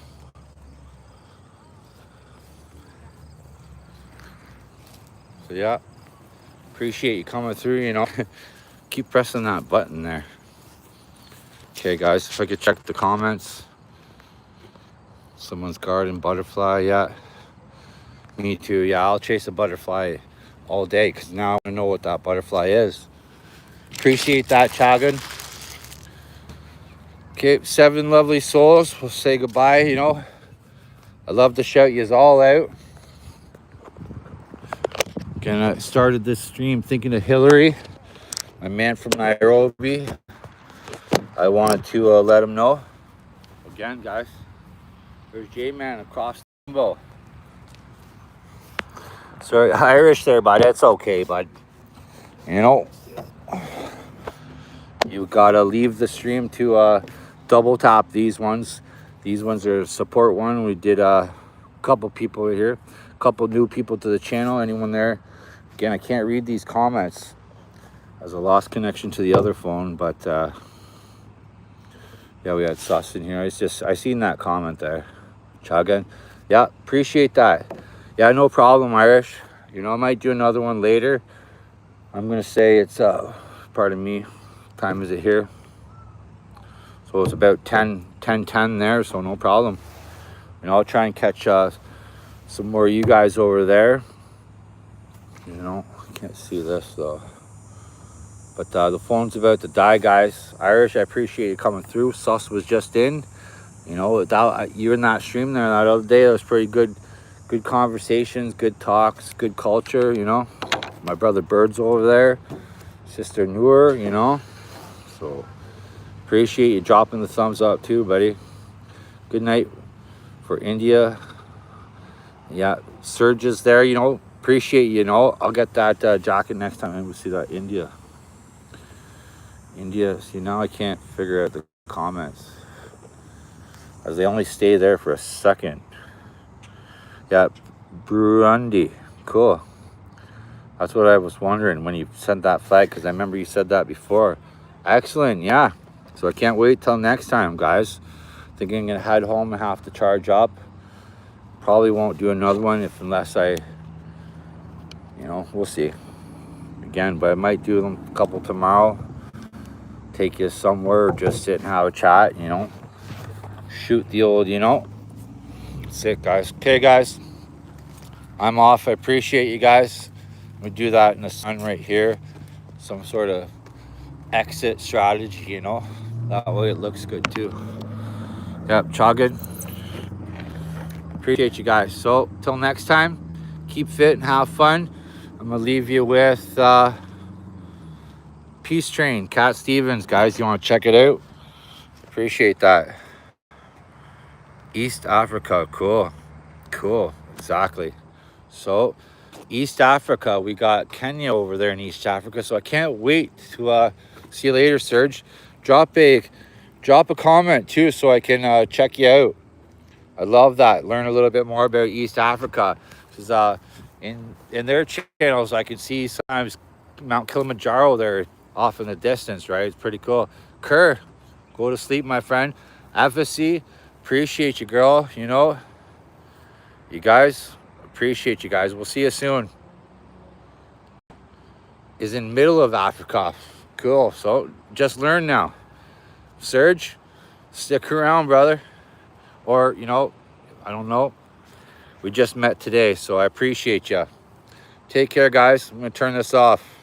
So yeah, appreciate you coming through, you know. Keep pressing that button there. Okay, guys, if I could check the comments. Someone's garden butterfly, yeah. Me too, yeah, I'll chase a butterfly all day because now I know what that butterfly is. Appreciate that, Chagan. Okay, 7 lovely souls. We'll say goodbye, you know. I love to shout yous all out. Again, I started this stream thinking of Hillary, my man from Nairobi. I wanted to let him know. Again, guys, there's J-Man across the rainbow. Sorry, Irish there, bud. It's okay, bud. You know, you gotta leave the stream to double tap these ones. These ones are support one. We did a couple people here, a couple new people to the channel. Anyone there? Again, I can't read these comments as a lost connection to the other phone, but yeah, we had Sus in here. I seen that comment there. Chagan. Yeah, appreciate that. Yeah, no problem, Irish. You know, I might do another one later. I'm gonna say it's pardon me, what time is it here? So it's about 10 there, so no problem. You know, I'll try and catch some more of you guys over there. You know, I can't see this though. But the phone's about to die, guys. Irish, I appreciate you coming through. Sus was just in. You know, without you in that stream there that other day, it was pretty good conversations, good talks, good culture, you know. My brother Bird's over there. Sister Noor, you know. So appreciate you dropping the thumbs up too, buddy. Good night for India. Yeah, Surge's there, you know. Appreciate you know. I'll get that jacket next time and we'll see that India. See, now I can't figure out the comments as they only stay there for a second. Yeah, Burundi, cool. That's what I was wondering when you sent that flag, because I remember you said that before. Excellent, yeah. So I can't wait till next time, guys. Thinking I'm gonna head home and have to charge up. Probably won't do another one unless I, you know, we'll see. Again, but I might do them a couple tomorrow. Take you somewhere or just sit and have a chat, you know. Shoot the old, you know. That's it, guys. Okay, guys. I'm off. I appreciate you guys. We do that in the sun right here. Some sort of exit strategy, you know. That way it looks good too. Yep, Chagan. Appreciate you guys. So, till next time, keep fit and have fun. I'm going to leave you with Peace Train, Cat Stevens. Guys, you want to check it out? Appreciate that. East Africa, cool. Exactly. So East Africa, we got Kenya over there in East Africa, so I can't wait to See you later, Serge. Drop a comment too, so I can check you out. I love that. Learn a little bit more about East Africa. Because in their channels, I can see sometimes Mount Kilimanjaro there off in the distance, right? It's pretty cool. Kerr, go to sleep, my friend. FSC, appreciate you, girl. You know, you guys, appreciate you guys. We'll see you soon. Is in middle of Africa. Cool. So just learn now. Serge, stick around, brother. Or, you know, I don't know. We just met today, so I appreciate you. Take care, guys. I'm going to turn this off.